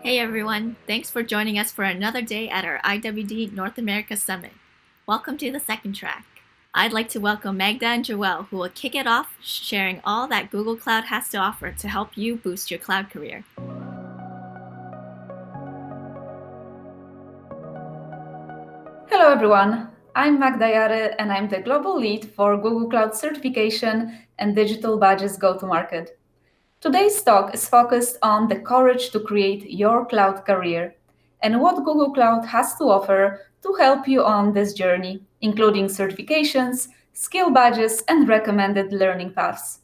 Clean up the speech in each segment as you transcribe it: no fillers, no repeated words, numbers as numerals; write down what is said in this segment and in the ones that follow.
Hey everyone, thanks for joining us for another day at our IWD North America Summit. Welcome to the second track. I'd like to welcome Magda and Joelle, who will kick it off, sharing all that Google Cloud has to offer to help you boost your cloud career. Hello everyone, I'm Magda and I'm the Global Lead for Google Cloud Certification and Digital Badges Go-to-Market. Today's talk is focused on the courage to create your cloud career and what Google Cloud has to offer to help you on this journey, including certifications, skill badges, and recommended learning paths.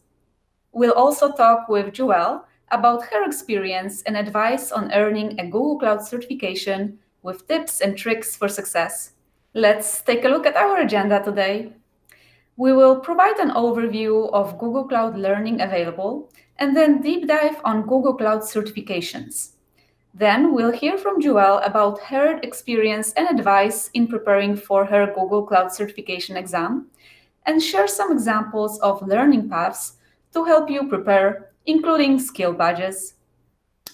We'll also talk with Joelle about her experience and advice on earning a Google Cloud certification with tips and tricks for success. Let's take a look at our agenda today. We will provide an overview of Google Cloud learning available and then deep dive on Google Cloud certifications. Then we'll hear from Joelle about her experience and advice in preparing for her Google Cloud certification exam and share some examples of learning paths to help you prepare, including skill badges.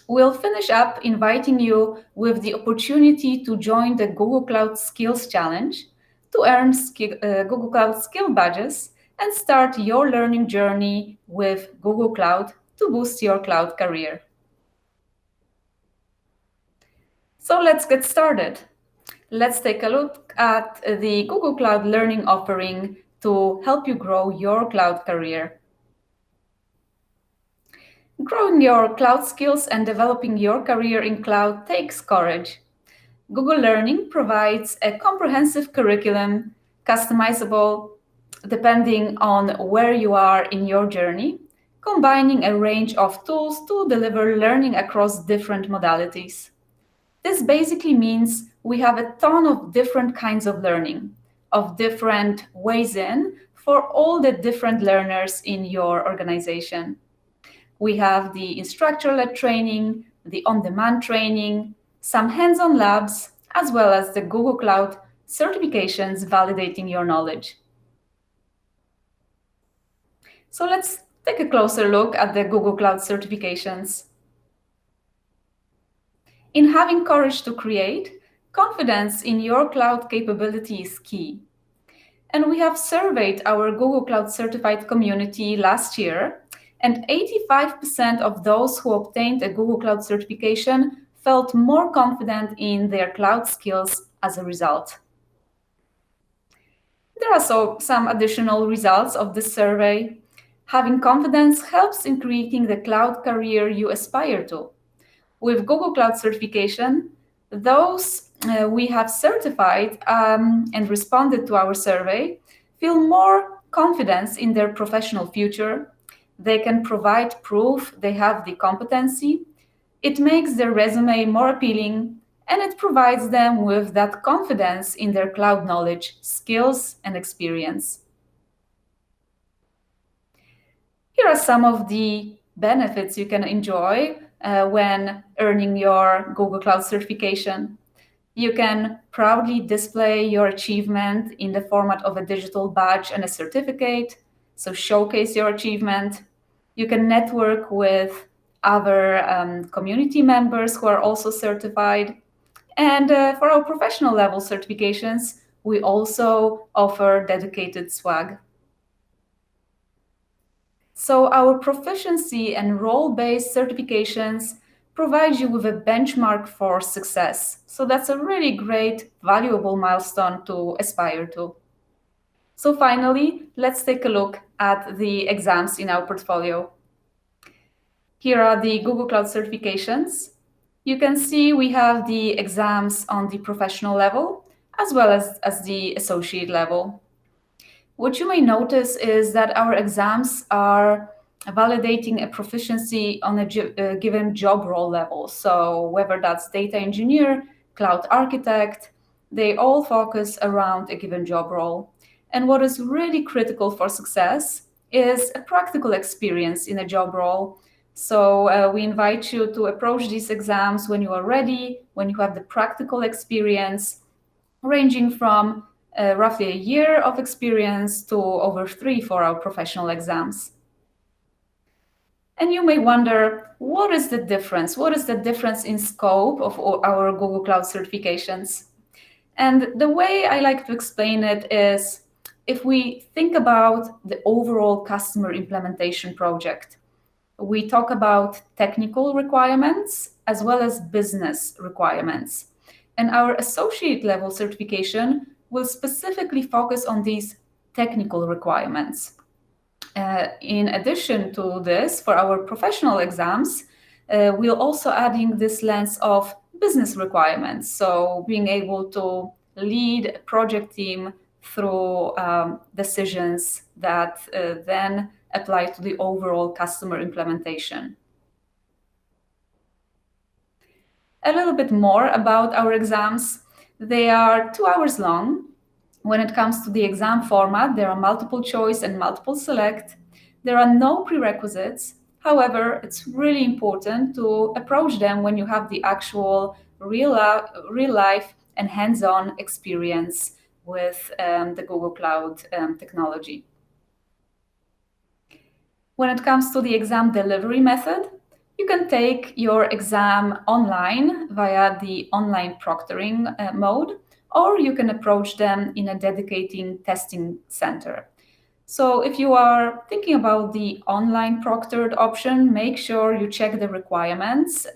We'll finish up inviting you with the opportunity to join the Google Cloud Skills Challenge to earn Google Cloud skill badges and start your learning journey with Google Cloud to boost your cloud career. So let's get started. Let's take a look at the Google Cloud learning offering to help you grow your cloud career. Growing your cloud skills and developing your career in cloud takes courage. Google Learning provides a comprehensive curriculum, customizable depending on where you are in your journey, combining a range of tools to deliver learning across different modalities. This basically means we have a ton of different kinds of learning, of different ways in for all the different learners in your organization. We have the instructor-led training, the on-demand training, some hands-on labs, as well as the Google Cloud certifications validating your knowledge. So let's take a closer look at the Google Cloud certifications. In having courage to create, confidence in your cloud capability is key. And we have surveyed our Google Cloud certified community last year, and 85% of those who obtained a Google Cloud certification felt more confident in their cloud skills as a result. There are some additional results of this survey. Having confidence helps in creating the cloud career you aspire to. With Google Cloud certification, those we have certified and responded to our survey feel more confidence in their professional future. They can provide proof they have the competency. It makes their resume more appealing, and it provides them with that confidence in their cloud knowledge, skills, and experience. Here are some of the benefits you can enjoy when earning your Google Cloud certification. You can proudly display your achievement in the format of a digital badge and a certificate, so showcase your achievement. You can network with other community members who are also certified. And for our professional level certifications, we also offer dedicated swag. So our proficiency and role-based certifications provide you with a benchmark for success. So that's a really great, valuable milestone to aspire to. So finally, let's take a look at the exams in our portfolio. Here are the Google Cloud certifications. You can see we have the exams on the professional level as well as the associate level. What you may notice is that our exams are validating a proficiency on a given job role level. So whether that's data engineer, cloud architect, they all focus around a given job role. And what is really critical for success is a practical experience in a job role. So we invite you to approach these exams when you are ready, when you have the practical experience, ranging from roughly a year of experience to over 3 for our professional exams. And you may wonder, what is the difference? What is the difference in scope of our Google Cloud certifications? And the way I like to explain it is, if we think about the overall customer implementation project, we talk about technical requirements as well as business requirements. And our associate level certification will specifically focus on these technical requirements. In addition to this, for our professional exams, we're also adding this lens of business requirements. So being able to lead a project team through decisions that then apply to the overall customer implementation. A little bit more about our exams. They are 2 hours long. When it comes to the exam format, there are multiple choice and multiple select. There are no prerequisites. However, it's really important to approach them when you have the actual real life and hands-on experience with the Google Cloud technology. When it comes to the exam delivery method, you can take your exam online via the online proctoring mode, or you can approach them in a dedicated testing center. So if you are thinking about the online proctored option, make sure you check the requirements,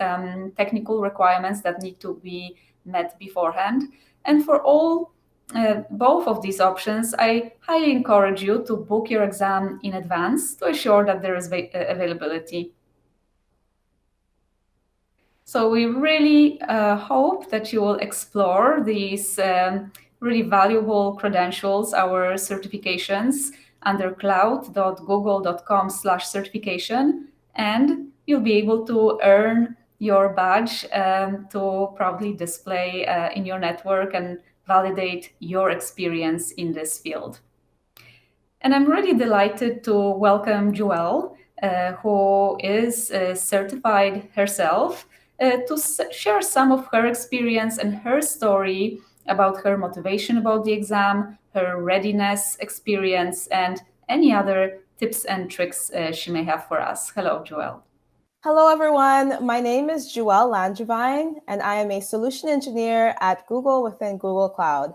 technical requirements that need to be met beforehand. And for both of these options, I highly encourage you to book your exam in advance to assure that there is availability. So we really hope that you will explore these really valuable credentials, our certifications, under cloud.google.com/certification, and you'll be able to earn your badge to proudly display in your network and validate your experience in this field. And I'm really delighted to welcome Joelle, who is certified herself, to share some of her experience and her story about her motivation about the exam, her readiness experience, and any other tips and tricks she may have for us. Hello, Joelle. Hello, everyone. My name is Langevine, and I am a solution engineer at Google within Google Cloud.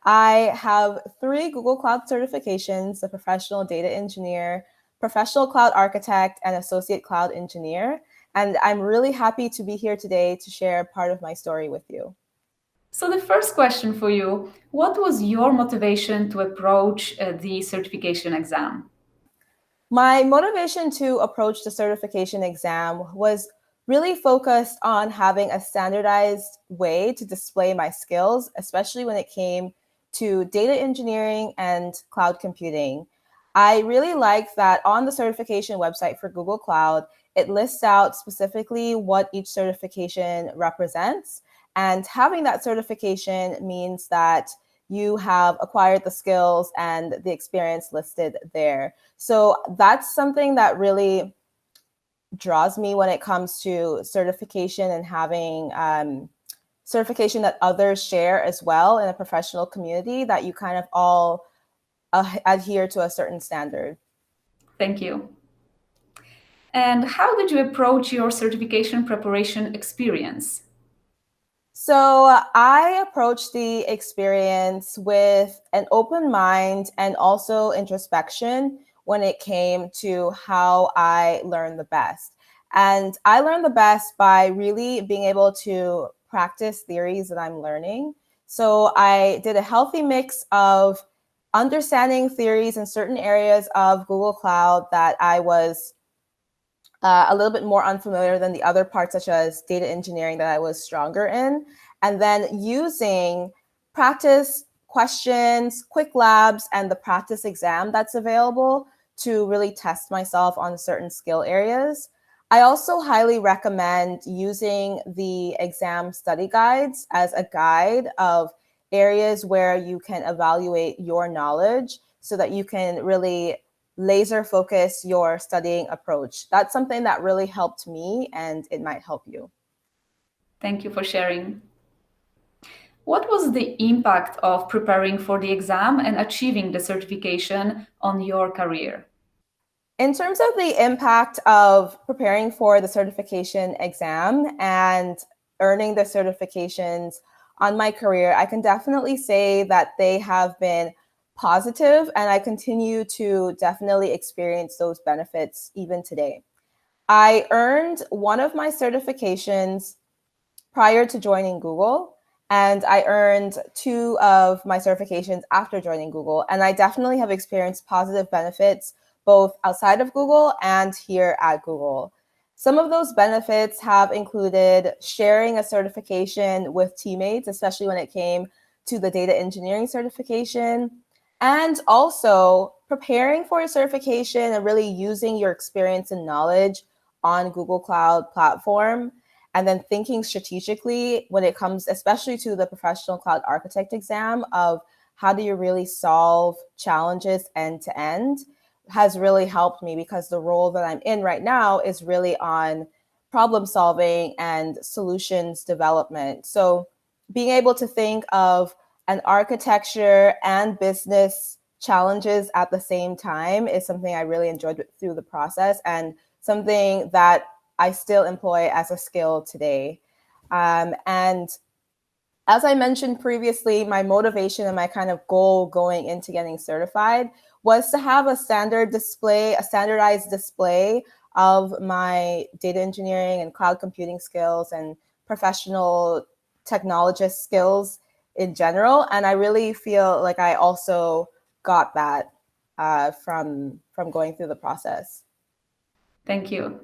I have 3 Google Cloud certifications: a professional data engineer, professional cloud architect, and associate cloud engineer. And I'm really happy to be here today to share part of my story with you. So the first question for you, what was your motivation to approach the certification exam? My motivation to approach the certification exam was really focused on having a standardized way to display my skills, especially when it came to data engineering and cloud computing. I really like that on the certification website for Google Cloud, it lists out specifically what each certification represents. And having that certification means that you have acquired the skills and the experience listed there. So that's something that really draws me when it comes to certification and having certification that others share as well in a professional community, that you kind of all adhere to a certain standard. Thank you. And how did you approach your certification preparation experience? So I approached the experience with an open mind and also introspection when it came to how I learned the best. And I learned the best by really being able to practice theories that I'm learning. So I did a healthy mix of understanding theories in certain areas of Google Cloud that I was a little bit more unfamiliar than the other parts, such as data engineering, that I was stronger in. And then using practice questions, quick labs, and the practice exam that's available to really test myself on certain skill areas. I also highly recommend using the exam study guides as a guide of areas where you can evaluate your knowledge so that you can really laser focus your studying approach. That's something that really helped me, and it might help you. Thank you for sharing. What was the impact of preparing for the exam and achieving the certification on your career? In terms of the impact of preparing for the certification exam and earning the certifications on my career, I can definitely say that they have been positive, and I continue to definitely experience those benefits even today. I earned one of my certifications prior to joining Google, and I earned two of my certifications after joining Google. And I definitely have experienced positive benefits both outside of Google and here at Google. Some of those benefits have included sharing a certification with teammates, especially when it came to the data engineering certification, and also preparing for a certification and really using your experience and knowledge on Google Cloud Platform, and then thinking strategically when it comes, especially to the professional cloud architect exam, of how do you really solve challenges end to end, has really helped me, because the role that I'm in right now is really on problem solving and solutions development. So being able to think of an architecture and business challenges at the same time is something I really enjoyed through the process, and something that I still employ as a skill today. And as I mentioned previously, my motivation and my kind of goal going into getting certified was to have a standardized display of my data engineering and cloud computing skills and professional technologist skills in general. And I really feel like I also got that from going through the process. Thank you.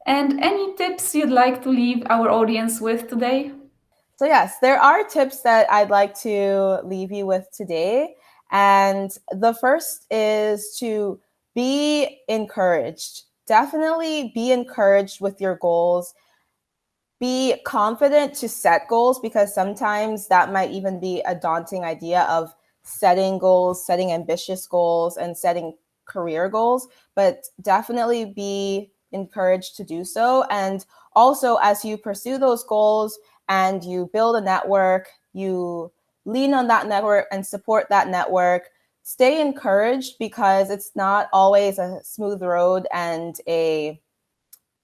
And any tips you'd like to leave our audience with today? So yes, there are tips that I'd like to leave you with today. And the first is to be encouraged. Definitely be encouraged with your goals. Be confident to set goals, because sometimes that might even be a daunting idea of setting goals, setting ambitious goals, and setting career goals. But definitely be encouraged to do so. And also, as you pursue those goals and you build a network, you lean on that network and support that network. Stay encouraged, because it's not always a smooth road and a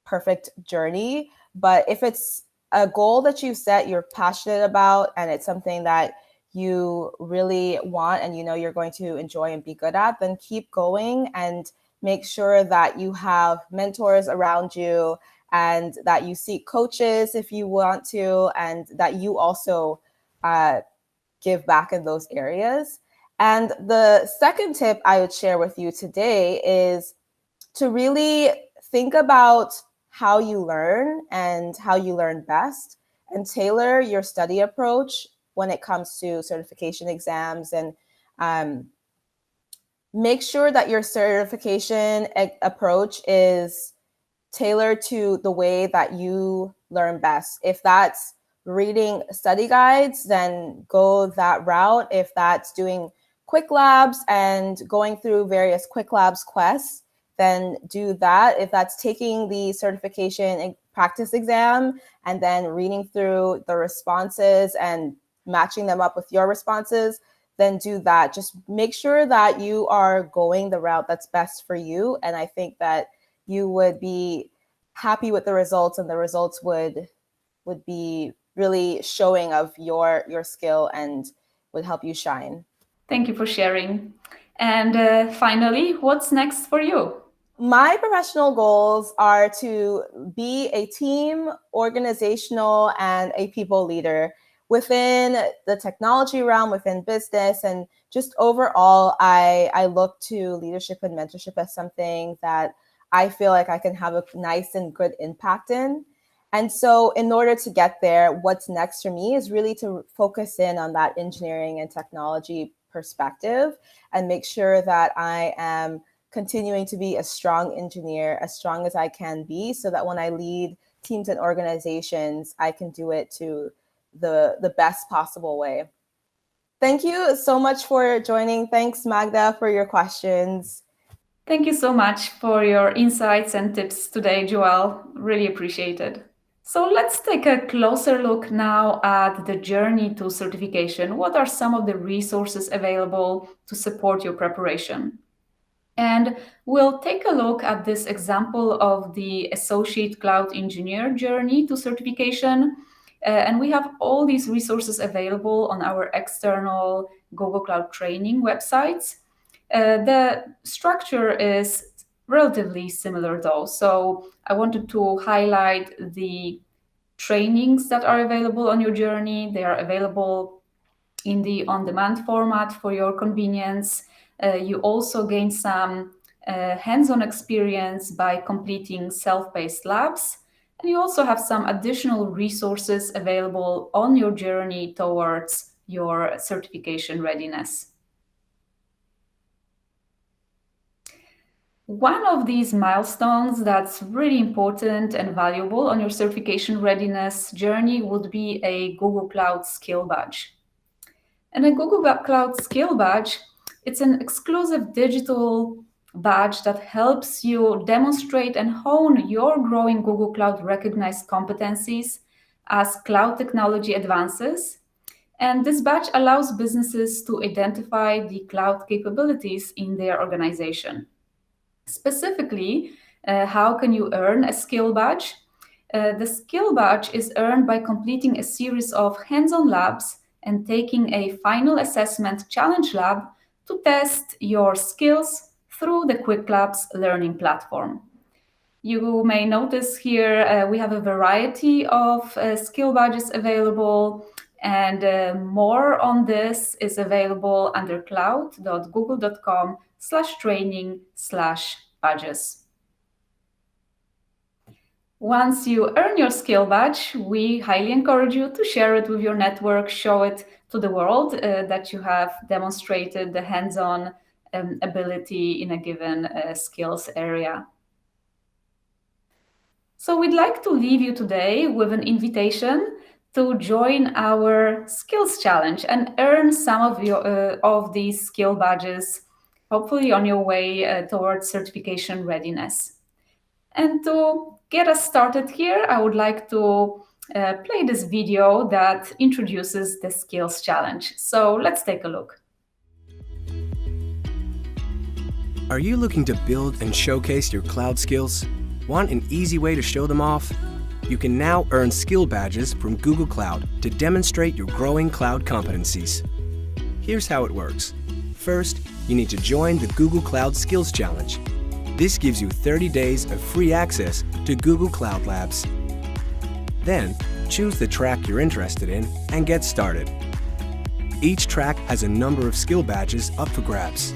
perfect journey. But if it's a goal that you set, you're passionate about, and it's something that you really want and you know you're going to enjoy and be good at, then keep going, and make sure that you have mentors around you, and that you seek coaches if you want to, and that you also give back in those areas. And the second tip I would share with you today is to really think about how you learn and how you learn best, and tailor your study approach when it comes to certification exams. And make sure that your certification approach is tailored to the way that you learn best. If that's reading study guides, then go that route. If that's doing quick labs and going through various quick labs quests, then do that. If that's taking the certification and practice exam and then reading through the responses and matching them up with your responses, then do that. Just make sure that you are going the route that's best for you. And I think that you would be happy with the results, and the results would be really showing of your skill and would help you shine. Thank you for sharing. And finally, what's next for you? My professional goals are to be a team, organizational, and a people leader within the technology realm, within business, and just overall, I look to leadership and mentorship as something that I feel like I can have a nice and good impact in. And so in order to get there, what's next for me is really to focus in on that engineering and technology perspective, and make sure that I am continuing to be a strong engineer, as strong as I can be, so that when I lead teams and organizations, I can do it to the best possible way. Thank you so much for joining. Thanks, Magda, for your questions. Thank you so much for your insights and tips today, Joelle. Really appreciate it. So let's take a closer look now at the journey to certification. What are some of the resources available to support your preparation? And we'll take a look at this example of the Associate Cloud Engineer journey to certification. And we have all these resources available on our external Google Cloud training websites. The structure is relatively similar though. So I wanted to highlight the trainings that are available on your journey. They are available in the on-demand format for your convenience. You also gain some hands-on experience by completing self-paced labs. And you also have some additional resources available on your journey towards your certification readiness. One of these milestones that's really important and valuable on your certification readiness journey would be a Google Cloud Skill Badge. And a Google Cloud Skill Badge, it's an exclusive digital badge that helps you demonstrate and hone your growing Google Cloud recognized competencies as cloud technology advances. And this badge allows businesses to identify the cloud capabilities in their organization. Specifically, how can you earn a skill badge? The skill badge is earned by completing a series of hands-on labs and taking a final assessment challenge lab to test your skills through the Quick Labs learning platform. You may notice here we have a variety of skill badges available, and more on this is available under cloud.google.com/training/badges. Once you earn your skill badge, we highly encourage you to share it with your network, show it to the world that you have demonstrated the hands-on ability in a given skills area. So we'd like to leave you today with an invitation to join our skills challenge and earn some of these skill badges, hopefully on your way towards certification readiness. And to get us started here, I would like to play this video that introduces the skills challenge. So let's take a look. Are you looking to build and showcase your cloud skills? Want an easy way to show them off? You can now earn skill badges from Google Cloud to demonstrate your growing cloud competencies. Here's how it works. First, you need to join the Google Cloud Skills Challenge. This gives you 30 days of free access to Google Cloud Labs. Then, choose the track you're interested in and get started. Each track has a number of skill badges up for grabs.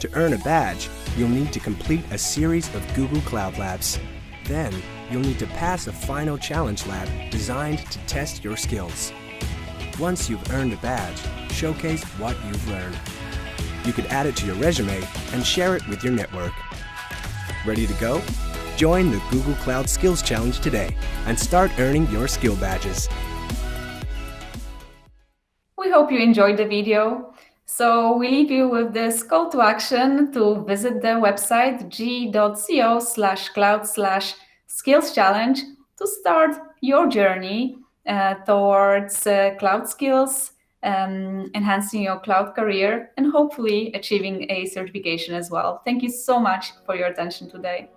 To earn a badge, you'll need to complete a series of Google Cloud Labs. Then, you'll need to pass a final challenge lab designed to test your skills. Once you've earned a badge, showcase what you've learned. You could add it to your resume and share it with your network. Ready to go? Join the Google Cloud Skills Challenge today and start earning your skill badges. We hope you enjoyed the video. So we leave you with this call to action to visit the website g.co/cloud/skills challenge to start your journey towards cloud skills, enhancing your cloud career, and hopefully achieving a certification as well. Thank you so much for your attention today.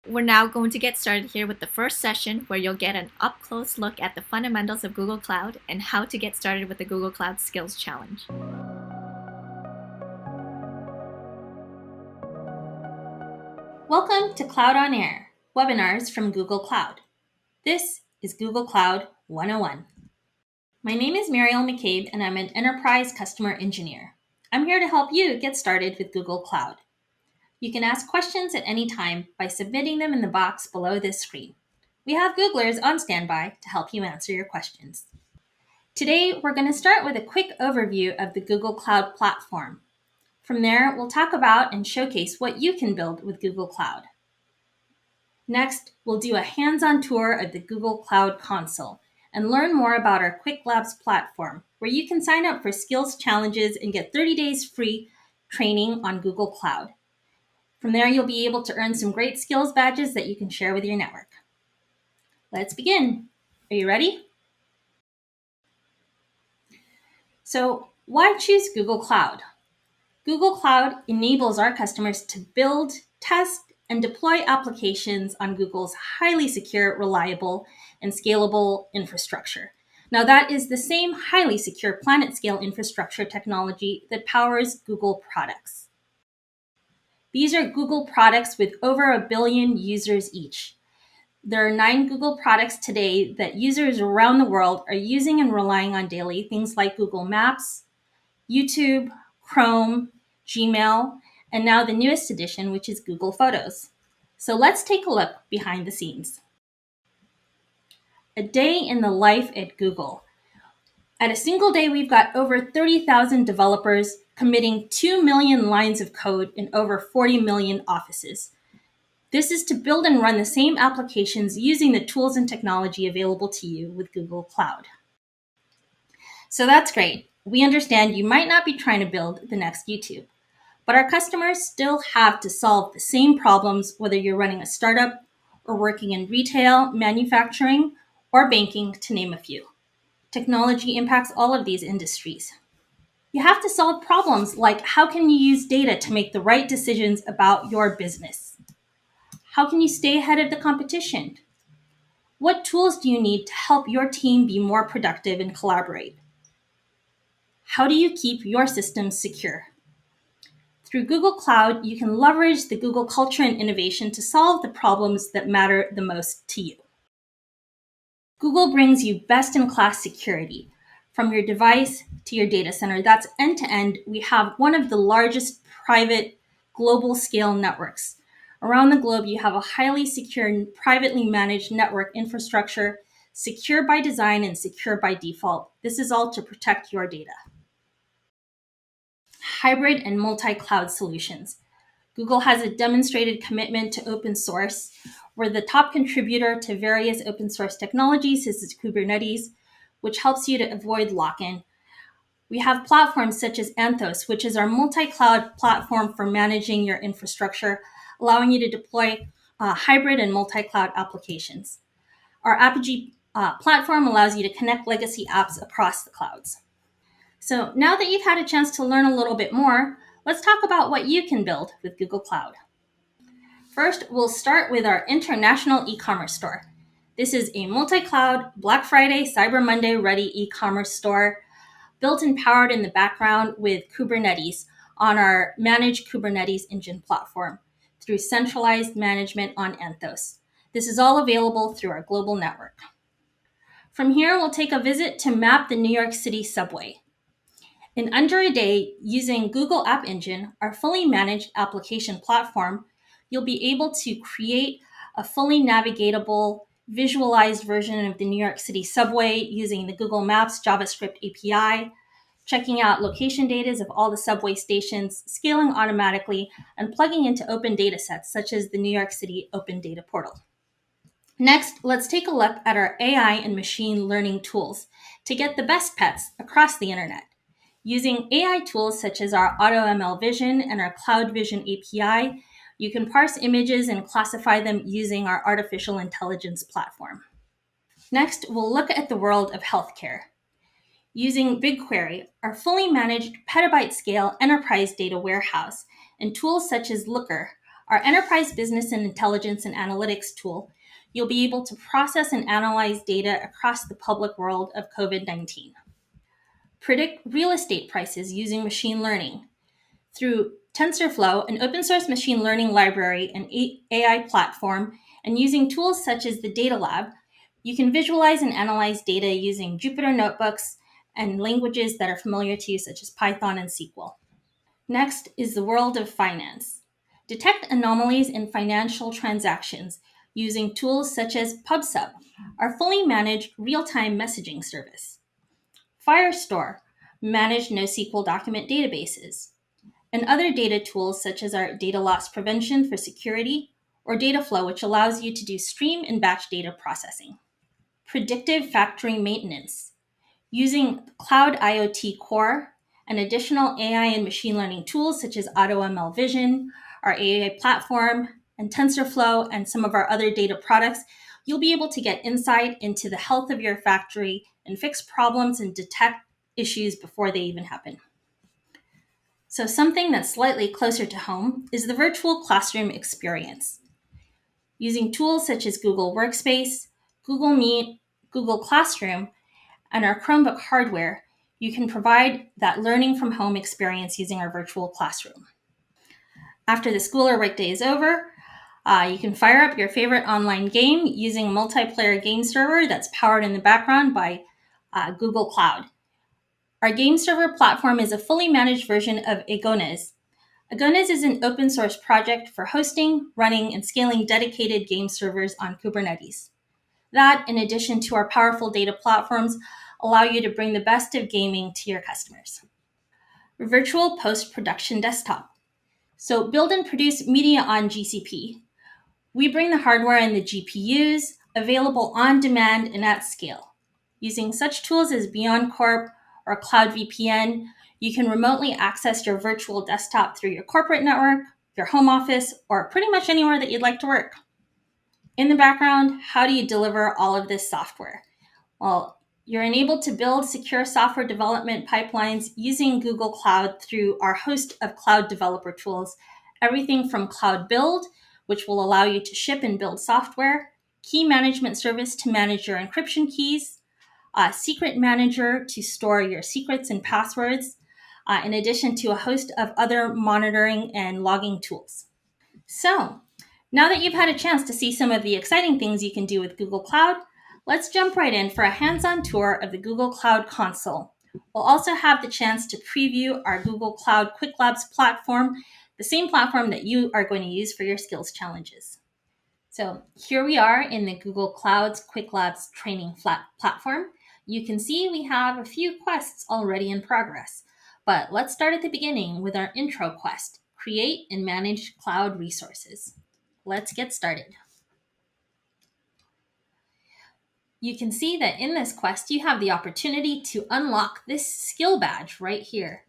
We're now going to get started here with the first session where you'll get an up-close look at the fundamentals of Google Cloud and how to get started with the Google Cloud Skills Challenge. Welcome to Cloud on Air, webinars from Google Cloud. This is Google Cloud 101. My name is Murriel McCabe and I'm an Enterprise Customer Engineer. I'm here to help you get started with Google Cloud. You can ask questions at any time by submitting them in the box below this screen. We have Googlers on standby to help you answer your questions. Today, we're going to start with a quick overview of the Google Cloud Platform. From there, we'll talk about and showcase what you can build with Google Cloud. Next, we'll do a hands-on tour of the Google Cloud Console and learn more about our Quick Labs platform, where you can sign up for skills challenges and get 30 days free training on Google Cloud. From there, you'll be able to earn some great skills badges that you can share with your network. Let's begin. Are you ready? So, why choose Google Cloud? Google Cloud enables our customers to build, test, and deploy applications on Google's highly secure, reliable, and scalable infrastructure. Now, that is the same highly secure planet-scale infrastructure technology that powers Google products. These are Google products with over 1 billion users each. There are 9 Google products today that users around the world are using and relying on daily, things like Google Maps, YouTube, Chrome, Gmail, and now the newest addition, which is Google Photos. So let's take a look behind the scenes. A day in the life at Google. At a single day, we've got over 30,000 developers committing 2 million lines of code in over 40 million offices. This is to build and run the same applications using the tools and technology available to you with Google Cloud. So that's great. We understand you might not be trying to build the next YouTube, but our customers still have to solve the same problems whether you're running a startup or working in retail, manufacturing, or banking, to name a few. Technology impacts all of these industries. You have to solve problems like how can you use data to make the right decisions about your business? How can you stay ahead of the competition? What tools do you need to help your team be more productive and collaborate? How do you keep your systems secure? Through Google Cloud, you can leverage the Google culture and innovation to solve the problems that matter the most to you. Google brings you best-in-class security. From your device to your data center, that's end-to-end. We have one of the largest private global scale networks. Around the globe, you have a highly secure, privately managed network infrastructure, secure by design and secure by default. This is all to protect your data. Hybrid and multi-cloud solutions. Google has a demonstrated commitment to open source. We're the top contributor to various open source technologies, such as Kubernetes, which helps you to avoid lock-in. We have platforms such as Anthos, which is our multi-cloud platform for managing your infrastructure, allowing you to deploy hybrid and multi-cloud applications. Our Apogee platform allows you to connect legacy apps across the clouds. So now that you've had a chance to learn a little bit more, let's talk about what you can build with Google Cloud. First, we'll start with our international e-commerce store. This is a multi-cloud, Black Friday, Cyber Monday ready e-commerce store, built and powered in the background with Kubernetes on our managed Kubernetes engine platform through centralized management on Anthos. This is all available through our global network. From here, we'll take a visit to map the New York City subway. In under a day, using Google App Engine, our fully managed application platform, you'll be able to create a fully navigatable, visualized version of the New York City subway using the Google Maps JavaScript API, checking out location data of all the subway stations, scaling automatically, and plugging into open data sets such as the New York City Open Data Portal. Next, let's take a look at our AI and machine learning tools to get the best pets across the internet. Using AI tools such as our AutoML Vision and our Cloud Vision API, you can parse images and classify them using our artificial intelligence platform. Next, we'll look at the world of healthcare. Using BigQuery, our fully managed petabyte-scale enterprise data warehouse, and tools such as Looker, Our Enterprise Business and Intelligence and Analytics tool, you'll be able to process and analyze data across the public world of COVID-19. Predict real estate prices using machine learning. Through TensorFlow, an open source machine learning library and AI platform, and using tools such as the Data Lab, you can visualize and analyze data using Jupyter notebooks and languages that are familiar to you, such as Python and SQL. Next is the world of finance. Detect anomalies in financial transactions using tools such as PubSub, our fully managed real-time messaging service. Firestore, managed NoSQL document databases, and other data tools such as our data loss prevention for security, or Dataflow, which allows you to do stream and batch data processing. Predictive factory maintenance. Using Cloud IoT Core and additional AI and machine learning tools such as AutoML Vision, our AI platform, and TensorFlow, and some of our other data products, you'll be able to get insight into the health of your factory and fix problems and detect issues before they even happen. So something that's slightly closer to home is the virtual classroom experience. Using tools such as Google Workspace, Google Meet, Google Classroom, and our Chromebook hardware, you can provide that learning from home experience using our virtual classroom. After the school or workday is over, you can fire up your favorite online game using a multiplayer game server that's powered in the background by Google Cloud. Our game server platform is a fully managed version of Agones. Agones is an open source project for hosting, running, and scaling dedicated game servers on Kubernetes. That, in addition to our powerful data platforms, allow you to bring the best of gaming to your customers. Virtual post-production desktop. So build and produce media on GCP. We bring the hardware and the GPUs available on demand and at scale. Using such tools as BeyondCorp or Cloud VPN, you can remotely access your virtual desktop through your corporate network, your home office, or pretty much anywhere that you'd like to work. In the background, how do you deliver all of this software? Well, you're enabled to build secure software development pipelines using Google Cloud through our host of cloud developer tools, everything from Cloud Build, which will allow you to ship and build software, Key Management Service to manage your encryption keys, Secret Manager to store your secrets and passwords, in addition to a host of other monitoring and logging tools. So, now that you've had a chance to see some of the exciting things you can do with Google Cloud, let's jump right in for a hands-on tour of the Google Cloud Console. We'll also have the chance to preview our Google Cloud Quick Labs platform, the same platform that you are going to use for your skills challenges. So here we are in the Google Cloud's Quick Labs training platform. You can see we have a few quests already in progress, but let's start at the beginning with our intro quest, create and manage cloud resources. Let's get started. You can see that in this quest, you have the opportunity to unlock this skill badge right here.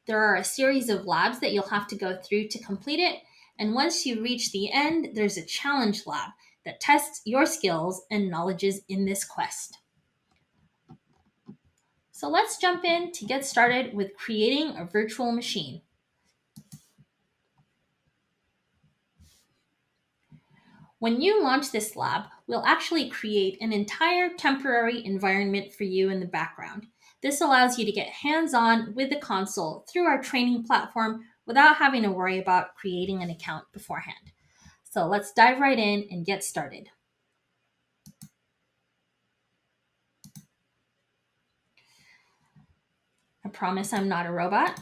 There are a series of labs that you'll have to go through to complete it. And once you reach the end, there's a challenge lab that tests your skills and knowledges in this quest. So let's jump in to get started with creating a virtual machine. When you launch this lab, we'll actually create an entire temporary environment for you in the background. This allows you to get hands-on with the console through our training platform without having to worry about creating an account beforehand. So let's dive right in and get started. I promise I'm not a robot.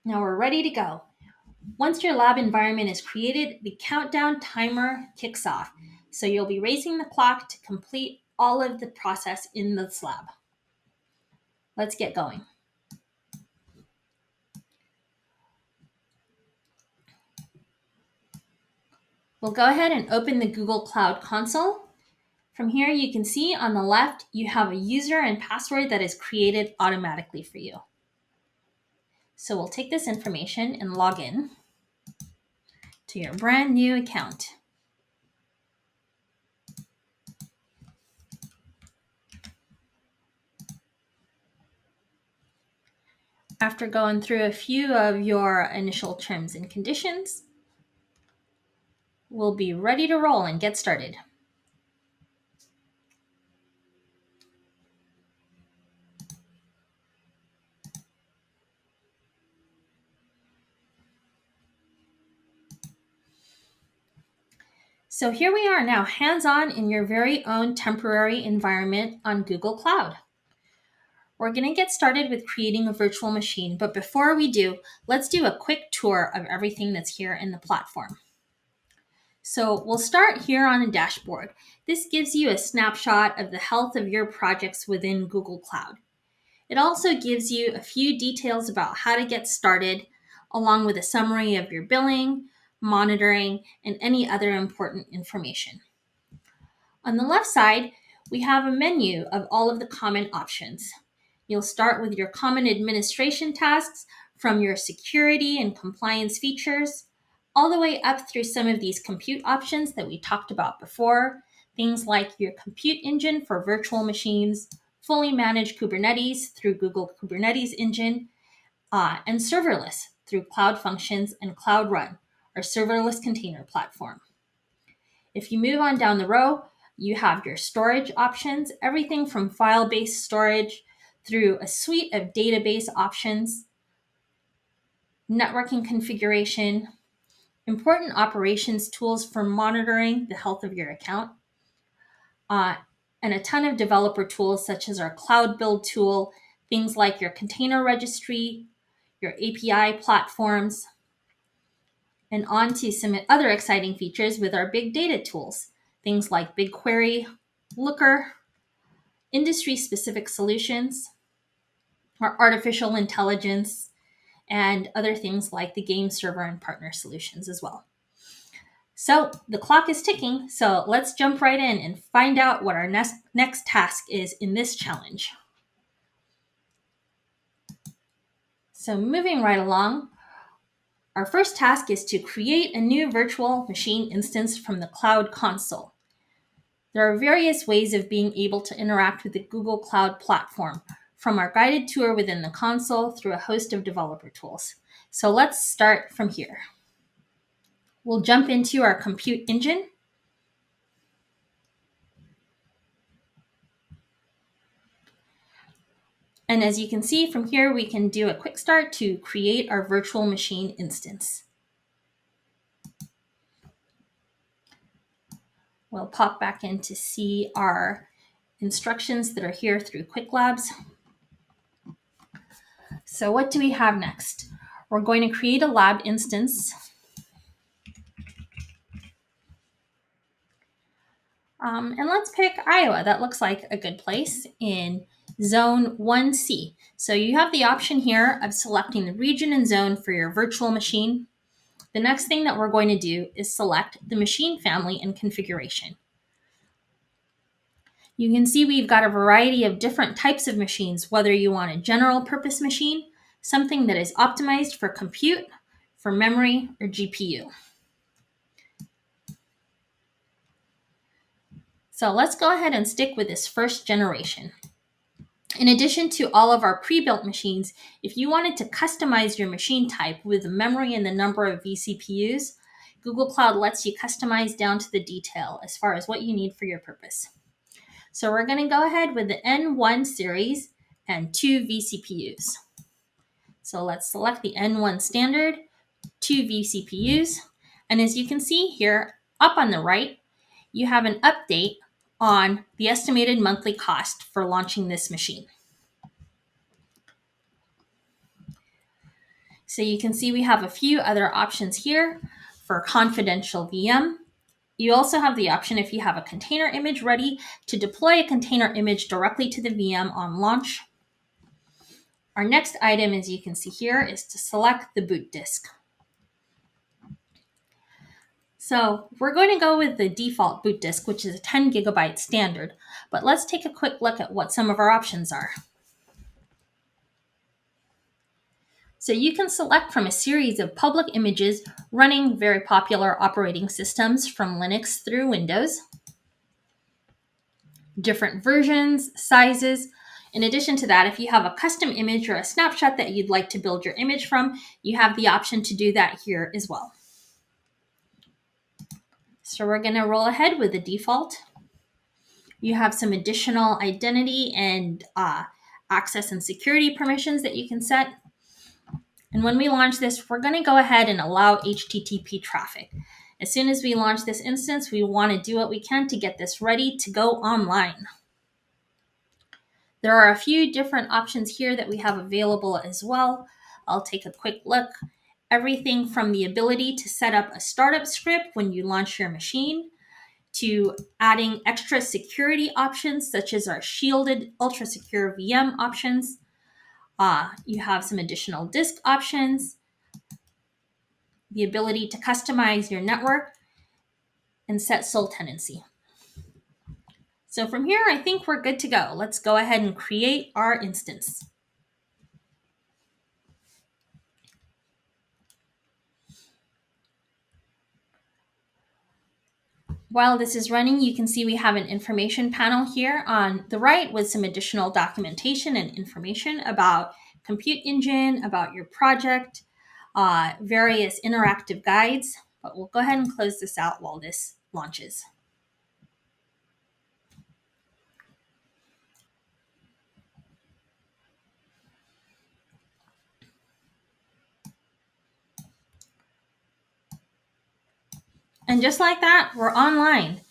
Now we're ready to go. Once your lab environment is created, the countdown timer kicks off. So you'll be racing the clock to complete all of the process in this lab. Let's get going. We'll go ahead and open the Google Cloud Console. From here, you can see on the left, you have a user and password that is created automatically for you. So we'll take this information and log in. to your brand new account. After going through a few of your initial terms and conditions, we'll be ready to roll and get started. So here we are now, hands-on in your very own temporary environment on Google Cloud. We're going to get started with creating a virtual machine, but before we do, let's do a quick tour of everything that's here in the platform. So we'll start here on the dashboard. This gives you a snapshot of the health of your projects within Google Cloud. It also gives you a few details about how to get started, along with a summary of your billing, monitoring, and any other important information. On the left side, we have a menu of all of the common options. You'll start with your common administration tasks from your security and compliance features, all the way up through some of these compute options that we talked about before, things like your compute engine for virtual machines, fully managed Kubernetes through Google Kubernetes Engine, and serverless through Cloud Functions and Cloud Run, our serverless container platform. If you move on down the row, you have your storage options, everything from file-based storage through a suite of database options, networking configuration, important operations tools for monitoring the health of your account, and a ton of developer tools such as our cloud build tool, things like your container registry, your API platforms, and on to some other exciting features with our big data tools, things like BigQuery, Looker, industry-specific solutions, our artificial intelligence, and other things like the game server and partner solutions as well. So the clock is ticking, so let's jump right in and find out what our next task is in this challenge. So moving right along, our first task is to create a new virtual machine instance from the Cloud Console. There are various ways of being able to interact with the Google Cloud Platform, from our guided tour within the console through a host of developer tools. So let's start from here. We'll jump into our compute engine. And as you can see from here, we can do a quick start to create our virtual machine instance. We'll pop back in to see our instructions that are here through Quick Labs. So what do we have next? We're going to create a lab instance. And let's pick Iowa. That looks like a good place in Zone 1C. So you have the option here of selecting the region and zone for your virtual machine. The next thing that we're going to do is select the machine family and configuration. You can see we've got a variety of different types of machines, whether you want a general purpose machine, something that is optimized for compute, for memory, or GPU. So let's go ahead and stick with this first generation. In addition to all of our pre-built machines, if you wanted to customize your machine type with the memory and the number of vCPUs, Google Cloud lets you customize down to the detail as far as what you need for your purpose. So we're going to go ahead with the N1 series and 2 vCPUs. So let's select the N1 standard, 2 vCPUs. And as you can see here, up on the right, you have an update on the estimated monthly cost for launching this machine. So you can see we have a few other options here for confidential VM. You also have the option, if you have a container image ready, to deploy a container image directly to the VM on launch. Our next item, as you can see here, is to select the boot disk. So we're going to go with the default boot disk, which is a 10 gigabyte standard, but let's take a quick look at what some of our options are. So you can select from a series of public images running very popular operating systems from Linux through Windows, different versions, sizes. In addition to that, if you have a custom image or a snapshot that you'd like to build your image from, you have the option to do that here as well. So we're going to roll ahead with the default. You have some additional identity and access and security permissions that you can set. And when we launch this, we're going to go ahead and allow HTTP traffic. As soon as we launch this instance, we want to do what we can to get this ready to go online. There are a few different options here that we have available as well. I'll take a quick look. Everything from the ability to set up a startup script when you launch your machine, to adding extra security options such as our shielded ultra secure VM options. You have some additional disk options, the ability to customize your network, and set sole tenancy. So from here, I think we're good to go. Let's go ahead and create our instance. While this is running, you can see we have an information panel here on the right with some additional documentation and information about Compute Engine, about your project, various interactive guides, but we'll go ahead and close this out while this launches. And just like that, we're online.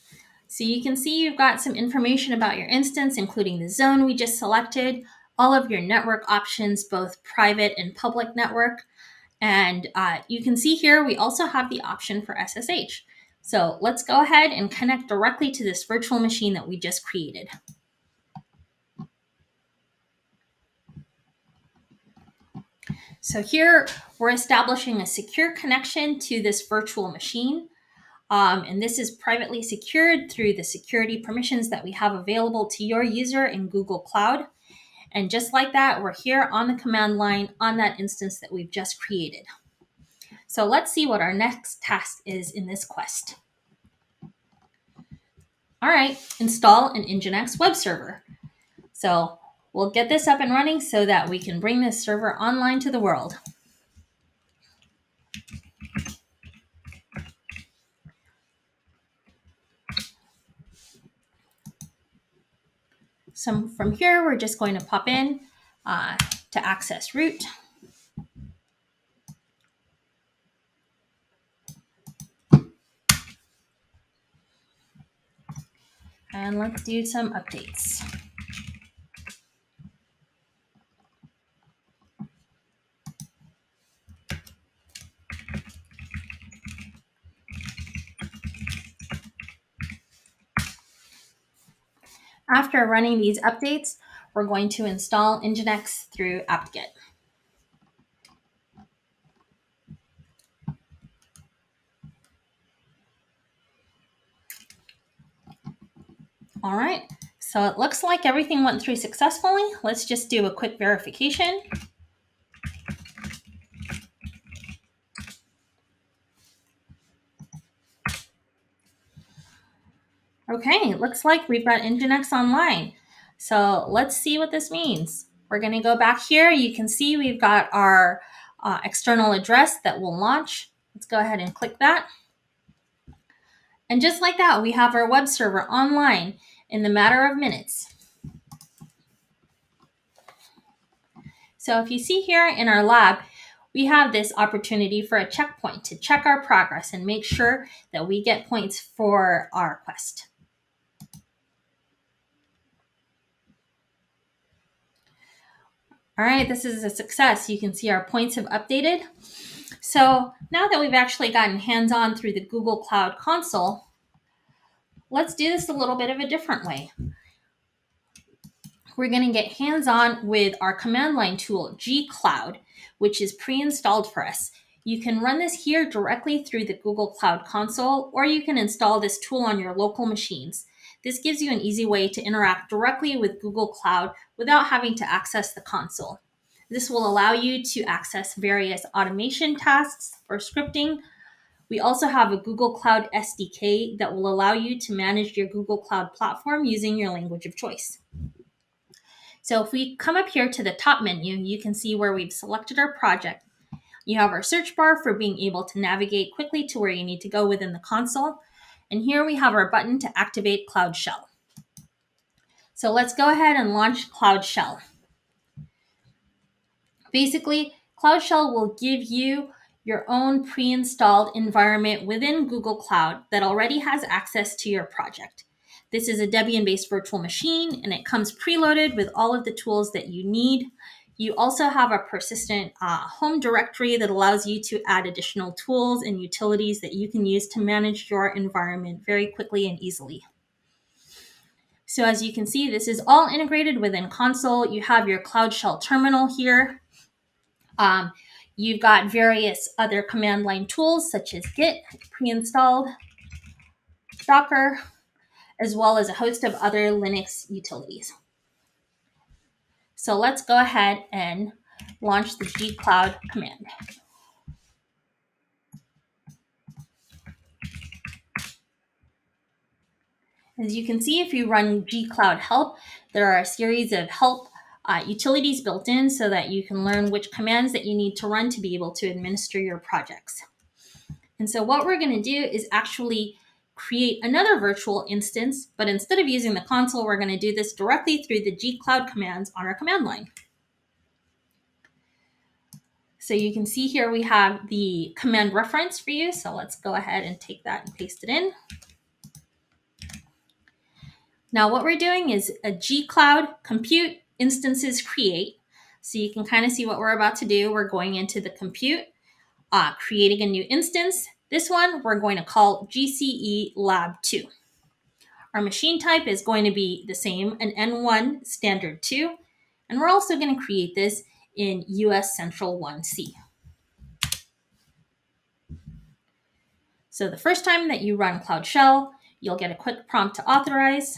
So you can see you've got some information about your instance, including the zone we just selected, all of your network options, both private and public network. And you can see here, we also have the option for SSH. So let's go ahead and connect directly to this virtual machine that we just created. So here we're establishing a secure connection to this virtual machine. And this is privately secured through the security permissions that we have available to your user in Google Cloud. And just like that, we're here on the command line on that instance that we've just created. So let's see what our next task is in this quest. All right, install an Nginx web server. So we'll get this up and running so that we can bring this server online to the world. So from here, we're just going to pop in to access root. And let's do some updates. After running these updates, we're going to install Nginx through apt-get. All right, so it looks like everything went through successfully. Let's just do a quick verification. Okay, it looks like we've got Nginx online. So let's see what this means. We're going to go back here. You can see we've got our external address that will launch. Let's go ahead and click that. And just like that, we have our web server online in the matter of minutes. So if you see here in our lab, we have this opportunity for a checkpoint to check our progress and make sure that we get points for our quest. All right, this is a success. You can see our points have updated. So now that we've actually gotten hands-on through the Google Cloud Console, let's do this a little bit of a different way. We're going to get hands-on with our command line tool, gcloud, which is pre-installed for us. You can run this here directly through the Google Cloud Console, or you can install this tool on your local machines. This gives you an easy way to interact directly with Google Cloud without having to access the console. This will allow you to access various automation tasks or scripting. We also have a Google Cloud SDK that will allow you to manage your Google Cloud platform using your language of choice. So if we come up here to the top menu, you can see where we've selected our project. You have our search bar for being able to navigate quickly to where you need to go within the console. And here we have our button to activate Cloud Shell. So let's go ahead and launch Cloud Shell. Basically, Cloud Shell will give you your own pre-installed environment within Google Cloud that already has access to your project. This is a Debian-based virtual machine, and it comes preloaded with all of the tools that you need. You also have a persistent home directory that allows you to add additional tools and utilities that you can use to manage your environment very quickly and easily. So as you can see, this is all integrated within console. You have your Cloud Shell terminal here. You've got various other command line tools such as Git, pre-installed, Docker, as well as a host of other Linux utilities. So let's go ahead and launch the gcloud command. As you can see, if you run gcloud help, there are a series of help utilities built in so that you can learn which commands that you need to run to be able to administer your projects. And so what we're going to do is actually create another virtual instance, but instead of using the console, we're going to do this directly through the gcloud commands on our command line. So you can see here we have the command reference for you. So let's go ahead and take that and paste it in. Now what we're doing is a gcloud compute instances create. So you can kind of see what we're about to do. We're going into the compute, creating a new instance. This one we're going to call GCE Lab 2. Our machine type is going to be the same, an N1 standard 2. And we're also going to create this in US Central 1C. So the first time that you run Cloud Shell, you'll get a quick prompt to authorize.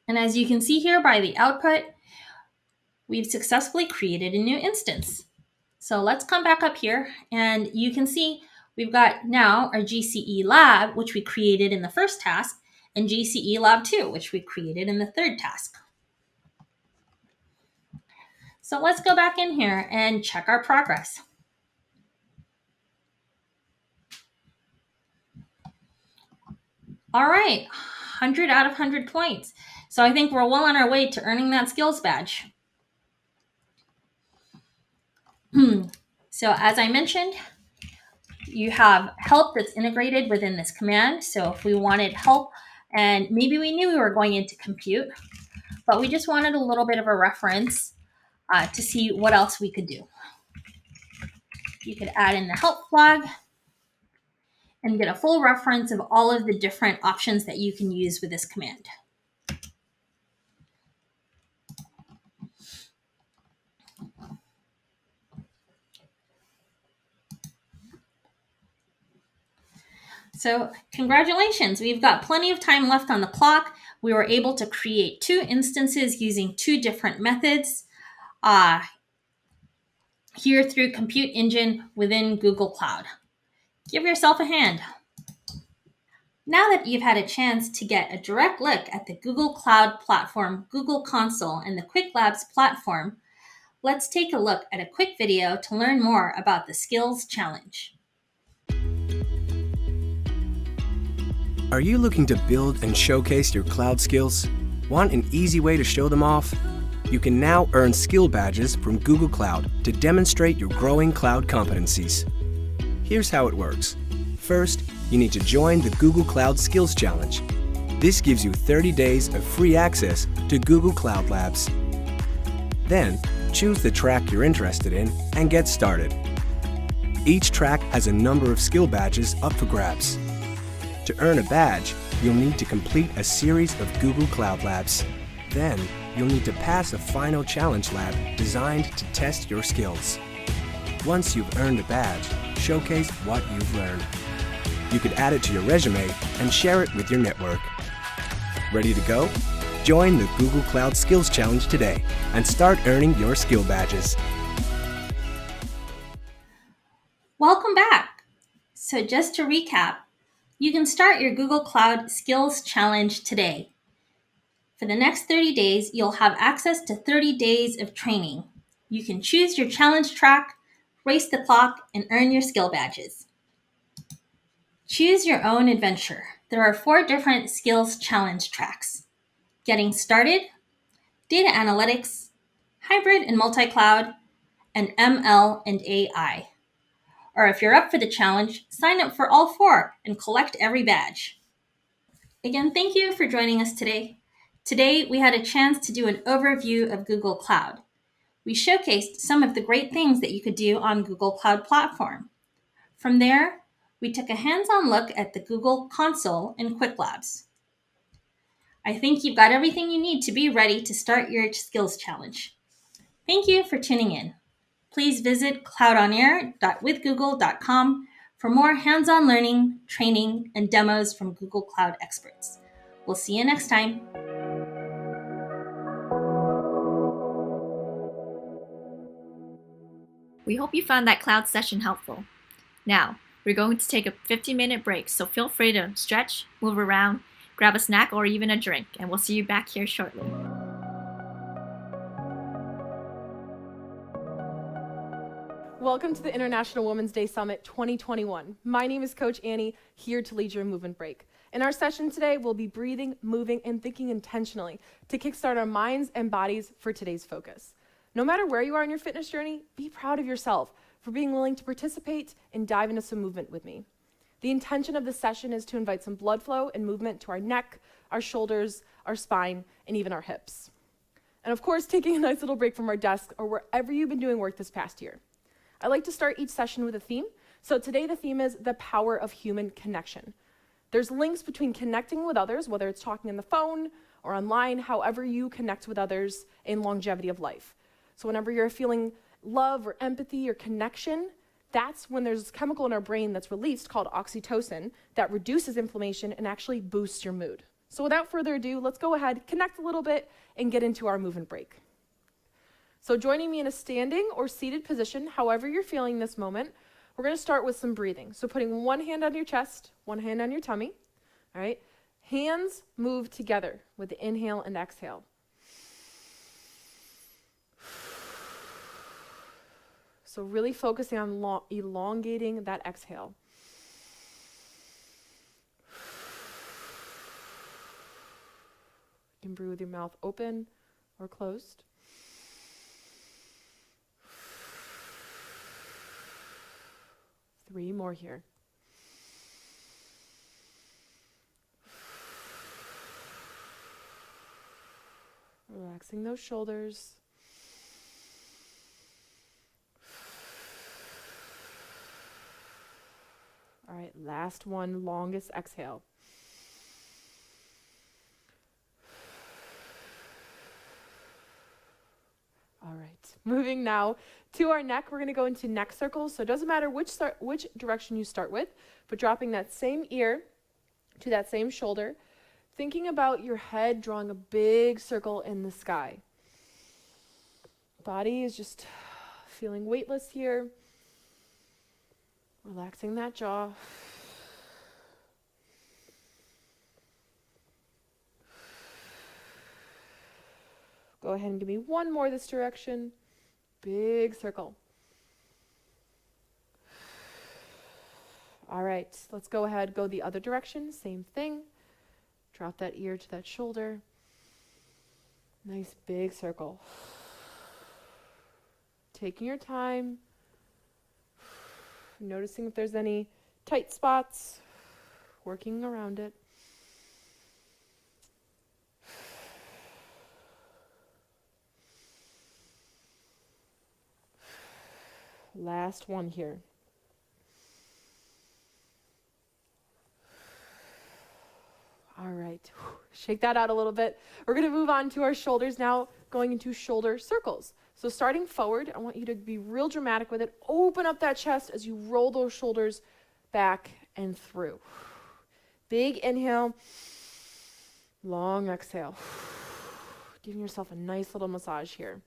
And as you can see here by the output, we've successfully created a new instance. So let's come back up here and you can see we've got now our GCE Lab, which we created in the first task, and GCE Lab 2, which we created in the third task. So let's go back in here and check our progress. All right, 100 out of 100 points. So I think we're well on our way to earning that skills badge. So as I mentioned, you have help that's integrated within this command. So if we wanted help, and maybe we knew we were going into compute, but we just wanted a little bit of a reference to see what else we could do. You could add in the help flag and get a full reference of all of the different options that you can use with this command. So congratulations, we've got plenty of time left on the clock. We were able to create 2 instances using 2 different methods here through Compute Engine within Google Cloud. Give yourself a hand. Now that you've had a chance to get a direct look at the Google Cloud Platform, Google Console, and the Quick Labs platform, let's take a look at a quick video to learn more about the Skills Challenge. Are you looking to build and showcase your cloud skills? Want an easy way to show them off? You can now earn skill badges from Google Cloud to demonstrate your growing cloud competencies. Here's how it works. First, you need to join the Google Cloud Skills Challenge. This gives you 30 days of free access to Google Cloud Labs. Then, choose the track you're interested in and get started. Each track has a number of skill badges up for grabs. To earn a badge, you'll need to complete a series of Google Cloud Labs. Then, you'll need to pass a final challenge lab designed to test your skills. Once you've earned a badge, showcase what you've learned. You could add it to your resume and share it with your network. Ready to go? Join the Google Cloud Skills Challenge today and start earning your skill badges. Welcome back. So just to recap, you can start your Google Cloud Skills Challenge today. For the next 30 days, you'll have access to 30 days of training. You can choose your challenge track, race the clock, and earn your skill badges. Choose your own adventure. There are 4 different skills challenge tracks: getting started, data analytics, hybrid and multi-cloud, and ML and AI. Or if you're up for the challenge, sign up for all 4 and collect every badge. Again, thank you for joining us today. Today, we had a chance to do an overview of Google Cloud. We showcased some of the great things that you could do on Google Cloud Platform. From there, we took a hands-on look at the Google Console and Quick Labs. I think you've got everything you need to be ready to start your skills challenge. Thank you for tuning in. Please visit cloudonair.withgoogle.com for more hands-on learning, training, and demos from Google Cloud experts. We'll see you next time. We hope you found that cloud session helpful. Now, we're going to take a 15-minute break, so feel free to stretch, move around, grab a snack or even a drink, and we'll see you back here shortly. Welcome to the International Women's Day Summit 2021. My name is Coach Annie, here to lead your movement break. In our session today, we'll be breathing, moving, and thinking intentionally to kickstart our minds and bodies for today's focus. No matter where you are in your fitness journey, be proud of yourself for being willing to participate and dive into some movement with me. The intention of this session is to invite some blood flow and movement to our neck, our shoulders, our spine, and even our hips. And of course, taking a nice little break from our desk or wherever you've been doing work this past year. I like to start each session with a theme. So today the theme is the power of human connection. There's links between connecting with others, whether it's talking on the phone or online, however you connect with others in longevity of life. So whenever you're feeling love or empathy or connection, that's when there's a chemical in our brain that's released called oxytocin that reduces inflammation and actually boosts your mood. So without further ado, let's go ahead, connect a little bit, and get into our movement break. So joining me in a standing or seated position, however you're feeling this moment, we're going to start with some breathing. So putting one hand on your chest, one hand on your tummy, all right? Hands move together with the inhale and exhale. So really focusing on elongating that exhale. You can breathe with your mouth open or closed. Three more here. Relaxing those shoulders. All right, last one, longest exhale. All right, moving now to our neck. We're going to go into neck circles. So it doesn't matter which direction you start with, but dropping that same ear to that same shoulder, thinking about your head drawing a big circle in the sky. Body is just feeling weightless here. Relaxing that jaw. Go ahead and give me one more this direction. Big circle. All right, let's go ahead, go the other direction. Same thing. Drop that ear to that shoulder. Nice big circle. Taking your time. Noticing if there's any tight spots. Working around it. Last one here. All right, shake that out a little bit. We're going to move on to our shoulders now. going into shoulder circles. So starting forward, I want you to be real dramatic with it. Open up that chest as you roll those shoulders back and through. Big inhale, long exhale. Giving yourself a nice little massage here.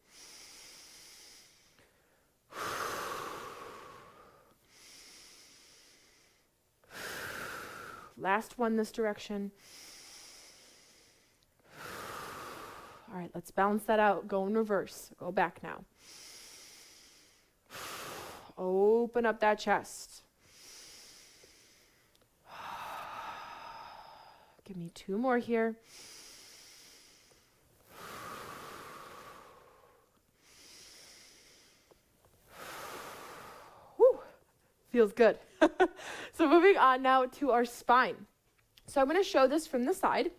Last one this direction. All right, let's balance that out. Go in reverse. Go back now. Open up that chest. Give me 2 more here. Whew, feels good. So moving on now to our spine. So I'm going to show this from the side.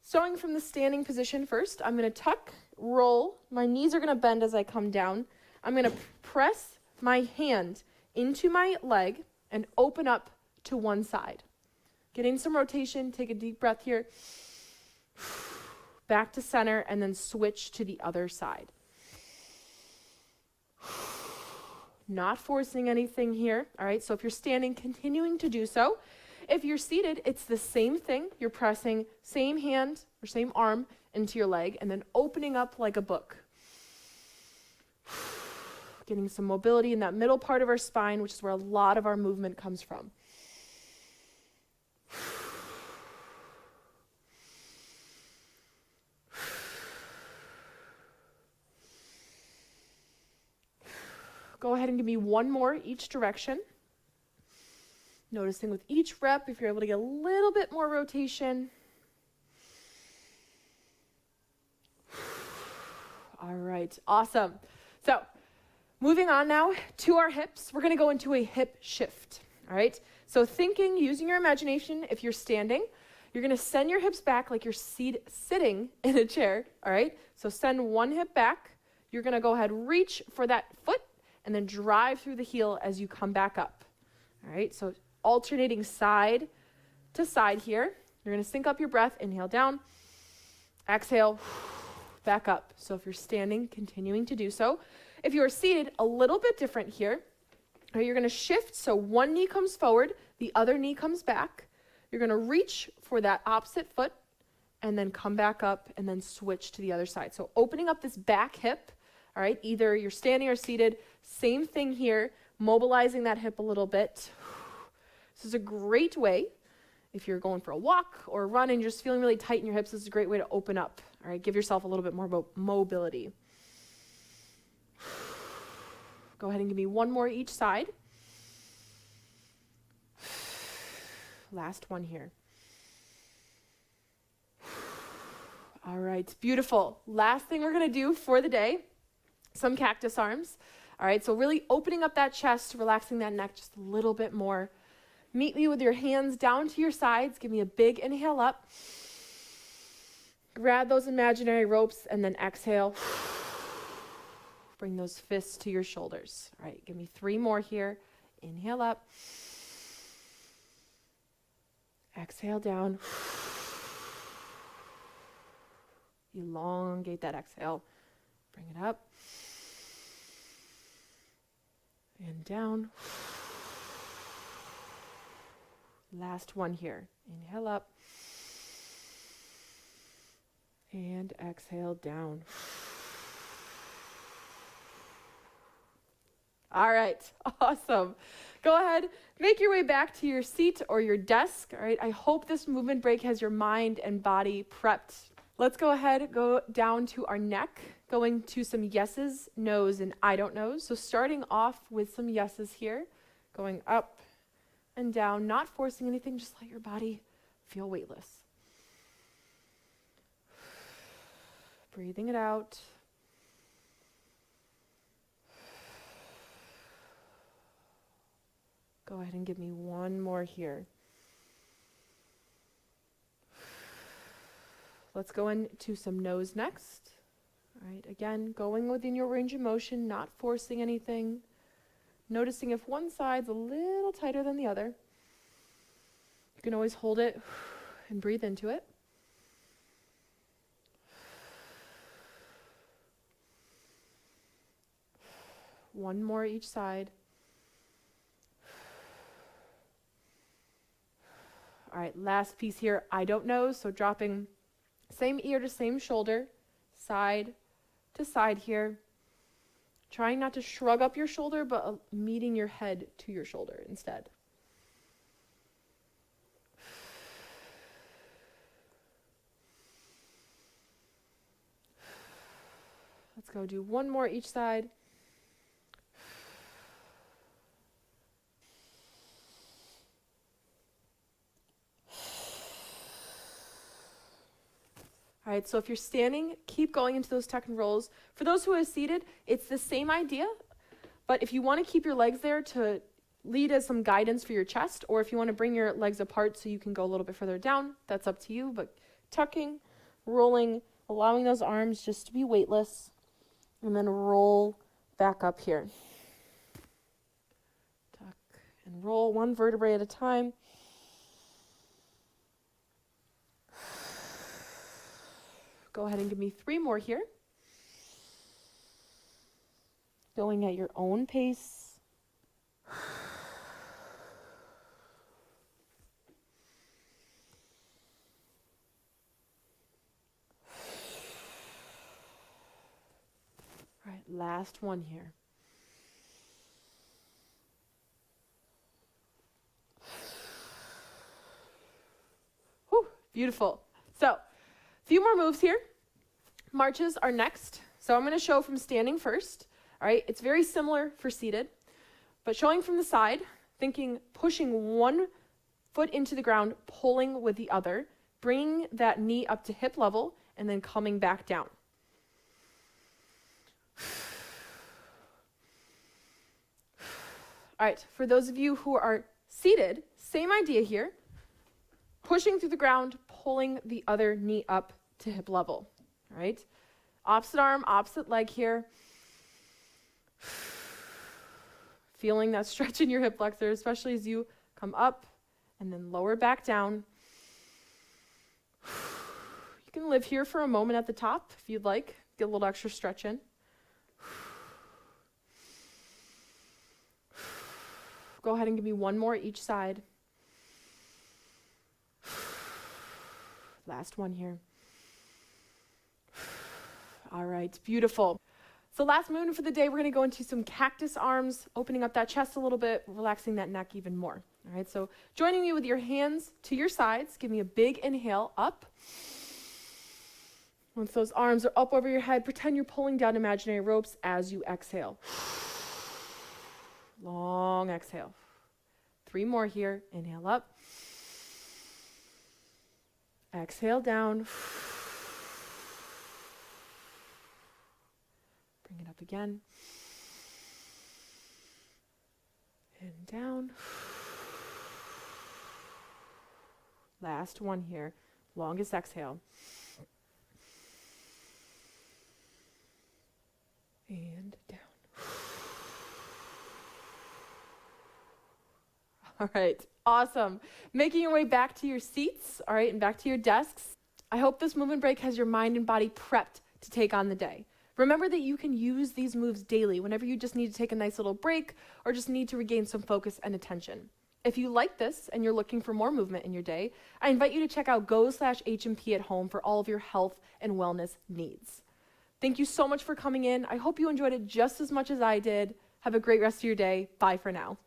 Starting from the standing position first, I'm going to tuck, roll. My knees are going to bend as I come down. I'm going to press my hand into my leg and open up to one side. Getting some rotation, take a deep breath here. Back to center and then switch to the other side. Not forcing anything here. All right, so if you're standing, continuing to do so. If you're seated, it's the same thing. You're pressing same hand or same arm into your leg and then opening up like a book. Getting some mobility in that middle part of our spine, which is where a lot of our movement comes from. Go ahead and give me 1 more each direction. Noticing with each rep, if you're able to get a little bit more rotation. All right, awesome. So moving on now to our hips, we're going to go into a hip shift. All right, so thinking, using your imagination, if you're standing, you're going to send your hips back like you're sitting in a chair. All right, so send one hip back. You're going to go ahead, reach for that foot, and then drive through the heel as you come back up. All right, so alternating side to side here. You're going to sync up your breath. Inhale down, exhale, back up. So if you're standing, continuing to do so. If you are seated, a little bit different here. Right, you're going to shift, so one knee comes forward, the other knee comes back. You're going to reach for that opposite foot and then come back up and then switch to the other side. So opening up this back hip. All right, either you're standing or seated, same thing here, mobilizing that hip a little bit. This is a great way, if you're going for a walk or a run and you're just feeling really tight in your hips, this is a great way to open up. All right, give yourself a little bit more mobility. Go ahead and give me 1 more each side. Last one here. All right, beautiful. Last thing we're going to do for the day. Some cactus arms. All right, so really opening up that chest, relaxing that neck just a little bit more. Meet me with your hands down to your sides. Give me a big inhale up. Grab those imaginary ropes and then exhale. Bring those fists to your shoulders. All right, give me 3 more here. Inhale up. Exhale down. Elongate that exhale. Bring it up. And down. Last one here. Inhale up. And exhale down. All right, awesome. Go ahead, make your way back to your seat or your desk. All right, I hope this movement break has your mind and body prepped. Let's go ahead, go down to our neck, going to some yeses, no's, and I don't knows. So starting off with some yeses here, going up and down, not forcing anything, just let your body feel weightless. Breathing it out. Go ahead and give me 1 more here. Let's go into some no's next. All right, again, going within your range of motion, not forcing anything. Noticing if one side's a little tighter than the other. You can always hold it and breathe into it. One more each side. All right, last piece here. I don't know, so dropping same ear to same shoulder, side to side here. Trying not to shrug up your shoulder, but meeting your head to your shoulder instead. Let's go do one more each side. All right, so if you're standing, keep going into those tuck and rolls. For those who are seated, it's the same idea, but if you want to keep your legs there to lead as some guidance for your chest, or if you want to bring your legs apart so you can go a little bit further down, that's up to you, but tucking, rolling, allowing those arms just to be weightless, and then roll back up here. Tuck and roll, one vertebrae at a time. Go ahead and give me 3 more here. Going at your own pace. All right, last one here. Whew, beautiful. So, few more moves here. Marches are next. So I'm going to show from standing first. All right, it's very similar for seated, but showing from the side, thinking pushing one foot into the ground, pulling with the other, bringing that knee up to hip level, and then coming back down. All right, for those of you who are seated, same idea here. Pushing through the ground, pulling the other knee up to hip level. All right, opposite arm, opposite leg here. Feeling that stretch in your hip flexor, especially as you come up and then lower back down. You can live here for a moment at the top if you'd like. Get a little extra stretch in. Go ahead and give me one more each side. Last one here. All right, beautiful. So last movement for the day, we're going to go into some cactus arms, opening up that chest a little bit, relaxing that neck even more. All right, so joining me with your hands to your sides, give me a big inhale up. Once those arms are up over your head, pretend you're pulling down imaginary ropes as you exhale. Long exhale. 3 more here. Inhale up. Exhale down. Bring it up again. And down. Last one here. Longest exhale. And down. All right, awesome. Making your way back to your seats, all right, and back to your desks. I hope this movement break has your mind and body prepped to take on the day. Remember that you can use these moves daily whenever you just need to take a nice little break or just need to regain some focus and attention. If you like this and you're looking for more movement in your day, I invite you to check out go/HMP at home for all of your health and wellness needs. Thank you so much for coming in. I hope you enjoyed it just as much as I did. Have a great rest of your day. Bye for now.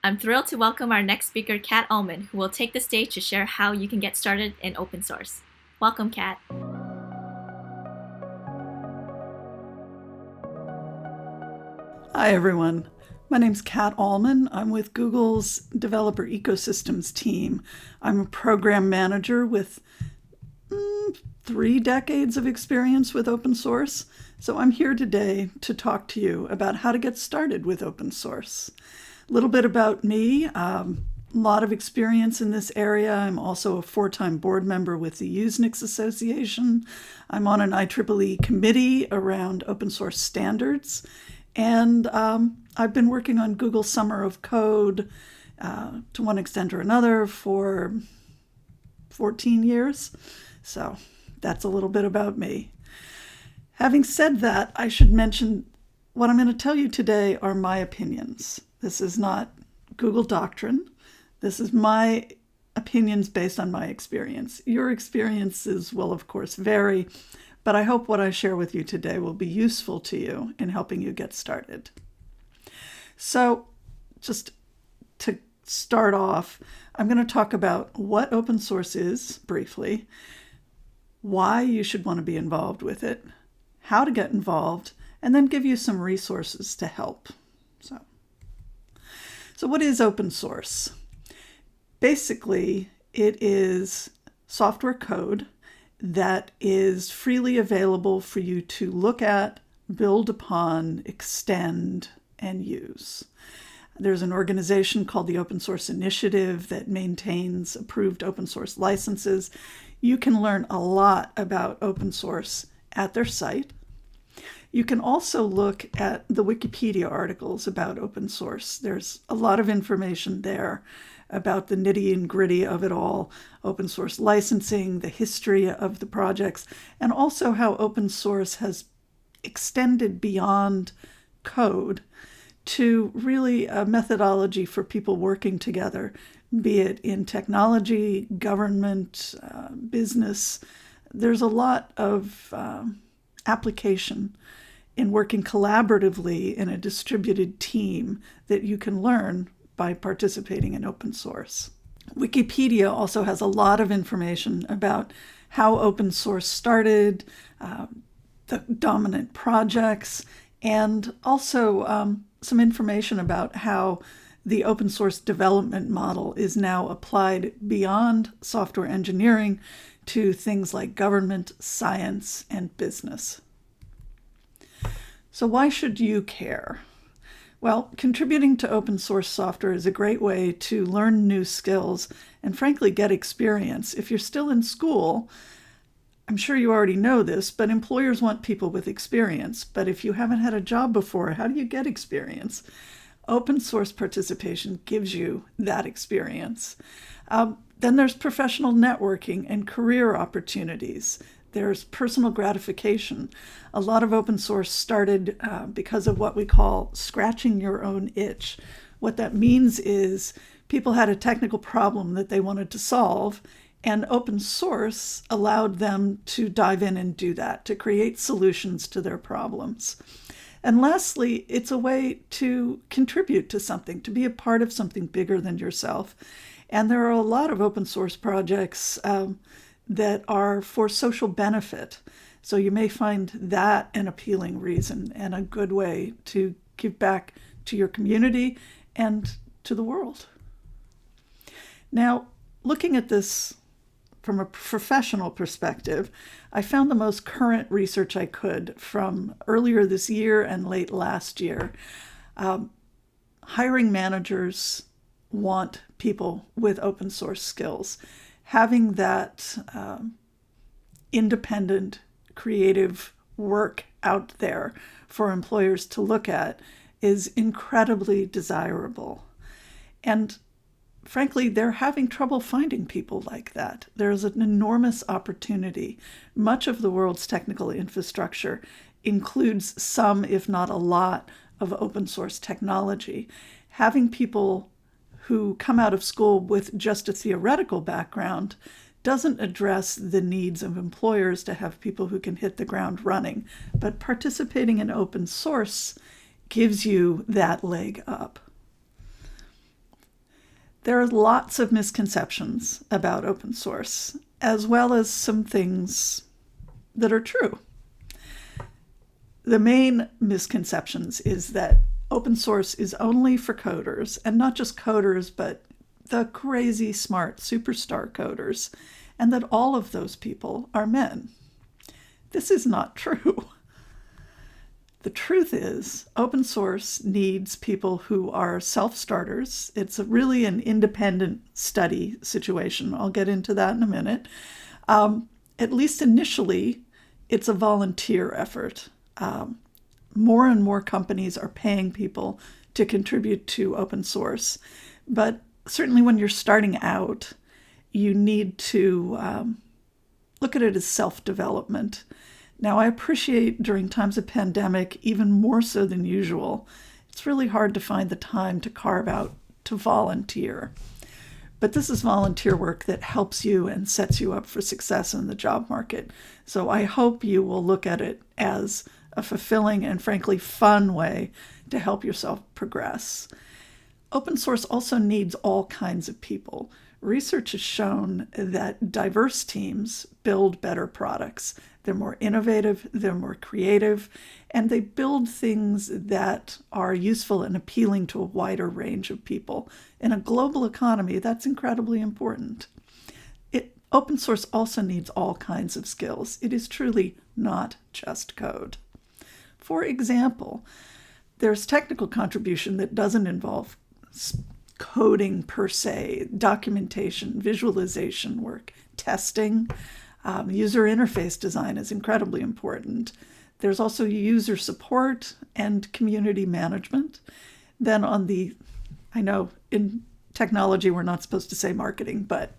I'm thrilled to welcome our next speaker, Kat Allman, who will take the stage to share how you can get started in open source. Welcome, Kat. Hi, everyone. My name's Kat Allman. I'm with Google's Developer Ecosystems team. I'm a program manager with 3 decades of experience with open source. So I'm here today to talk to you about how to get started with open source. A little bit about me. A lot of experience in this area. I'm also a 4-time board member with the Usenix Association. I'm on an IEEE committee around open source standards. And I've been working on Google Summer of Code to one extent or another for 14 years. So that's a little bit about me. Having said that, I should mention what I'm going to tell you today are my opinions. This is not Google doctrine. This is my opinions based on my experience. Your experiences will, of course, vary, but I hope what I share with you today will be useful to you in helping you get started. So just to start off, I'm going to talk about what open source is briefly, why you should want to be involved with it, how to get involved, and then give you some resources to help. So what is open source? Basically, it is software code that is freely available for you to look at, build upon, extend, and use. There's an organization called the Open Source Initiative that maintains approved open source licenses. You can learn a lot about open source at their site. You can also look at the Wikipedia articles about open source. There's a lot of information there about the nitty and gritty of it all, open source licensing, the history of the projects, and also how open source has extended beyond code to really a methodology for people working together, be it in technology, government, business. There's a lot of application in working collaboratively in a distributed team that you can learn by participating in open source. Wikipedia also has a lot of information about how open source started, the dominant projects, and also some information about how the open source development model is now applied beyond software engineering to things like government, science, and business. So why should you care? Well, contributing to open source software is a great way to learn new skills and frankly get experience. If you're still in school, I'm sure you already know this, but employers want people with experience. But if you haven't had a job before, how do you get experience? Open source participation gives you that experience. Then there's professional networking and career opportunities. There's personal gratification. A lot of open source started because of what we call scratching your own itch. What that means is people had a technical problem that they wanted to solve, and open source allowed them to dive in and do that, to create solutions to their problems. And lastly, it's a way to contribute to something, to be a part of something bigger than yourself. And there are a lot of open source projects that are for social benefit. So you may find that an appealing reason and a good way to give back to your community and to the world. Now, looking at this from a professional perspective, I found the most current research I could from earlier this year and late last year. Hiring managers want people with open source skills. Having that independent, creative work out there for employers to look at is incredibly desirable. And frankly, they're having trouble finding people like that. There's an enormous opportunity. Much of the world's technical infrastructure includes some, if not a lot, of open source technology. Having people who come out of school with just a theoretical background doesn't address the needs of employers to have people who can hit the ground running. But participating in open source gives you that leg up. There are lots of misconceptions about open source, as well as some things that are true. The main misconceptions is that open source is only for coders, and not just coders, but the crazy smart superstar coders, and that all of those people are men. This is not true. The truth is, open source needs people who are self-starters. It's really an independent study situation. I'll get into that in a minute. At least initially, it's a volunteer effort. More and more companies are paying people to contribute to open source. But certainly when you're starting out, you need to look at it as self-development. Now, I appreciate during times of pandemic, even more so than usual, it's really hard to find the time to carve out to volunteer. But this is volunteer work that helps you and sets you up for success in the job market. So I hope you will look at it as a fulfilling and frankly fun way to help yourself progress. Open source also needs all kinds of people. Research has shown that diverse teams build better products. They're more innovative, they're more creative, and they build things that are useful and appealing to a wider range of people. In a global economy, that's incredibly important. Open source also needs all kinds of skills. It is truly not just code. For example, there's technical contribution that doesn't involve coding per se, documentation, visualization work, testing. User interface design is incredibly important. There's also user support and community management. Then I know in technology we're not supposed to say marketing, but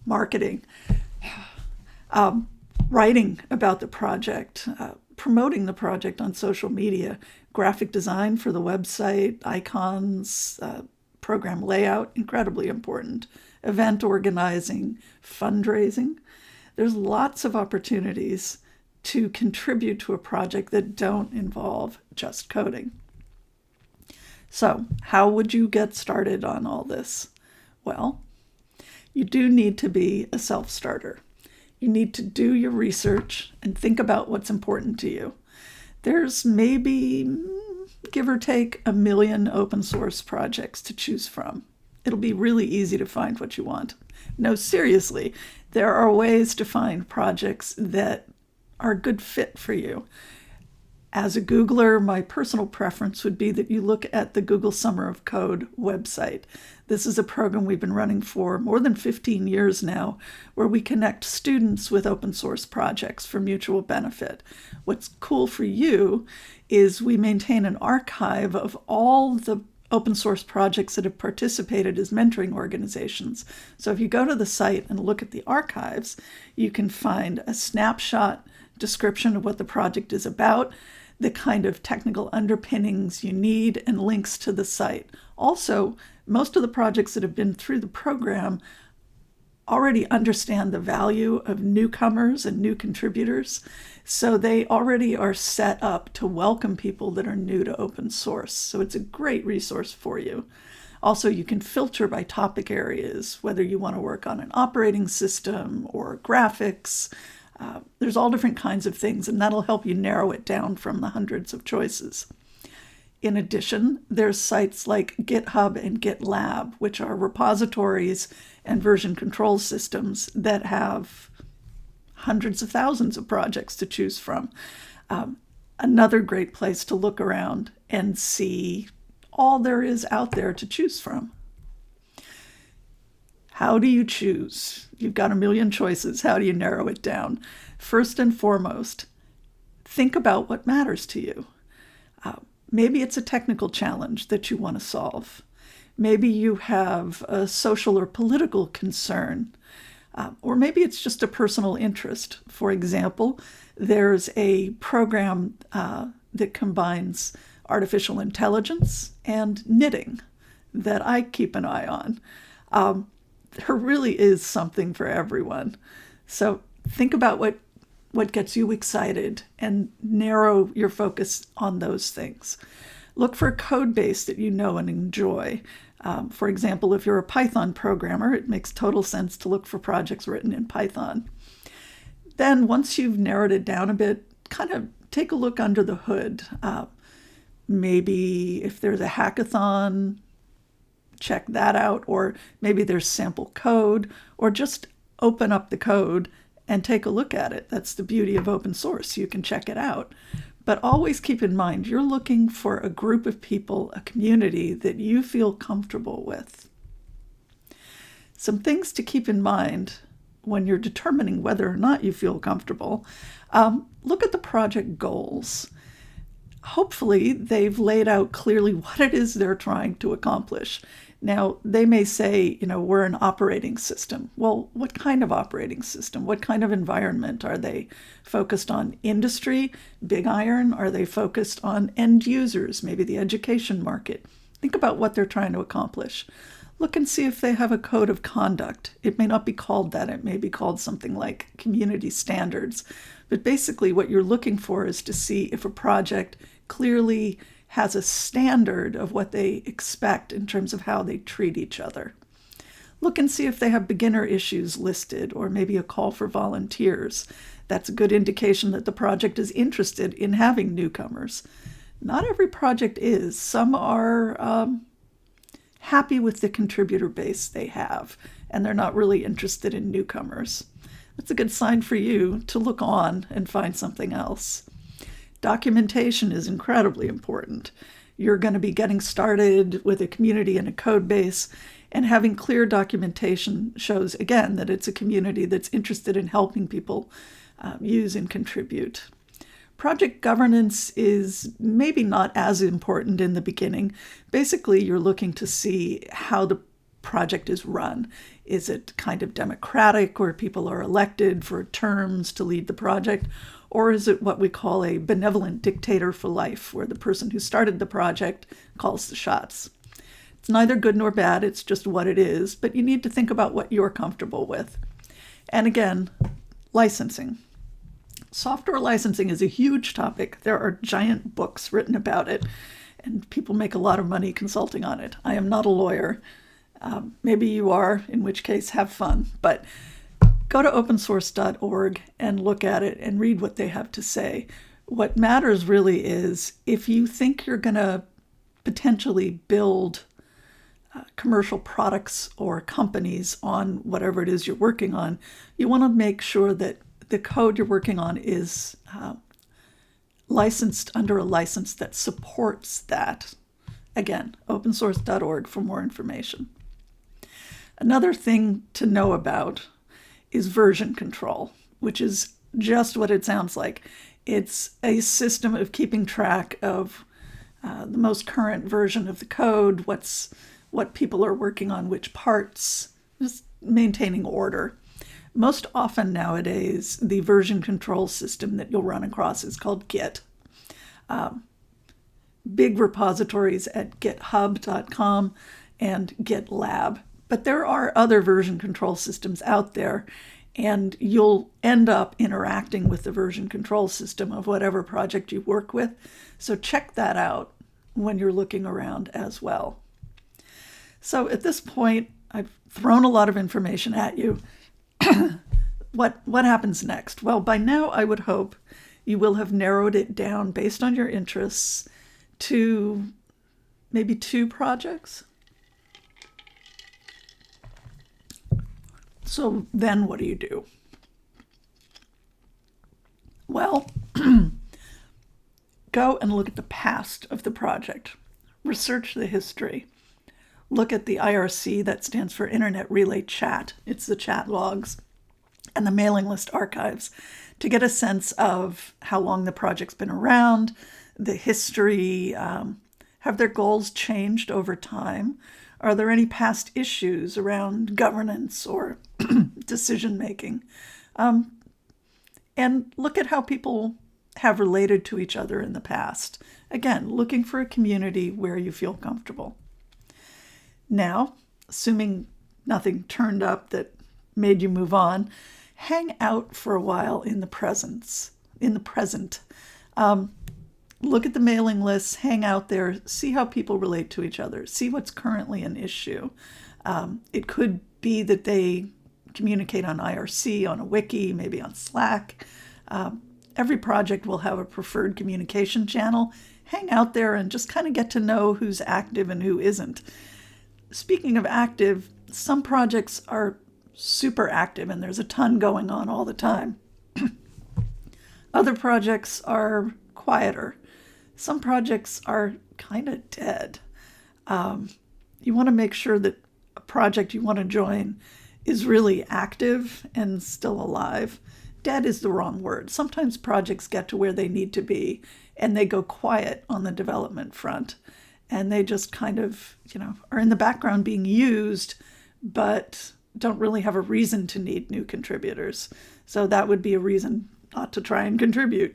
marketing, writing about the project, promoting the project on social media, graphic design for the website, icons, program layout, incredibly important, event organizing, fundraising. There's lots of opportunities to contribute to a project that don't involve just coding. So, how would you get started on all this? Well, you do need to be a self-starter. You need to do your research and think about what's important to you. There's maybe, give or take, 1 million open source projects to choose from. It'll be really easy to find what you want. No, seriously, there are ways to find projects that are a good fit for you. As a Googler, my personal preference would be that you look at the Google Summer of Code website. This is a program we've been running for more than 15 years now, where we connect students with open source projects for mutual benefit. What's cool for you is we maintain an archive of all the open source projects that have participated as mentoring organizations. So if you go to the site and look at the archives, you can find a snapshot description of what the project is about, the kind of technical underpinnings you need, and links to the site. Also, most of the projects that have been through the program already understand the value of newcomers and new contributors, so they already are set up to welcome people that are new to open source. So it's a great resource for you. Also, you can filter by topic areas, whether you want to work on an operating system or graphics. There's all different kinds of things, and that'll help you narrow it down from the hundreds of choices. In addition, there's sites like GitHub and GitLab, which are repositories and version control systems that have hundreds of thousands of projects to choose from. Another great place to look around and see all there is out there to choose from. How do you choose? You've got 1 million choices. How do you narrow it down? First and foremost, think about what matters to you. Maybe it's a technical challenge that you want to solve. Maybe you have a social or political concern. Or maybe it's just a personal interest. For example, there's a program that combines artificial intelligence and knitting that I keep an eye on. There really is something for everyone. So think about what gets you excited and narrow your focus on those things. Look for a code base that you know and enjoy. For example, if you're a Python programmer, it makes total sense to look for projects written in Python. Then once you've narrowed it down a bit, kind of take a look under the hood. Maybe if there's a hackathon, check that out, or maybe there's sample code, or just open up the code and take a look at it. That's the beauty of open source. You can check it out. But always keep in mind, you're looking for a group of people, a community that you feel comfortable with. Some things to keep in mind when you're determining whether or not you feel comfortable. Look at the project goals. Hopefully, they've laid out clearly what it is they're trying to accomplish. Now, they may say, we're an operating system. Well, what kind of operating system? What kind of environment? Are they focused on industry, big iron? Are they focused on end users, maybe the education market? Think about what they're trying to accomplish. Look and see if they have a code of conduct. It may not be called that. It may be called something like community standards. But basically, what you're looking for is to see if a project clearly has a standard of what they expect in terms of how they treat each other. Look and see if they have beginner issues listed, or maybe a call for volunteers. That's a good indication that the project is interested in having newcomers. Not every project is. Some are happy with the contributor base they have, and they're not really interested in newcomers. That's a good sign for you to look on and find something else. Documentation is incredibly important. You're going to be getting started with a community and a code base, and having clear documentation shows, again, that it's a community that's interested in helping people use and contribute. Project governance is maybe not as important in the beginning. Basically, you're looking to see how the project is run. Is it kind of democratic, where people are elected for terms to lead the project? Or is it what we call a benevolent dictator for life, where the person who started the project calls the shots? It's neither good nor bad, it's just what it is, but you need to think about what you're comfortable with. And again, licensing. Software licensing is a huge topic. There are giant books written about it, and people make a lot of money consulting on it. I am not a lawyer. Maybe you are, in which case have fun. But go to opensource.org and look at it and read what they have to say. What matters really is if you think you're going to potentially build commercial products or companies on whatever it is you're working on, you want to make sure that the code you're working on is licensed under a license that supports that. Again, opensource.org for more information. Another thing to know about is version control, which is just what it sounds like. It's a system of keeping track of the most current version of the code, what people are working on, which parts, just maintaining order. Most often nowadays, the version control system that you'll run across is called Git. Big repositories at github.com and GitLab. But there are other version control systems out there, and you'll end up interacting with the version control system of whatever project you work with. So check that out when you're looking around as well. So at this point, I've thrown a lot of information at you. What happens next? Well, by now I would hope you will have narrowed it down based on your interests to maybe 2 projects. So then what do you do? Well, go and look at the past of the project. Research the history. Look at the IRC, that stands for Internet Relay Chat. It's the chat logs and the mailing list archives to get a sense of how long the project's been around, the history. Have their goals changed over time? Are there any past issues around governance or decision-making? And look at how people have related to each other in the past. Again, looking for a community where you feel comfortable. Now, assuming nothing turned up that made you move on, hang out for a while in the present. look at the mailing lists, hang out there, see how people relate to each other, see what's currently an issue. It could be that they communicate on IRC, on a wiki, maybe on Slack. Every project will have a preferred communication channel. Hang out there and just kind of get to know who's active and who isn't. Speaking of active, some projects are super active and there's a ton going on all the time. Other projects are quieter. Some projects are kind of dead. You want to make sure that a project you want to join is really active and still alive. Dead is the wrong word. Sometimes projects get to where they need to be and they go quiet on the development front. And they just kind of, are in the background being used, but don't really have a reason to need new contributors. So that would be a reason not to try and contribute.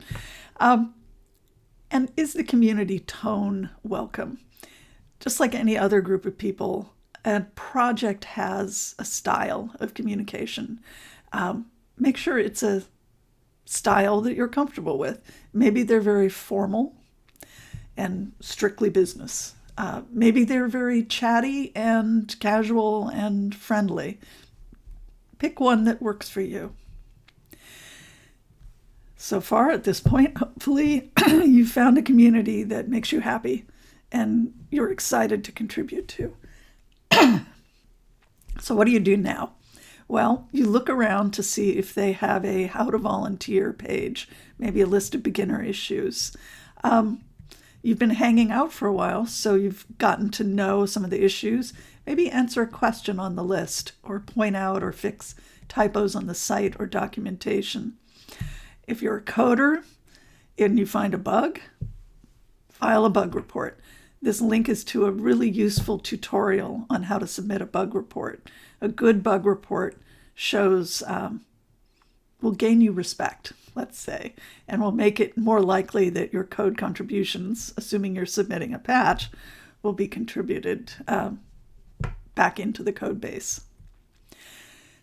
And is the community tone welcome? Just like any other group of people, a project has a style of communication. Make sure it's a style that you're comfortable with. Maybe they're very formal and strictly business. Maybe they're very chatty and casual and friendly. Pick one that works for you. So far at this point, hopefully you've found a community that makes you happy and you're excited to contribute to. So what do you do now? Well, you look around to see if they have a how to volunteer page, maybe a list of beginner issues. You've been hanging out for a while, so you've gotten to know some of the issues. Maybe answer a question on the list or point out or fix typos on the site or documentation. If you're a coder and you find a bug, file a bug report. This link is to a really useful tutorial on how to submit a bug report. A good bug report shows, will gain you respect, let's say, and will make it more likely that your code contributions, assuming you're submitting a patch, will be contributed back into the code base.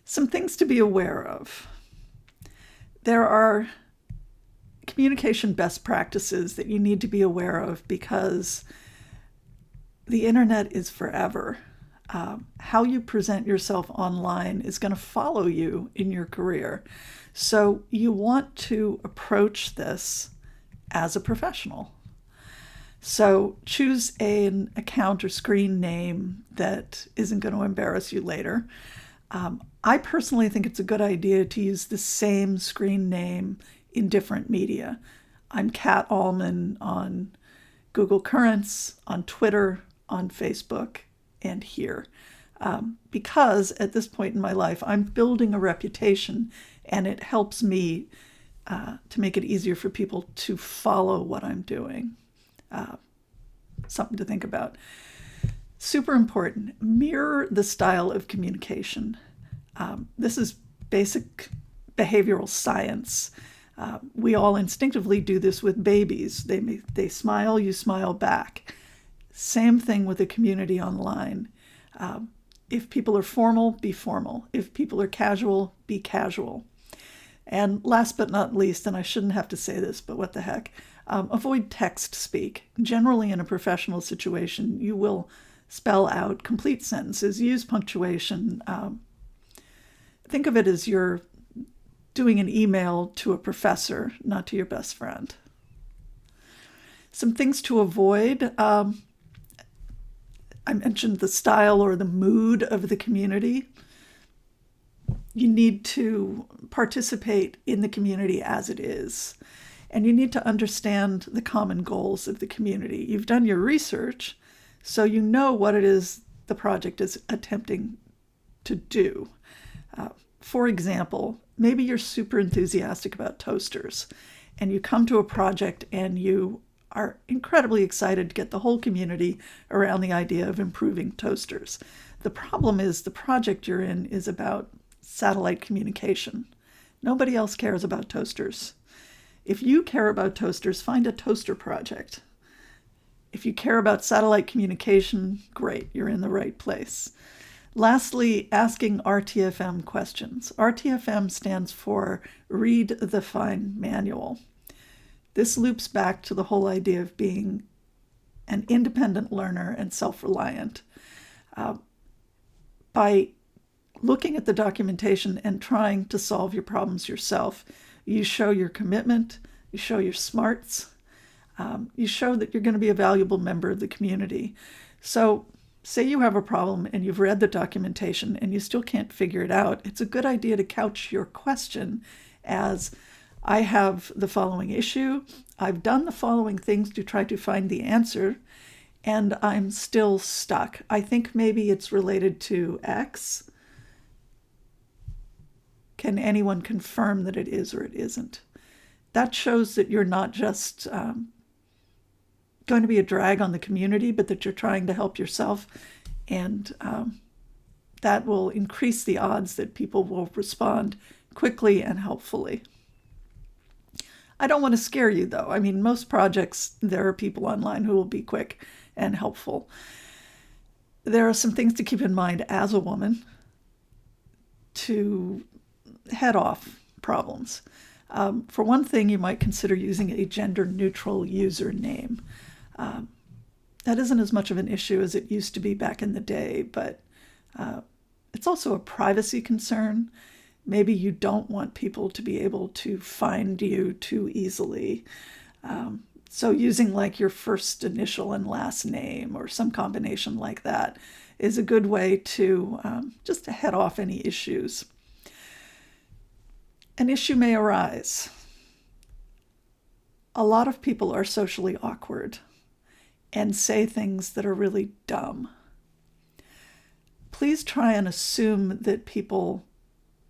Some things to be aware of. There are communication best practices that you need to be aware of because the internet is forever. How you present yourself online is going to follow you in your career. So you want to approach this as a professional. So choose an account or screen name that isn't going to embarrass you later. I personally think it's a good idea to use the same screen name in different media. I'm Kat Allman on Google Currents, on Twitter, on Facebook, and here. Because at this point in my life, I'm building a reputation and it helps me to make it easier for people to follow what I'm doing. Something to think about. Super important, mirror the style of communication. This is basic behavioral science. We all instinctively do this with babies. They smile, you smile back. Same thing with the community online. If people are formal, be formal. If people are casual, be casual. And last but not least, and I shouldn't have to say this, but what the heck, avoid text speak. Generally in a professional situation, you will spell out complete sentences, use punctuation. Think of it as you're doing an email to a professor, not to your best friend. Some things to avoid. I mentioned the style or the mood of the community. You need to participate in the community as it is. And you need to understand the common goals of the community. You've done your research, so you know what it is the project is attempting to do. For example, maybe you're super enthusiastic about toasters, and you come to a project and you are incredibly excited to get the whole community around the idea of improving toasters. The problem is the project you're in is about satellite communication. Nobody else cares about toasters. If you care about toasters, find a toaster project. If you care about satellite communication, great, you're in the right place. Lastly, asking RTFM questions. RTFM stands for Read the Fine Manual. This loops back to the whole idea of being an independent learner and self-reliant. By looking at the documentation and trying to solve your problems yourself, you show your commitment, you show your smarts, you show that you're going to be a valuable member of the community. So say you have a problem and you've read the documentation and you still can't figure it out. It's a good idea to couch your question as, I have the following issue, I've done the following things to try to find the answer, and I'm still stuck. I think maybe it's related to X. Can anyone confirm that it is or it isn't? That shows that you're not just going to be a drag on the community, but that you're trying to help yourself, and that will increase the odds that people will respond quickly and helpfully. I don't want to scare you, though. I mean, most projects, there are people online who will be quick and helpful. There are some things to keep in mind as a woman to head off problems. For one thing, you might consider using a gender-neutral username. That isn't as much of an issue as it used to be back in the day, but it's also a privacy concern. Maybe you don't want people to be able to find you too easily. So using like your first initial and last name or some combination like that is a good way to just to head off any issues. An issue may arise. A lot of people are socially awkward and say things that are really dumb. Please try and assume that people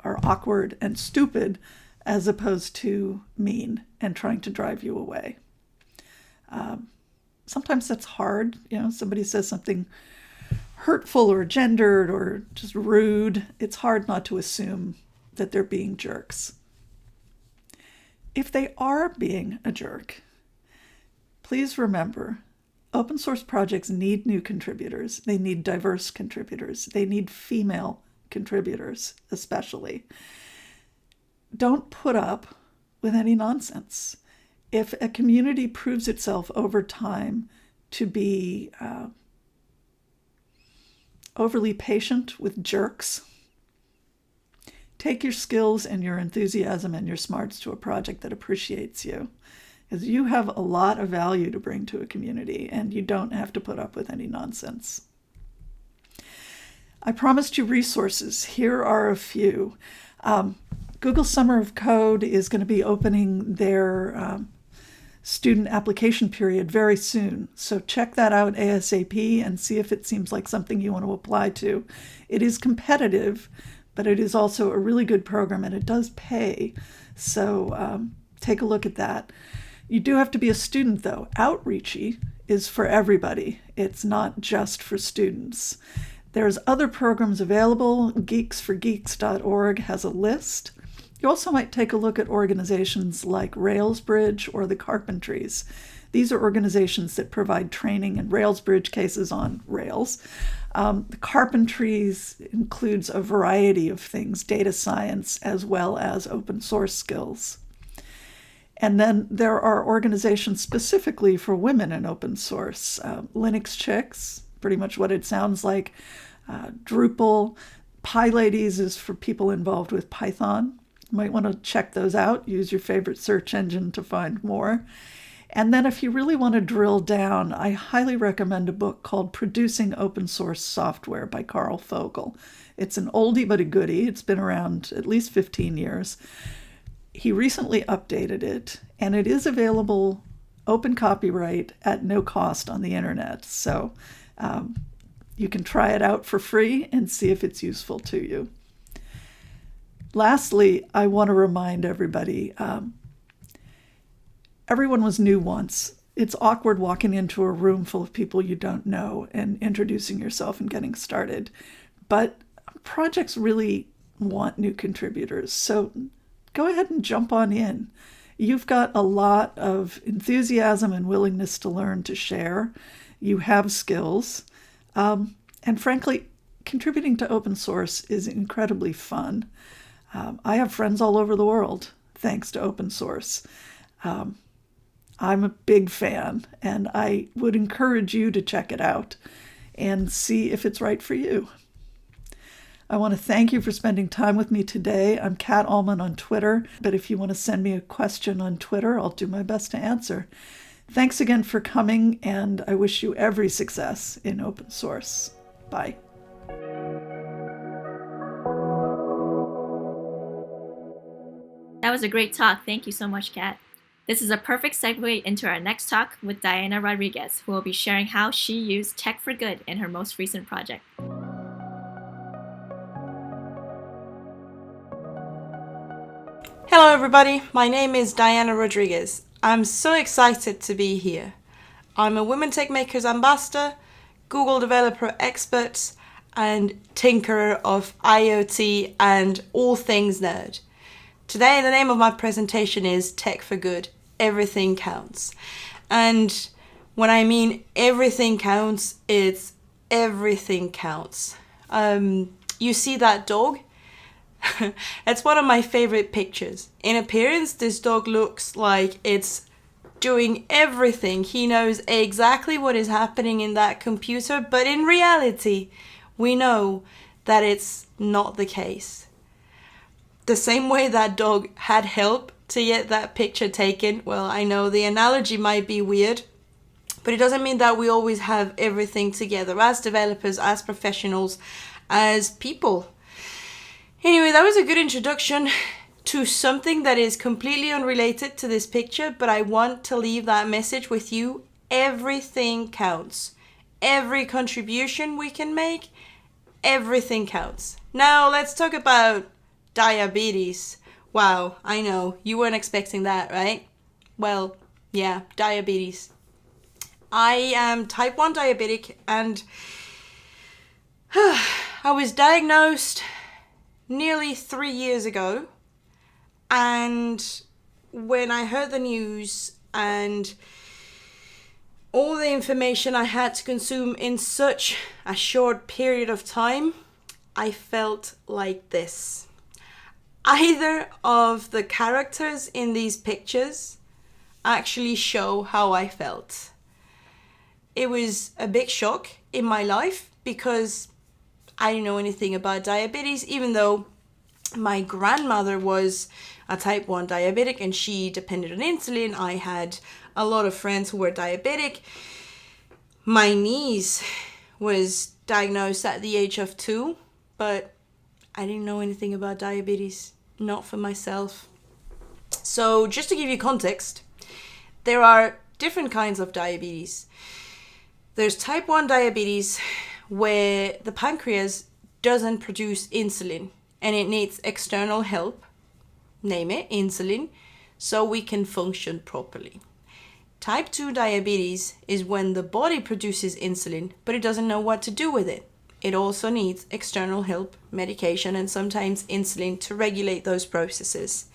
are awkward and stupid as opposed to mean and trying to drive you away. Sometimes that's hard. Somebody says something hurtful or gendered or just rude. It's hard not to assume that they're being jerks. If they are being a jerk, please remember, open source projects need new contributors. They need diverse contributors. They need female contributors, especially. Don't put up with any nonsense. If a community proves itself over time to be overly patient with jerks, take your skills and your enthusiasm and your smarts to a project that appreciates you, because you have a lot of value to bring to a community and you don't have to put up with any nonsense. I promised you resources. Here are a few. Google Summer of Code is going to be opening their student application period very soon. So check that out ASAP and see if it seems like something you want to apply to. It is competitive, but it is also a really good program and it does pay. So take a look at that. You do have to be a student, though. Outreachy is for everybody. It's not just for students. There's other programs available. Geeksforgeeks.org has a list. You also might take a look at organizations like Railsbridge or the Carpentries. These are organizations that provide training in Railsbridge cases on Rails. The Carpentries includes a variety of things, data science as well as open source skills. And then there are organizations specifically for women in open source. Linux Chicks, pretty much what it sounds like. Drupal. PyLadies is for people involved with Python. You might want to check those out. Use your favorite search engine to find more. And then if you really want to drill down, I highly recommend a book called Producing Open Source Software by Carl Fogel. It's an oldie but a goodie. It's been around at least 15 years. He recently updated it, and it is available open copyright at no cost on the internet. So you can try it out for free and see if it's useful to you. Lastly, I want to remind everybody, everyone was new once. It's awkward walking into a room full of people you don't know and introducing yourself and getting started. But projects really want new contributors. So go ahead and jump on in. You've got a lot of enthusiasm and willingness to learn, to share. You have skills. And frankly, contributing to open source is incredibly fun. I have friends all over the world thanks to open source. I'm a big fan, and I would encourage you to check it out and see if it's right for you. I want to thank you for spending time with me today. I'm Kat Allman on Twitter, but if you want to send me a question on Twitter, I'll do my best to answer. Thanks again for coming, and I wish you every success in open source. Bye. That was a great talk. Thank you so much, Kat. This is a perfect segue into our next talk with Diana Rodriguez, who will be sharing how she used tech for good in her most recent project. Hello everybody, my name is Diana Rodriguez. I'm so excited to be here. I'm a Women Tech Makers ambassador, Google developer expert, and tinkerer of IoT and all things nerd. Today the name of my presentation is Tech for Good, Everything Counts. And when I mean everything counts, it's everything counts. You see that dog? It's one of my favorite pictures. In appearance, this dog looks like it's doing everything. He knows exactly what is happening in that computer, but in reality, we know that it's not the case. The same way that dog had help to get that picture taken, well, I know the analogy might be weird, but it doesn't mean that we always have everything together as developers, as professionals, as people. Anyway, that was a good introduction to something that is completely unrelated to this picture, but I want to leave that message with you. Everything counts. Every contribution we can make, everything counts. Now let's talk about diabetes. Wow, I know, you weren't expecting that, right? Well, yeah, diabetes. I am type 1 diabetic, and I was diagnosed nearly 3 years ago, and when I heard the news and all the information I had to consume in such a short period of time, I felt like this. Either of the characters in these pictures actually show how I felt. It was a big shock in my life because I didn't know anything about diabetes, even though my grandmother was a type 1 diabetic and she depended on insulin. I had a lot of friends who were diabetic. My niece was diagnosed at the age of 2, but I didn't know anything about diabetes, not for myself. So just to give you context, there are different kinds of diabetes. There's type 1 diabetes where the pancreas doesn't produce insulin and it needs external help, name it, insulin, so we can function properly. Type 2 diabetes is when the body produces insulin, but it doesn't know what to do with it. It also needs external help, medication, and sometimes insulin to regulate those processes.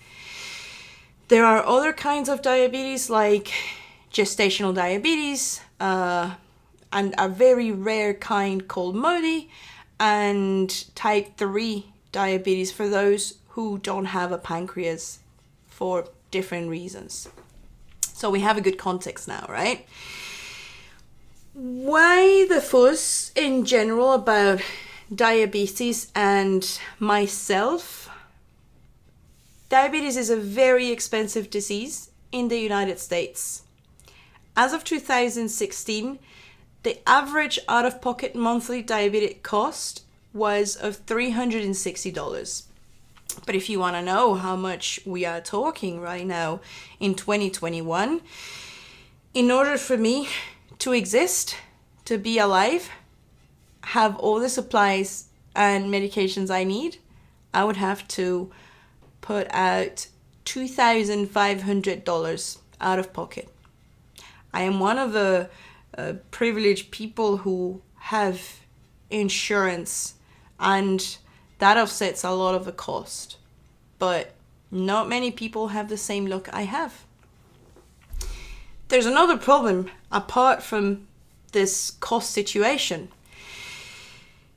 There are other kinds of diabetes like gestational diabetes, and a very rare kind called MODY, and type 3 diabetes for those who don't have a pancreas for different reasons. So we have a good context now, right? Why the fuss in general about diabetes and myself? Diabetes is a very expensive disease in the United States. As of 2016, the average out-of-pocket monthly diabetic cost was of $360. But if you want to know how much we are talking right now in 2021, in order for me to exist, to be alive, have all the supplies and medications I need, I would have to put out $2,500 out of pocket. I am one of the privileged people who have insurance, and that offsets a lot of the cost. But not many people have the same luck I have. There's another problem apart from this cost situation.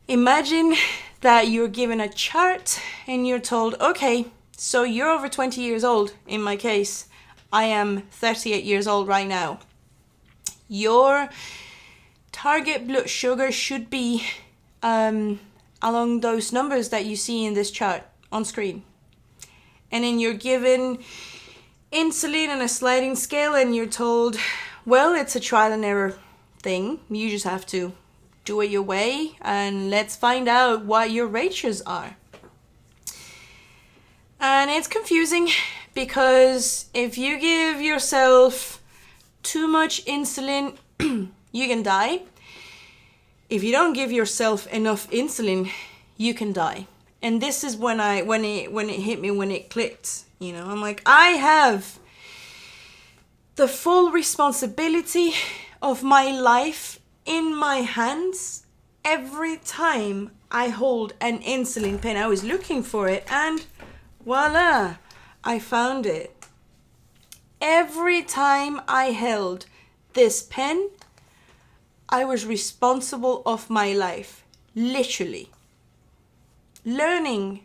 Imagine that you're given a chart and you're told, okay, so you're over 20 years old, in my case. I am 38 years old right now. Your target blood sugar should be along those numbers that you see in this chart on screen. And then you're given insulin and a sliding scale, and you're told, well, it's a trial and error thing. You just have to do it your way, and let's find out what your ratios are. And it's confusing because if you give yourself too much insulin, you can die. If you don't give yourself enough insulin, you can die. And this is when it hit me, when it clicked. You know, I'm like, I have the full responsibility of my life in my hands every time I hold an insulin pen. I was looking for it, and voila, I found it. Every time I held this pen, I was responsible of my life, literally. Learning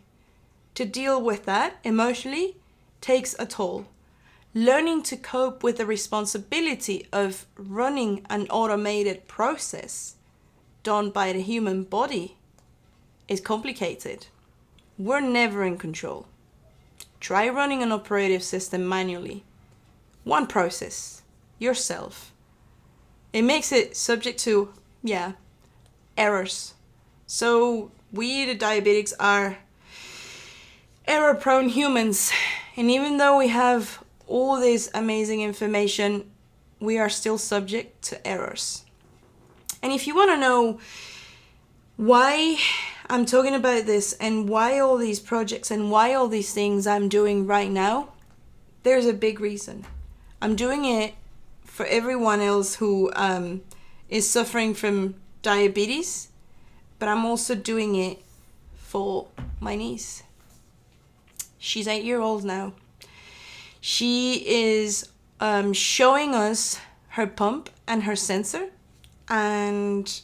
to deal with that emotionally takes a toll. Learning to cope with the responsibility of running an automated process done by the human body is complicated. We're never in control. Try running an operating system manually. One process, yourself. It makes it subject to, errors. So we, the diabetics, are error-prone humans. And even though we have all this amazing information, we are still subject to errors. And if you want to know why I'm talking about this and why all these projects and why all these things I'm doing right now, there's a big reason. I'm doing it for everyone else who is suffering from diabetes, but I'm also doing it for my niece. She's 8 years old now. She is showing us her pump and her sensor, and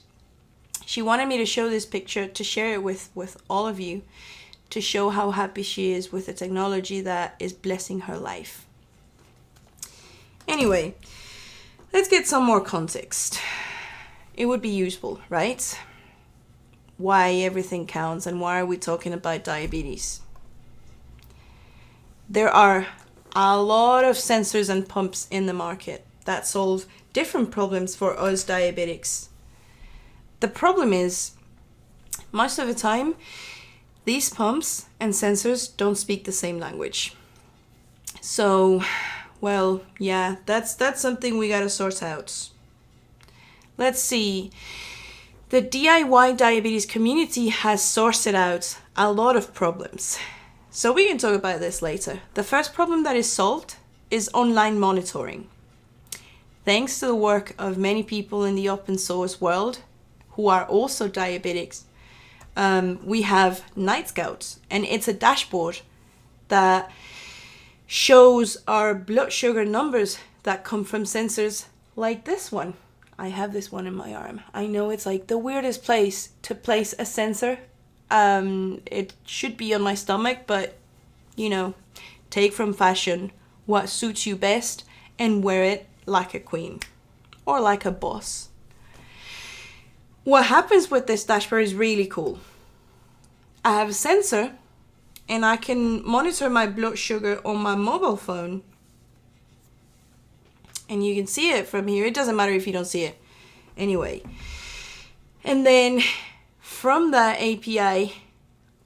she wanted me to show this picture to share it with all of you, to show how happy she is with the technology that is blessing her life. Anyway, let's get some more context. It would be useful, right? Why everything counts and why are we talking about diabetes? There are a lot of sensors and pumps in the market that solve different problems for us diabetics. The problem is, most of the time, these pumps and sensors don't speak the same language. So, well, yeah, that's something we gotta sort out. Let's see. The DIY diabetes community has sorted out a lot of problems. So we can talk about this later. The first problem that is solved is online monitoring. Thanks to the work of many people in the open source world who are also diabetics, we have Night Scouts, and it's a dashboard that shows our blood sugar numbers that come from sensors like this one. I have this one in my arm. I know it's like the weirdest place to place a sensor. It should be on my stomach, but you know, take from fashion what suits you best and wear it like a queen or like a boss. What happens with this dashboard is really cool. I have a sensor and I can monitor my blood sugar on my mobile phone. And you can see it from here. It doesn't matter if you don't see it. Anyway. And then from that API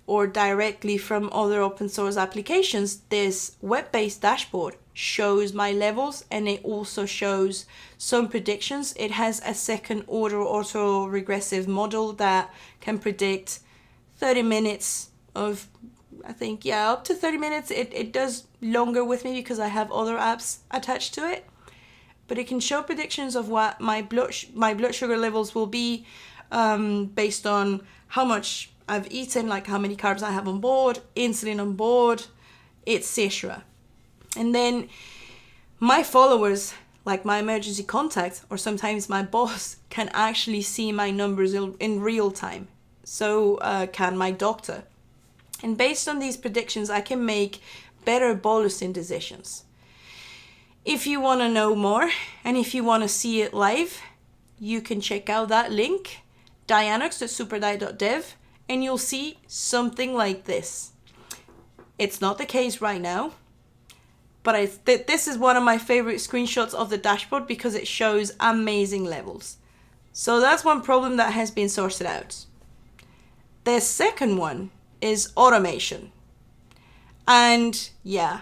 or directly from other open source applications, this web-based dashboard shows my levels, and it also shows some predictions. It has a second order auto-regressive model that can predict 30 minutes of, I think, up to 30 minutes. It does longer with me because I have other apps attached to it. But it can show predictions of what my blood sugar levels will be based on how much I've eaten, like how many carbs I have on board, insulin on board, etc. And then my followers, like my emergency contact or sometimes my boss, can actually see my numbers in real time. So can my doctor. And based on these predictions, I can make better bolusing decisions. If you want to know more and if you want to see it live, you can check out that link, dianox.superdiet.dev, and you'll see something like this. It's not the case right now, but this is one of my favorite screenshots of the dashboard because it shows amazing levels. So that's one problem that has been sorted out. The second one is automation. And yeah,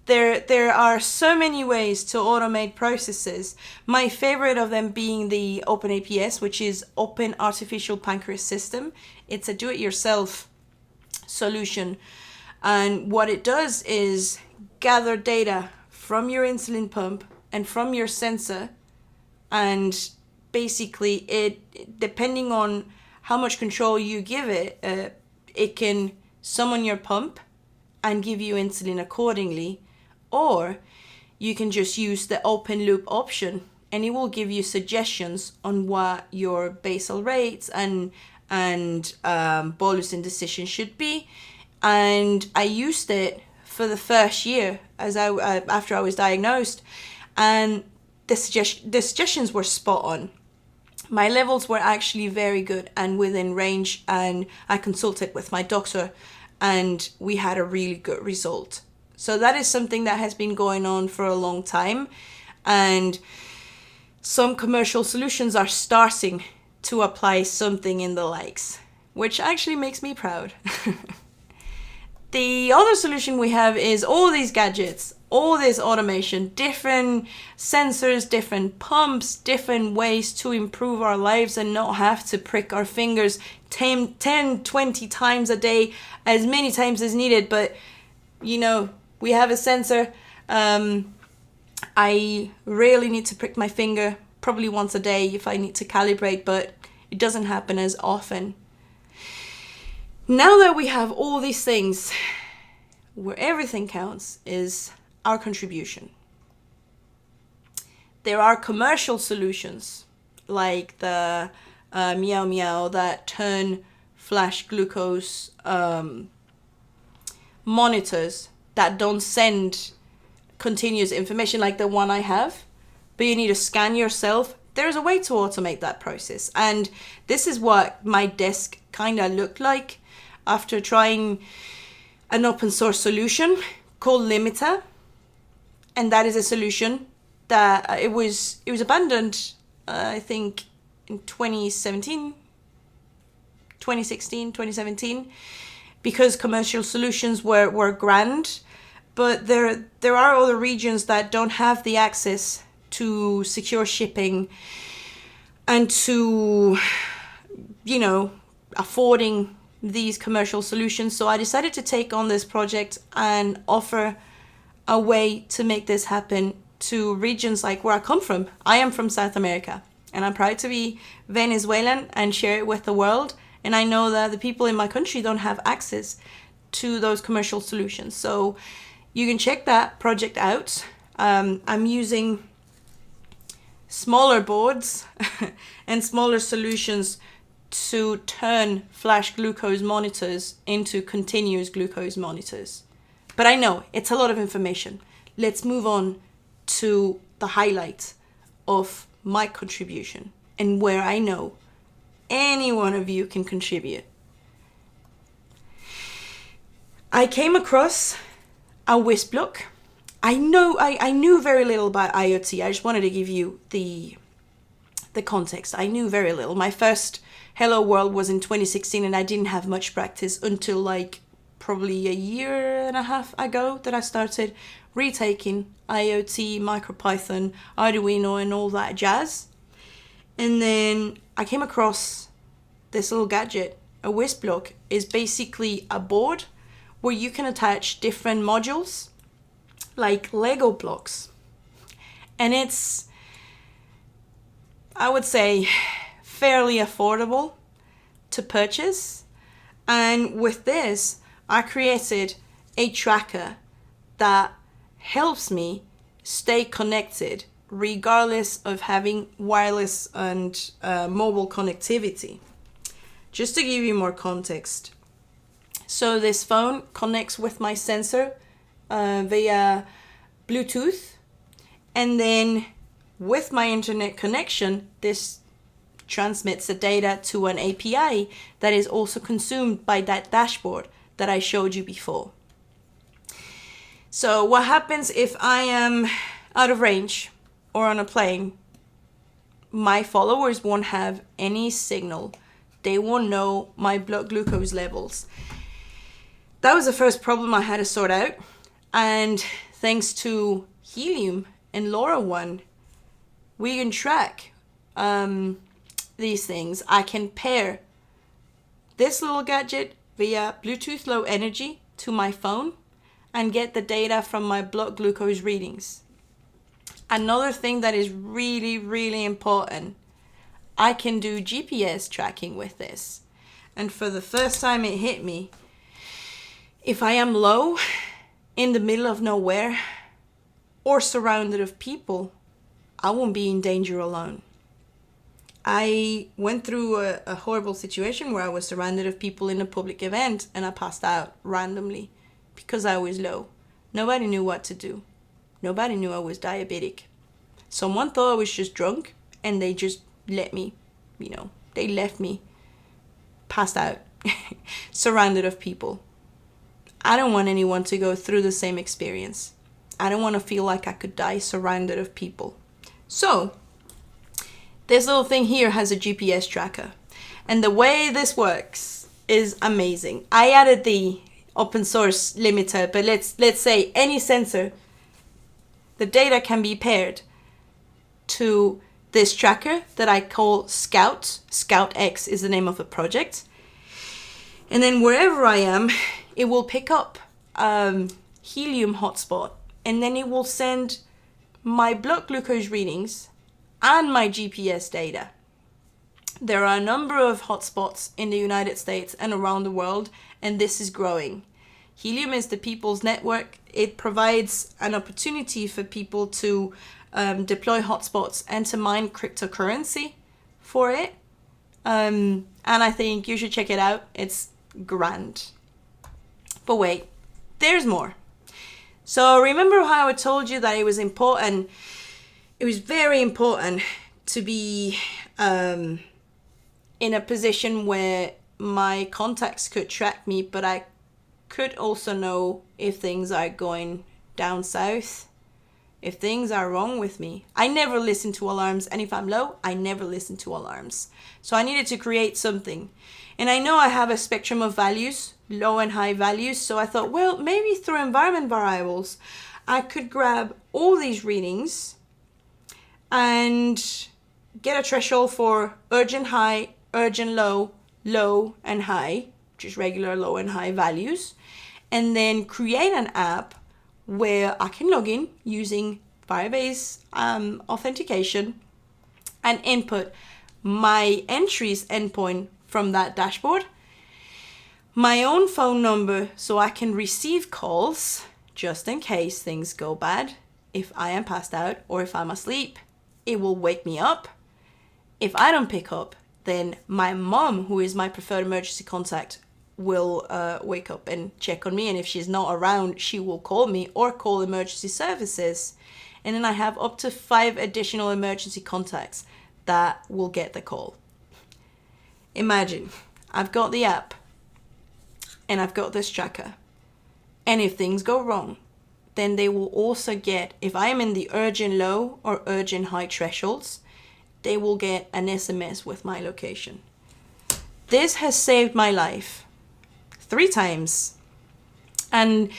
there are so many ways to automate processes. My favorite of them being the OpenAPS, which is Open Artificial Pancreas System. It's a do-it-yourself solution. And what it does is gather data from your insulin pump and from your sensor, and basically it, depending on how much control you give it, it can summon your pump and give you insulin accordingly, or you can just use the open loop option and it will give you suggestions on what your basal rates and bolus indecision should be. And I used it for the first year after I was diagnosed, and the suggestions were spot on. My levels were actually very good and within range, and I consulted with my doctor and we had a really good result. So that is something that has been going on for a long time, and some commercial solutions are starting to apply something in the likes, which actually makes me proud. The other solution we have is all these gadgets, all this automation, different sensors, different pumps, different ways to improve our lives and not have to prick our fingers 10, 20 times a day, as many times as needed. But, you know, we have a sensor. I rarely need to prick my finger, probably once a day if I need to calibrate, but it doesn't happen as often. Now that we have all these things, where everything counts is our contribution. There are commercial solutions like the Meow Meow that turn flash glucose monitors that don't send continuous information like the one I have, but you need to scan yourself. There's a way to automate that process. And this is what my desk kind of looked like after trying an open source solution called Limiter. And that is a solution that it was abandoned, I think, in 2016, 2017, because commercial solutions were grand. But there are other regions that don't have the access to secure shipping and to, you know, affording these commercial solutions. So I decided to take on this project and offer a way to make this happen to regions like where I come from. I am from South America, and I'm proud to be Venezuelan and share it with the world. And I know that the people in my country don't have access to those commercial solutions. So you can check that project out. I'm using smaller boards and smaller solutions to turn flash glucose monitors into continuous glucose monitors. But I know it's a lot of information. Let's move on to the highlight of my contribution and where I know any one of you can contribute. I came across a Wisp block. I knew very little about IoT. I just wanted to give you the context. I knew very little. My first Hello World was in 2016, and I didn't have much practice until like probably a year and a half ago that I started retaking IoT, MicroPython, Arduino, and all that jazz. And then I came across this little gadget. A Wisp block is basically a board where you can attach different modules like Lego blocks. And it's, I would say, fairly affordable to purchase. And with this, I created a tracker that helps me stay connected regardless of having wireless and mobile connectivity. Just to give you more context. So this phone connects with my sensor via Bluetooth, And then with my internet connection, this transmits the data to an API that is also consumed by that dashboard that I showed you before. So what happens if I am out of range or on a plane? My followers won't have any signal. They won't know my blood glucose levels. That was the first problem I had to sort out. And thanks to Helium and LoRaWAN, we can track these things. I can pair this little gadget via Bluetooth Low Energy to my phone and get the data from my blood glucose readings. Another thing that is really, really important, I can do GPS tracking with this. And for the first time it hit me, if I am low, in the middle of nowhere, or surrounded of people, I won't be in danger alone. I went through a horrible situation where I was surrounded of people in a public event and I passed out randomly because I was low. Nobody knew what to do. Nobody knew I was diabetic. Someone thought I was just drunk and they just let me, they left me passed out, surrounded of people. I don't want anyone to go through the same experience. I don't want to feel like I could die surrounded of people. So, this little thing here has a GPS tracker. And the way this works is amazing. I added the open source limiter, but let's say any sensor, the data can be paired to this tracker that I call Scout. Scout X is the name of the project. And then wherever I am, it will pick up helium hotspot, and then it will send my blood glucose readings and my GPS data. There are a number of hotspots in the United States and around the world, and this is growing. Helium is the people's network. It provides an opportunity for people to deploy hotspots and to mine cryptocurrency for it. And I think you should check it out. It's grand. But wait, there's more. So remember how I told you that it was important, it was very important to be in a position where my contacts could track me, but I could also know if things are going down south, if things are wrong with me. I never listen to alarms, and if I'm low, I never listen to alarms. So I needed to create something. And I know I have a spectrum of values, low and high values, so I thought, well, maybe through environment variables, I could grab all these readings and get a threshold for urgent high, urgent low, low and high, just regular low and high values, and then create an app where I can log in using Firebase authentication and input my entries endpoint from that dashboard, my own phone number so I can receive calls just in case things go bad. If I am passed out or if I'm asleep, it will wake me up. If I don't pick up, then my mom, who is my preferred emergency contact, will wake up and check on me. And if she's not around, she will call me or call emergency services. And then I have up to 5 additional emergency contacts that will get the call. Imagine, I've got the app and I've got this tracker. And if things go wrong, then they will also get, if I am in the urgent low or urgent high thresholds, they will get an SMS with my location. This has saved my life 3 times. And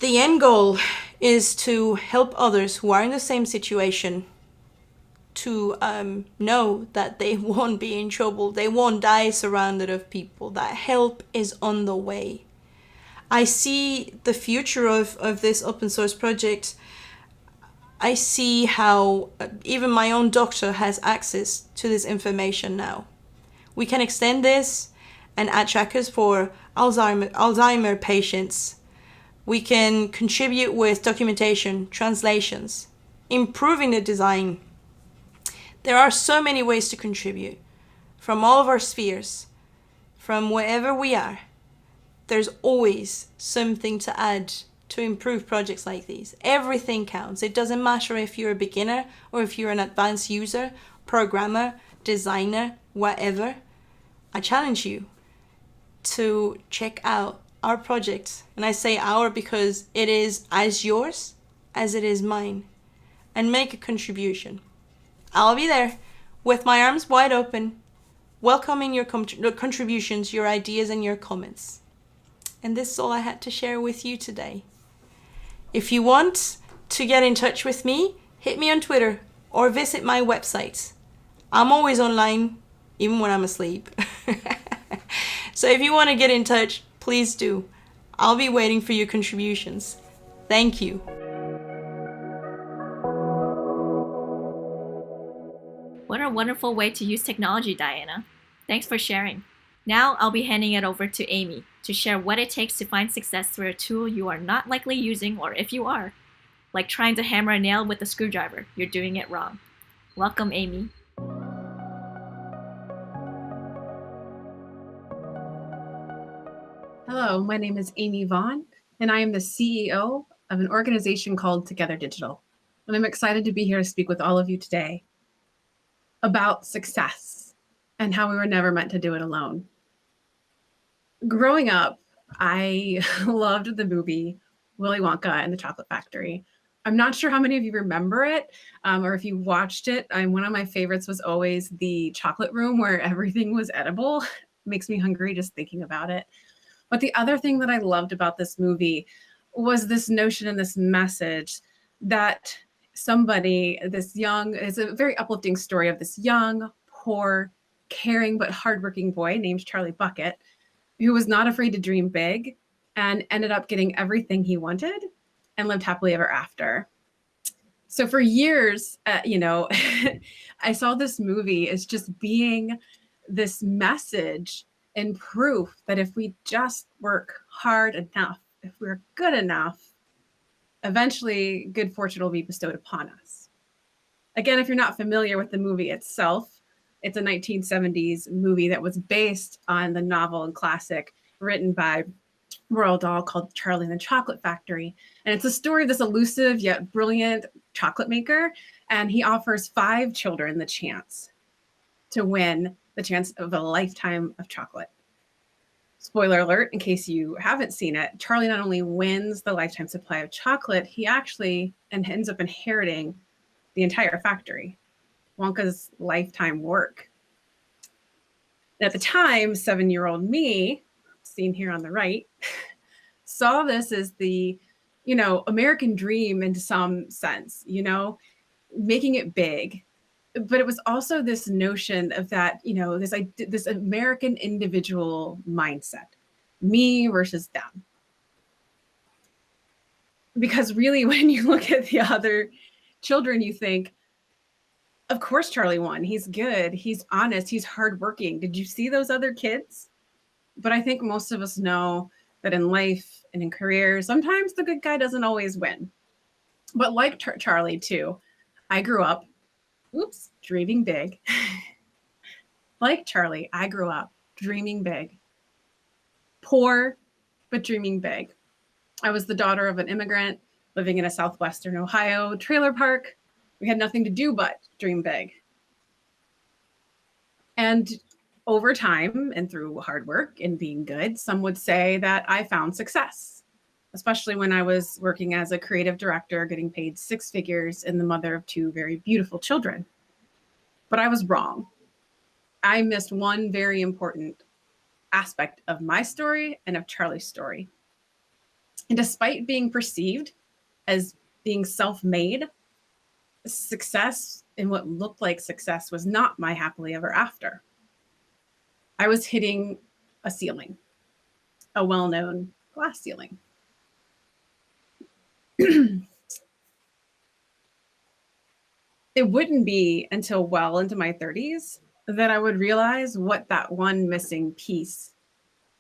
the end goal is to help others who are in the same situation to know that they won't be in trouble. They won't die surrounded of people. That help is on the way. I see the future of this open source project. I see how even my own doctor has access to this information now. We can extend this and add trackers for Alzheimer patients. We can contribute with documentation, translations, improving the design. There are so many ways to contribute from all of our spheres, from wherever we are. There's always something to add to improve projects like these. Everything counts. It doesn't matter if you're a beginner or if you're an advanced user, programmer, designer, whatever. I challenge you to check out our project. And I say our because it is as yours as it is mine. And make a contribution. I'll be there with my arms wide open, welcoming your contributions, your ideas, and your comments. And this is all I had to share with you today. If you want to get in touch with me, hit me on Twitter or visit my website. I'm always online, even when I'm asleep. So if you want to get in touch, please do. I'll be waiting for your contributions. Thank you. What a wonderful way to use technology, Diana. Thanks for sharing. Now I'll be handing it over to Amy to share what it takes to find success through a tool you are not likely using, or if you are, like trying to hammer a nail with a screwdriver, you're doing it wrong. Welcome, Amy. Hello, my name is Amy Vaughan, and I am the CEO of an organization called Together Digital. And I'm excited to be here to speak with all of you today about success and how we were never meant to do it alone. Growing up, I loved the movie Willy Wonka and the Chocolate Factory. I'm not sure how many of you remember it, or if you watched it. One of my favorites was always the chocolate room where everything was edible. It makes me hungry just thinking about it. But the other thing that I loved about this movie was this notion and this message that somebody, it's a very uplifting story of this young, poor, caring, but hardworking boy named Charlie Bucket, who was not afraid to dream big and ended up getting everything he wanted and lived happily ever after. So for years, I saw this movie as just being this message and proof that if we just work hard enough, if we're good enough, eventually good fortune will be bestowed upon us. Again, if you're not familiar with the movie itself, it's a 1970s movie that was based on the novel and classic written by Roald Dahl called Charlie and the Chocolate Factory. And it's a story of this elusive yet brilliant chocolate maker. And he offers 5 children the chance to win the chance of a lifetime of chocolate. Spoiler alert, in case you haven't seen it, Charlie not only wins the lifetime supply of chocolate, he actually ends up inheriting the entire factory, Wonka's lifetime work. And at the time, 7-year-old me, seen here on the right, saw this as the, American dream in some sense, making it big. But it was also this notion of that, this American individual mindset, me versus them. Because really, when you look at the other children, you think, of course, Charlie won. He's good. He's honest. He's hardworking. Did you see those other kids? But I think most of us know that in life and in career, sometimes the good guy doesn't always win. But like Charlie, too, I grew up dreaming big. Like Charlie, I grew up dreaming big. Poor, but dreaming big. I was the daughter of an immigrant living in a southwestern Ohio trailer park. We had nothing to do but dream big. And over time and through hard work and being good, some would say that I found success, especially when I was working as a creative director, getting paid 6 figures and the mother of 2 very beautiful children. But I was wrong. I missed one very important aspect of my story and of Charlie's story. And despite being perceived as being self-made, success in what looked like success was not my happily ever after. I was hitting a ceiling, a well-known glass ceiling. It wouldn't be until well into my 30s that I would realize what that one missing piece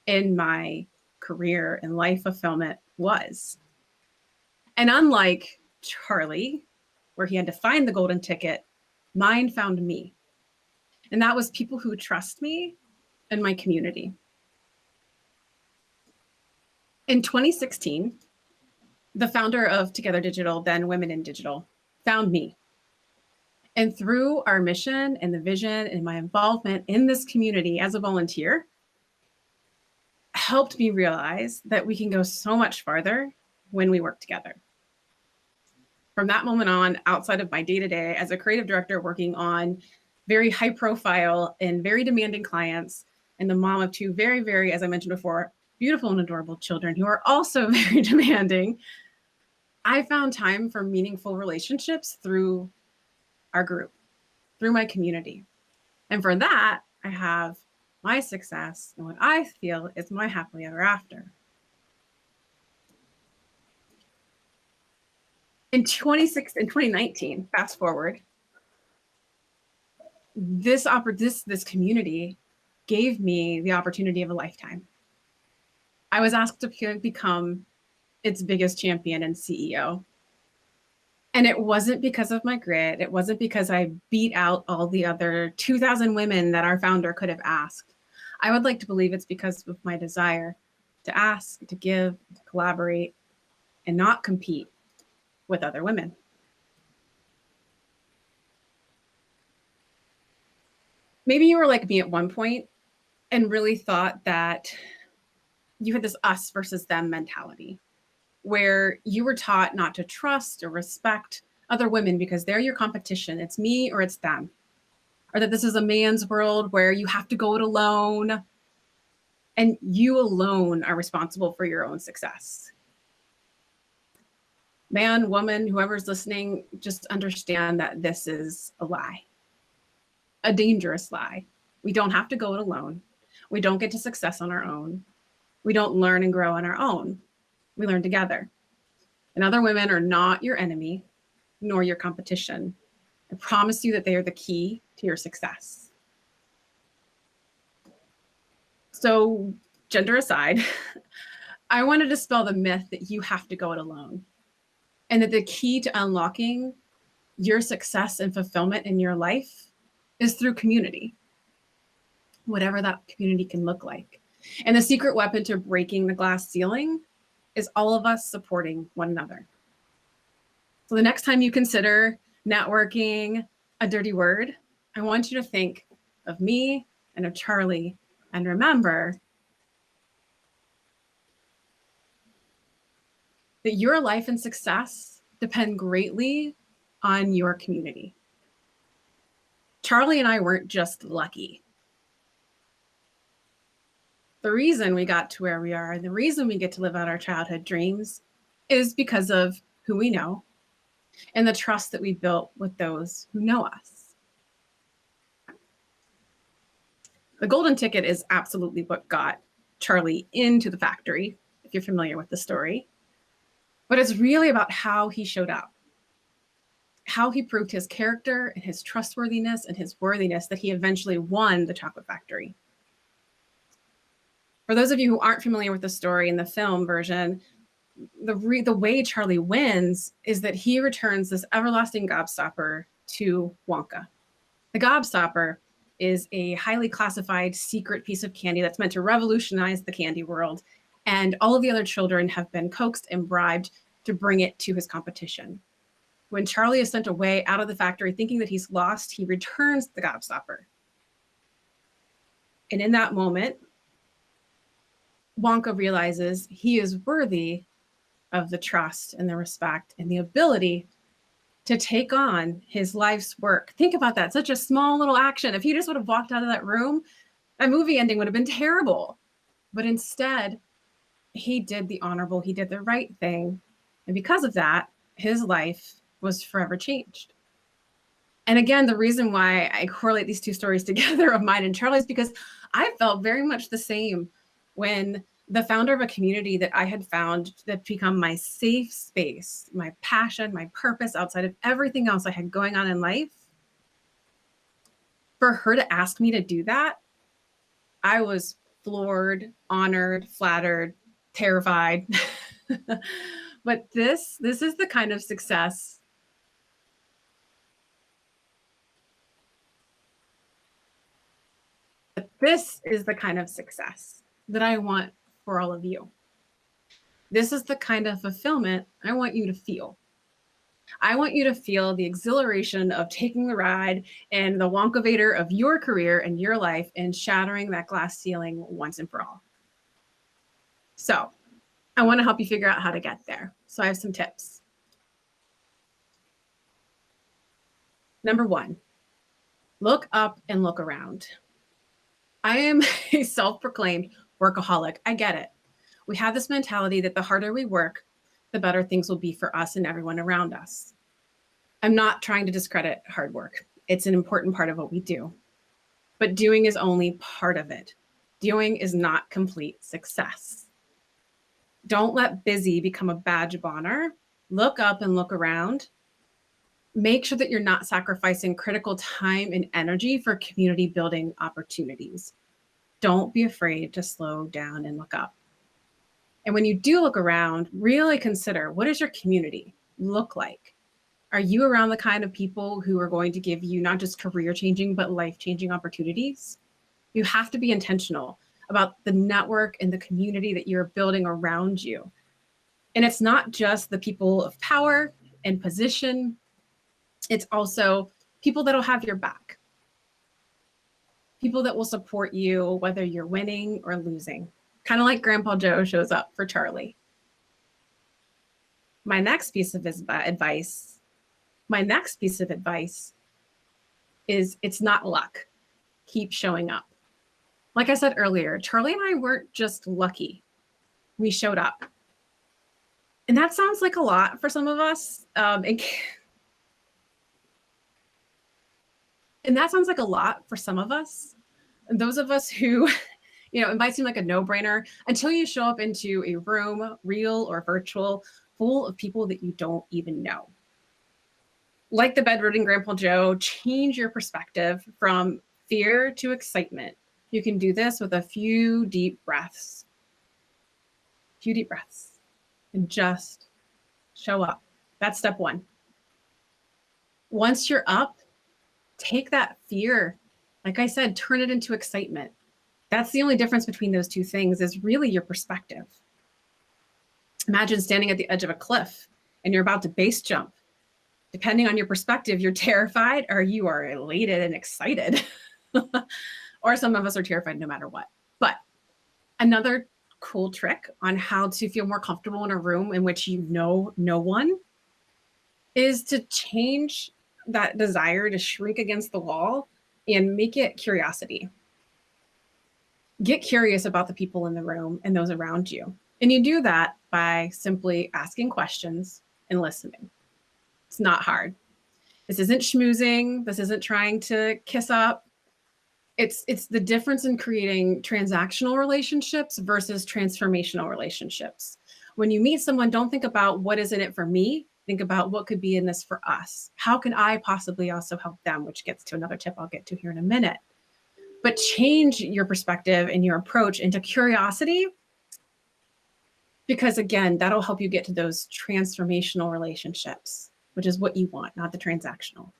in my career and life fulfillment was. And unlike Charlie, where he had to find the golden ticket, mine found me. And that was people who trust me and my community. In 2016, The founder of Together Digital, then Women in Digital, found me. And through our mission and the vision and my involvement in this community as a volunteer, helped me realize that we can go so much farther when we work together. From that moment on, outside of my day-to-day as a creative director working on very high profile and very demanding clients, and the mom of two very, very, as I mentioned before, beautiful and adorable children who are also very demanding, I found time for meaningful relationships through our group, through my community. And for that, I have my success and what I feel is my happily ever after. In 2019, fast forward, this community gave me the opportunity of a lifetime. I was asked to become its biggest champion and CEO. And it wasn't because of my grit. It wasn't because I beat out all the other 2,000 women that our founder could have asked. I would like to believe it's because of my desire to ask, to give, to collaborate, and not compete with other women. Maybe you were like me at one point and really thought that you had this us versus them mentality, where you were taught not to trust or respect other women because they're your competition. It's me or it's them. Or that this is a man's world where you have to go it alone and you alone are responsible for your own success. Man, woman, whoever's listening, just understand that this is a lie, a dangerous lie. We don't have to go it alone. We don't get to success on our own. We don't learn and grow on our own. We learn together. And other women are not your enemy, nor your competition. I promise you that they are the key to your success. So, gender aside, I want to dispel the myth that you have to go it alone, and that the key to unlocking your success and fulfillment in your life is through community, whatever that community can look like. And the secret weapon to breaking the glass ceiling is all of us supporting one another. So the next time you consider networking a dirty word, I want you to think of me and of Charlie, and remember that your life and success depend greatly on your community. Charlie and I weren't just lucky. The reason we got to where we are and the reason we get to live out our childhood dreams is because of who we know and the trust that we built with those who know us. The golden ticket is absolutely what got Charlie into the factory, if you're familiar with the story. But it's really about how he showed up, how he proved his character and his trustworthiness and his worthiness that he eventually won the chocolate factory. For those of you who aren't familiar with the story in the film version, the way Charlie wins is that he returns this everlasting gobstopper to Wonka. The gobstopper is a highly classified secret piece of candy that's meant to revolutionize the candy world. And all of the other children have been coaxed and bribed to bring it to his competition. When Charlie is sent away out of the factory thinking that he's lost, he returns the gobstopper. And in that moment, Wonka realizes he is worthy of the trust and the respect and the ability to take on his life's work. Think about that, such a small little action. If he just would have walked out of that room, that movie ending would have been terrible. But instead, he did the honorable, he did the right thing. And because of that, his life was forever changed. And again, the reason why I correlate these two stories together of mine and Charlie's, because I felt very much the same when the founder of a community that I had found that become my safe space, my passion, my purpose outside of everything else I had going on in life, for her to ask me to do that, I was floored, honored, flattered, terrified. But this is the kind of success that I want for all of you. This is the kind of fulfillment I want you to feel. I want you to feel the exhilaration of taking the ride and the wonkavator of your career and your life and shattering that glass ceiling once and for all. So I want to help you figure out how to get there. So I have some tips. Number 1, look up and look around. I am a self-proclaimed workaholic. I get it. We have this mentality that the harder we work, the better things will be for us and everyone around us. I'm not trying to discredit hard work. It's an important part of what we do. But doing is only part of it. Doing is not complete success. Don't let busy become a badge of honor. Look up and look around. Make sure that you're not sacrificing critical time and energy for community building opportunities. Don't be afraid to slow down and look up. And when you do look around, really consider, what does your community look like? Are you around the kind of people who are going to give you not just career-changing, but life-changing opportunities? You have to be intentional about the network and the community that you're building around you. And it's not just the people of power and position. It's also people that'll have your back. People that will support you, whether you're winning or losing. Kind of like Grandpa Joe shows up for Charlie. My next piece of advice is it's not luck. Keep showing up. Like I said earlier, Charlie and I weren't just lucky. We showed up. And that sounds like a lot for some of us. And that sounds like a lot for some of us. And those of us who, it might seem like a no-brainer until you show up into a room, real or virtual, full of people that you don't even know. Like the bedridden Grandpa Joe, change your perspective from fear to excitement. You can do this with a few deep breaths. And just show up. That's step 1. Once you're up, take that fear, like I said, turn it into excitement. That's the only difference between those two things, is really your perspective. Imagine standing at the edge of a cliff and you're about to base jump. Depending on your perspective, you're terrified or you are elated and excited. Or some of us are terrified no matter what. But another cool trick on how to feel more comfortable in a room in which you know no one is to change that desire to shrink against the wall and make it curiosity. Get curious about the people in the room and those around you. And you do that by simply asking questions and listening. It's not hard. This isn't schmoozing. This isn't trying to kiss up. It's the difference in creating transactional relationships versus transformational relationships. When you meet someone, don't think about what is in it for me. Think about what could be in this for us. How can I possibly also help them, which gets to another tip I'll get to here in a minute. But change your perspective and your approach into curiosity, because again, that'll help you get to those transformational relationships, which is what you want, not the transactional.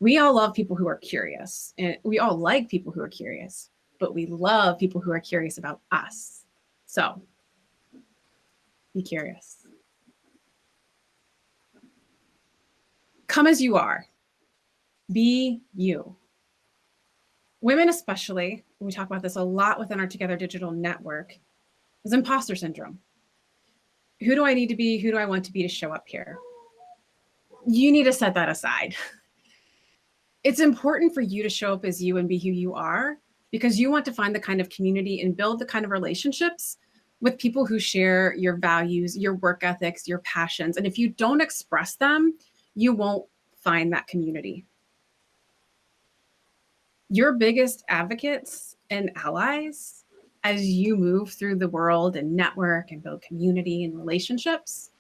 We all love people who are curious, and we all like people who are curious, but we love people who are curious about us. So be curious. Come as you are. Be you. Women especially, and we talk about this a lot within our Together Digital Network, is imposter syndrome. Who do I need to be? Who do I want to be to show up here? You need to set that aside. It's important for you to show up as you and be who you are, because you want to find the kind of community and build the kind of relationships with people who share your values, your work ethics, your passions. And if you don't express them, you won't find that community. Your biggest advocates and allies as you move through the world and network and build community and relationships,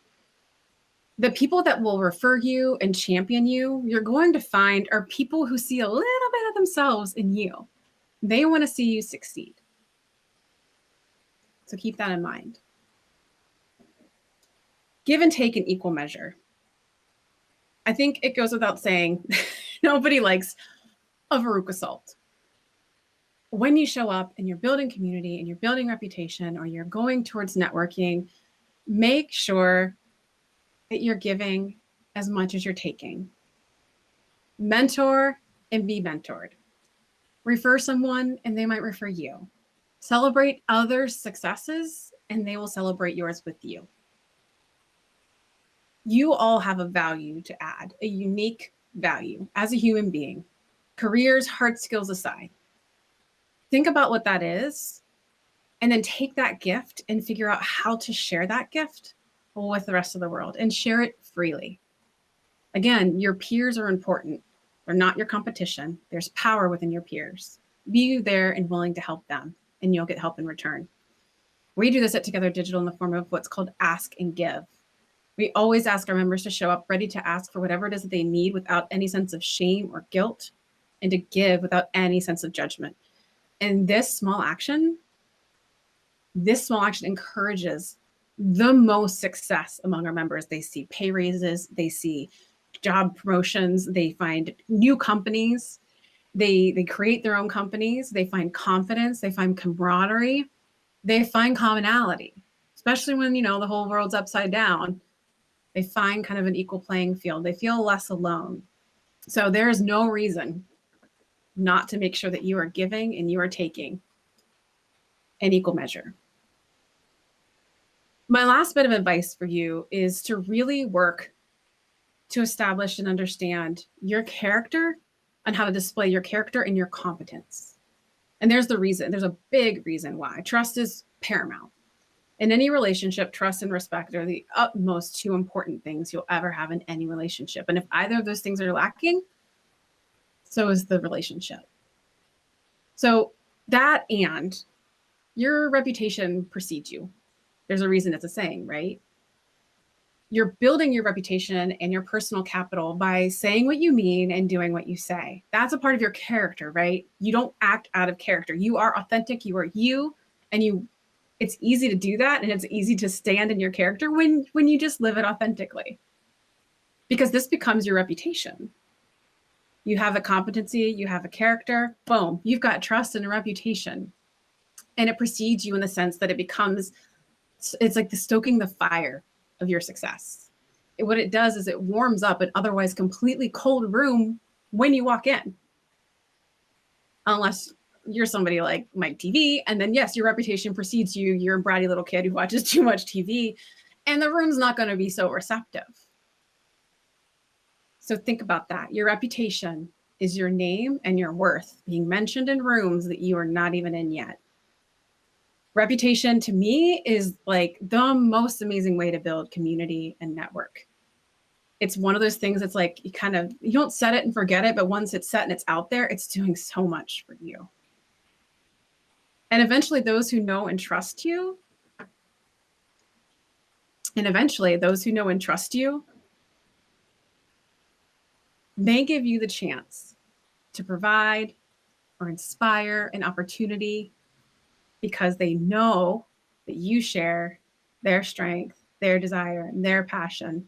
the people that will refer you and champion you, you're going to find are people who see a little bit of themselves in you. They want to see you succeed. So keep that in mind. Give and take in equal measure. I think it goes without saying, nobody likes a veruca salt. when you show up and you're building community and you're building reputation or you're going towards networking, make sure that you're giving as much as you're taking. Mentor and be mentored. Refer someone and they might refer you. Celebrate others' successes and they will celebrate yours with you. You all have a value to add, a unique value as a human being, careers, hard skills aside. Think about what that is, and then take that gift and figure out how to share that gift with the rest of the world and share it freely. Again, your peers are important. They're not your competition. There's power within your peers. Be there and willing to help them, and you'll get help in return. We do this at Together Digital in the form of what's called ask and give. We always ask our members to show up ready to ask for whatever it is that they need without any sense of shame or guilt, and to give without any sense of judgment. And this small action encourages the most success among our members. They see pay raises, they see job promotions, they find new companies, they create their own companies, they find confidence, they find camaraderie, they find commonality, especially when, the whole world's upside down. They find kind of an equal playing field. They feel less alone. So there is no reason not to make sure that you are giving and you are taking in equal measure. My last bit of advice for you is to really work to establish and understand your character and how to display your character and your competence. And there's the reason. There's a big reason why. Trust is paramount. In any relationship, trust and respect are the utmost two important things you'll ever have in any relationship. And if either of those things are lacking, so is the relationship. So that, and your reputation precedes you. There's a reason it's a saying, right? You're building your reputation and your personal capital by saying what you mean and doing what you say. That's a part of your character, right? You don't act out of character. You are authentic, you are you, and it's easy to do that, and it's easy to stand in your character when you just live it authentically. Because this becomes your reputation. You have a competency, you have a character, boom, you've got trust and a reputation. And it precedes you in the sense that it's like the stoking the fire of your success. What it does is it warms up an otherwise completely cold room when you walk in. Unless you're somebody like Mike TV, and then yes, your reputation precedes you. You're a bratty little kid who watches too much TV, and the room's not going to be so receptive. So think about that. Your reputation is your name and your worth being mentioned in rooms that you are not even in yet. Reputation to me is like the most amazing way to build community and network. It's one of those things that's like, you don't set it and forget it, but once it's set and it's out there, it's doing so much for you. And eventually those who know and trust you, they give you the chance to provide or inspire an opportunity because they know that you share their strength, their desire, and their passion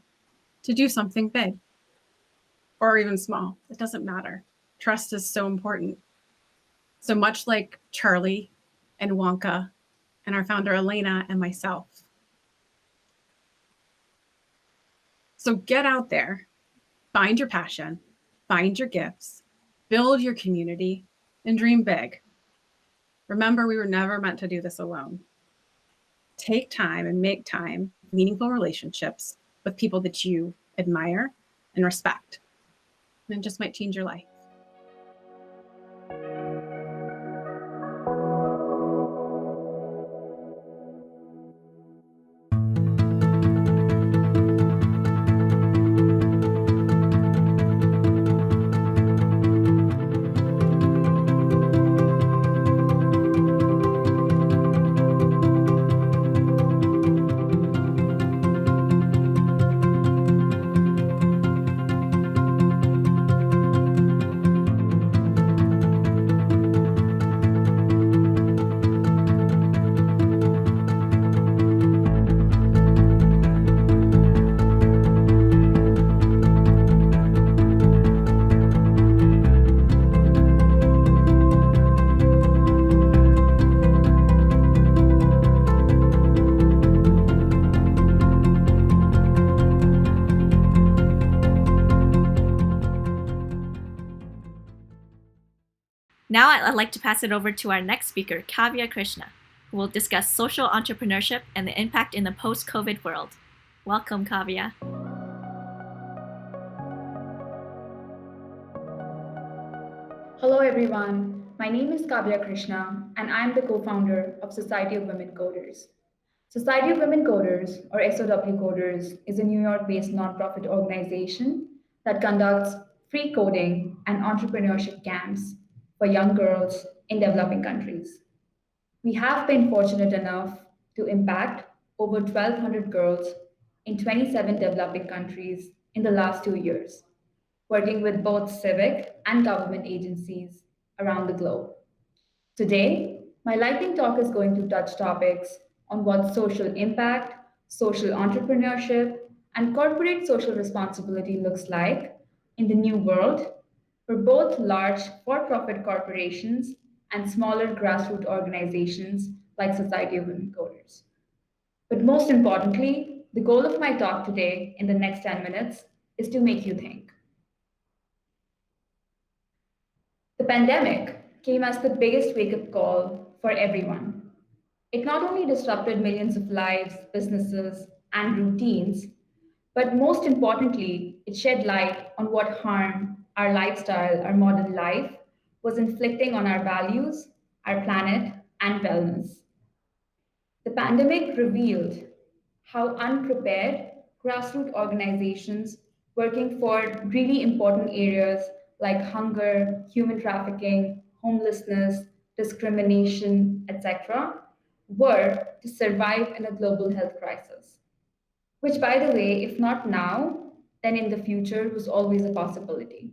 to do something big or even small. It doesn't matter. Trust is so important. So much like Charlie and Wonka and our founder Elena and myself. So get out there, find your passion, find your gifts, build your community, and dream big. Remember, we were never meant to do this alone. Take time and make time, meaningful relationships with people that you admire and respect. And it just might change your life. Now I'd like to pass it over to our next speaker, Kavya Krishna, who will discuss social entrepreneurship and the impact in the post-COVID world. Welcome, Kavya. Hello everyone, my name is Kavya Krishna and I am the co-founder of Society of Women Coders. Society of Women Coders, or SOW Coders, is a New York-based nonprofit organization that conducts free coding and entrepreneurship camps for young girls in developing countries. We have been fortunate enough to impact over 1,200 girls in 27 developing countries in the last 2 years, working with both civic and government agencies around the globe. Today, my lightning talk is going to touch topics on what social impact, social entrepreneurship, and corporate social responsibility looks like in the new world for both large for profit corporations and smaller grassroots organizations like Society of Women Coders. But most importantly, the goal of my talk today in the next 10 minutes is to make you think. The pandemic came as the biggest wake up call for everyone. It not only disrupted millions of lives, businesses, and routines, but most importantly, it shed light on what harm our lifestyle, our modern life, was inflicting on our values, our planet, and wellness. The pandemic revealed how unprepared grassroots organizations working for really important areas like hunger, human trafficking, homelessness, discrimination, etc., were to survive in a global health crisis. Which, by the way, if not now, then in the future was always a possibility.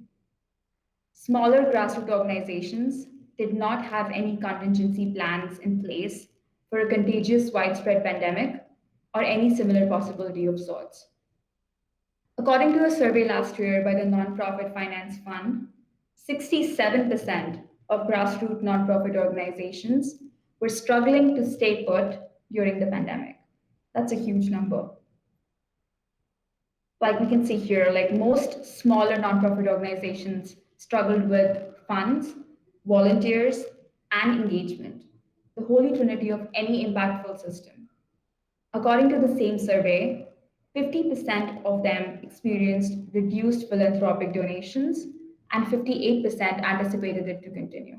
Smaller grassroots organizations did not have any contingency plans in place for a contagious widespread pandemic or any similar possibility of sorts. According to a survey last year by the Nonprofit Finance Fund, 67% of grassroots nonprofit organizations were struggling to stay put during the pandemic. That's a huge number. Like we can see here, like most smaller nonprofit organizations struggled with funds, volunteers, and engagement, the holy trinity of any impactful system. According to the same survey, 50% of them experienced reduced philanthropic donations, and 58% anticipated it to continue.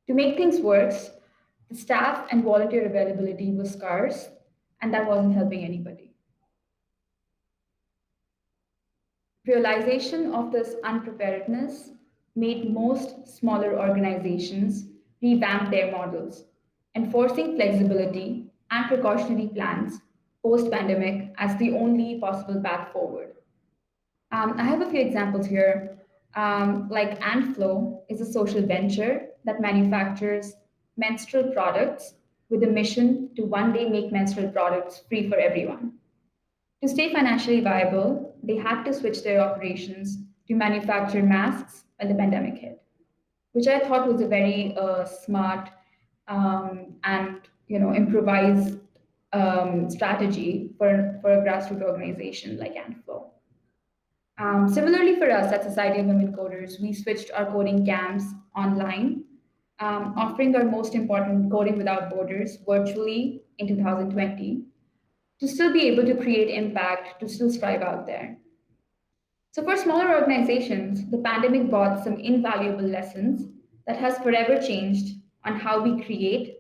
To make things worse, the staff and volunteer availability was scarce, and that wasn't helping anybody. Realization of this unpreparedness made most smaller organizations revamp their models, enforcing flexibility and precautionary plans post-pandemic as the only possible path forward. I have a few examples here. Like AntFlow is a social venture that manufactures menstrual products with a mission to one day make menstrual products free for everyone. To stay financially viable, they had to switch their operations to manufacture masks when the pandemic hit, which I thought was a very smart and improvised strategy for a grassroots organization like AntFlow. Similarly, for us at Society of Women Coders, we switched our coding camps online, offering our most important Coding Without Borders virtually in 2020 to still be able to create impact, to still strive out there. So for smaller organizations, the pandemic brought some invaluable lessons that has forever changed on how we create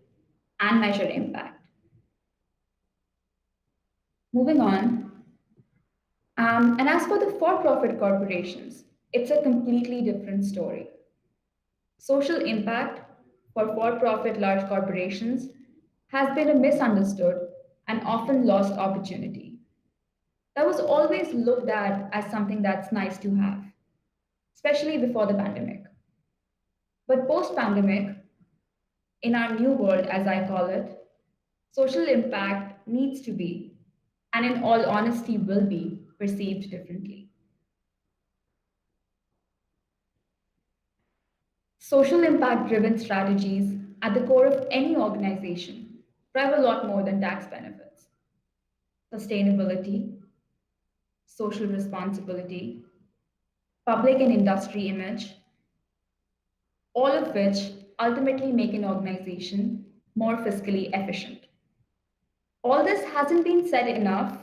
and measure impact. Moving on. And as for the for-profit corporations, it's a completely different story. Social impact for-profit large corporations has been a misunderstood and often lost opportunity. That was always looked at as something that's nice to have, especially before the pandemic. But post-pandemic, in our new world, as I call it, social impact needs to be, and in all honesty will be, perceived differently. Social impact-driven strategies at the core of any organization drive a lot more than tax benefits. Sustainability, social responsibility, public and industry image, all of which ultimately make an organization more fiscally efficient. All this hasn't been said enough,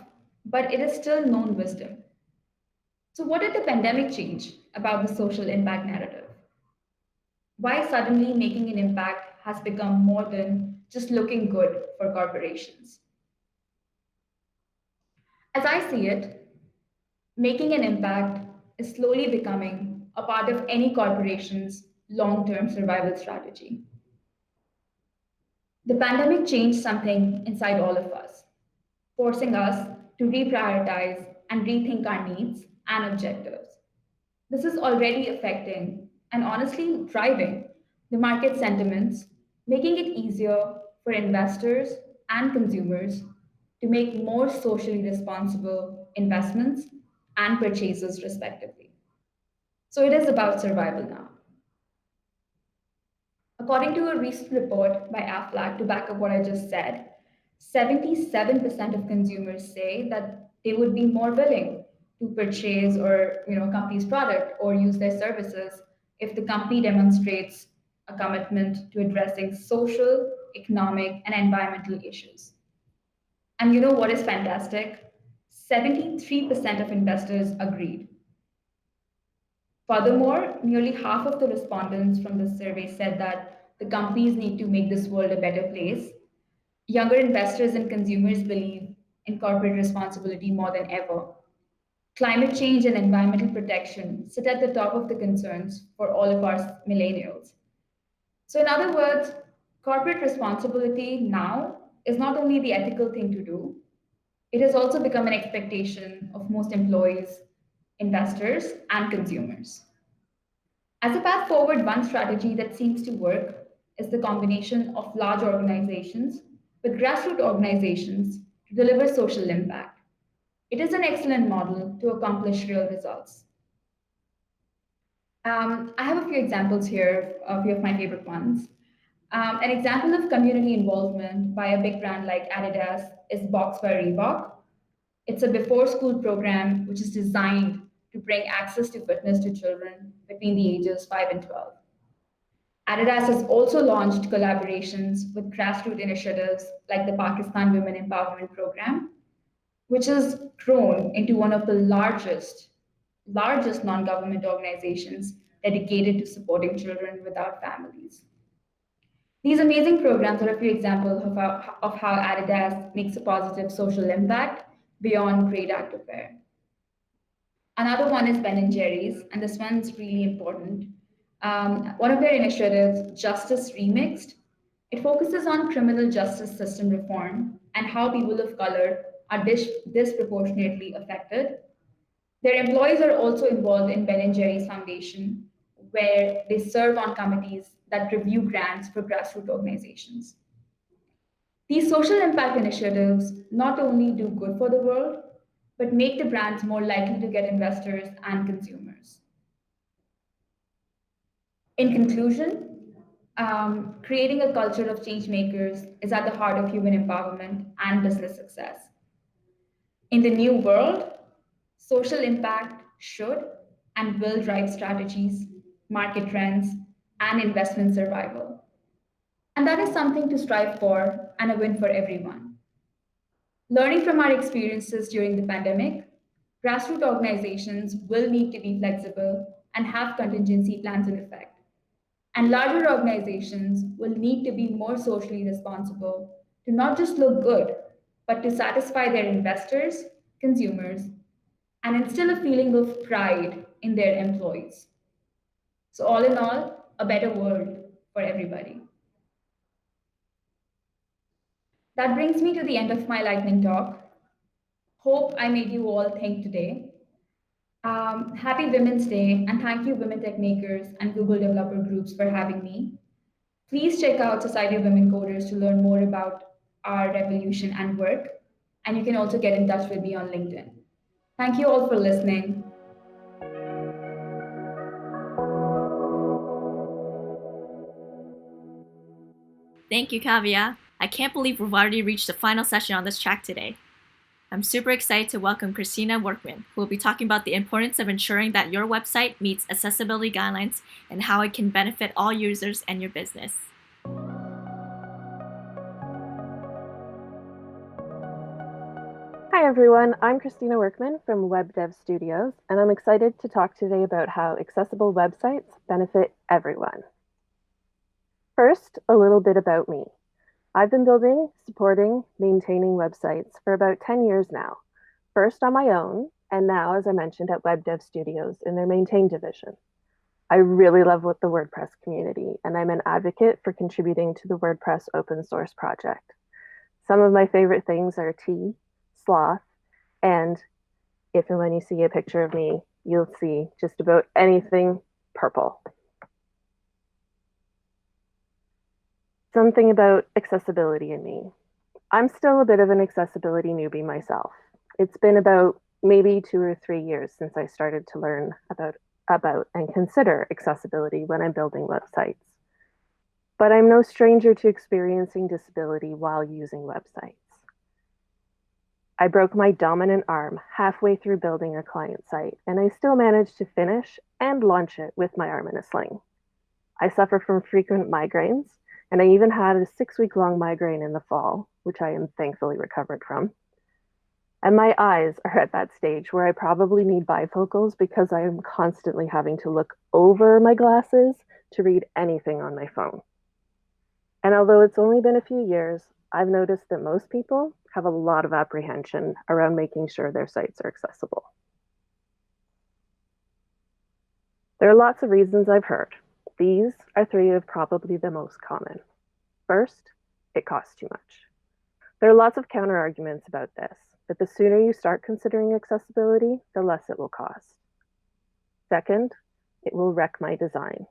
but it is still known wisdom. So, what did the pandemic change about the social impact narrative? Why suddenly making an impact has become more than just looking good for corporations? As I see it, making an impact is slowly becoming a part of any corporation's long term survival strategy. The pandemic changed something inside all of us, forcing us to reprioritize and rethink our needs and objectives. This is already affecting and honestly driving the market sentiments, making it easier for investors and consumers to make more socially responsible investments and purchases, respectively. So it is about survival now. According to a recent report by AFLAC, to back up what I just said, 77% of consumers say that they would be more willing to purchase or a company's product or use their services if the company demonstrates a commitment to addressing social, economic, and environmental issues. And you know what is fantastic? 73% of investors agreed. Furthermore, nearly half of the respondents from the survey said that the companies need to make this world a better place. Younger investors and consumers believe in corporate responsibility more than ever. Climate change and environmental protection sit at the top of the concerns for all of our millennials. So, in other words, corporate responsibility now is not only the ethical thing to do, it has also become an expectation of most employees, investors, and consumers. As a path forward, one strategy that seems to work is the combination of large organizations with grassroots organizations to deliver social impact. It is an excellent model to accomplish real results. I have a few examples here, a few of my favorite ones. An example of community involvement by a big brand like Adidas is Box by Reebok. It's a before school program which is designed to bring access to fitness to children between the ages 5 and 12. Adidas has also launched collaborations with grassroots initiatives like the Pakistan Women Empowerment Program, which has grown into one of the largest non-government organizations dedicated to supporting children without families. These amazing programs are a few examples of how Adidas makes a positive social impact beyond great activewear. Another one is Ben and Jerry's, and this one's really important. One of their initiatives, Justice Remixed, it focuses on criminal justice system reform and how people of color are disproportionately affected. Their employees are also involved in Ben and Jerry's Foundation, where they serve on committees that review grants for grassroots organizations. These social impact initiatives not only do good for the world, but make the brands more likely to get investors and consumers. In conclusion, creating a culture of change makers is at the heart of human empowerment and business success. In the new world, social impact should and will drive strategies, market trends, and investment survival. And that is something to strive for and a win for everyone. Learning from our experiences during the pandemic, grassroots organizations will need to be flexible and have contingency plans in effect. And larger organizations will need to be more socially responsible to not just look good, but to satisfy their investors, consumers, and instill a feeling of pride in their employees. So, all in all, a better world for everybody. That brings me to the end of my lightning talk. Hope I made you all think today. Happy Women's Day, and thank you, Women Tech Makers and Google Developer Groups, for having me. Please check out Society of Women Coders to learn more about our revolution and work. And you can also get in touch with me on LinkedIn. Thank you all for listening. Thank you, Kavya. I can't believe we've already reached the final session on this track today. I'm super excited to welcome Christina Workman, who will be talking about the importance of ensuring that your website meets accessibility guidelines and how it can benefit all users and your business. Hi everyone, I'm Christina Workman from Web Dev Studios, and I'm excited to talk today about how accessible websites benefit everyone. First, a little bit about me. I've been building, supporting, maintaining websites for about 10 years now, first on my own, and now, as I mentioned, at Web Dev Studios in their Maintain division. I really love the WordPress community, and I'm an advocate for contributing to the WordPress open source project. Some of my favorite things are tea, sloth, and if and when you see a picture of me, you'll see just about anything purple. Something about accessibility in me. I'm still a bit of an accessibility newbie myself. It's been about maybe 2 or 3 years since I started to learn about and consider accessibility when I'm building websites. But I'm no stranger to experiencing disability while using websites. I broke my dominant arm halfway through building a client site, and I still managed to finish and launch it with my arm in a sling. I suffer from frequent migraines, and I even had a 6-week-long migraine in the fall, which I am thankfully recovered from. And my eyes are at that stage where I probably need bifocals because I am constantly having to look over my glasses to read anything on my phone. And although it's only been a few years, I've noticed that most people have a lot of apprehension around making sure their sites are accessible. There are lots of reasons I've heard. These are 3 of probably the most common. First, it costs too much. There are lots of counter arguments about this, but the sooner you start considering accessibility, the less it will cost. Second, it will wreck my design.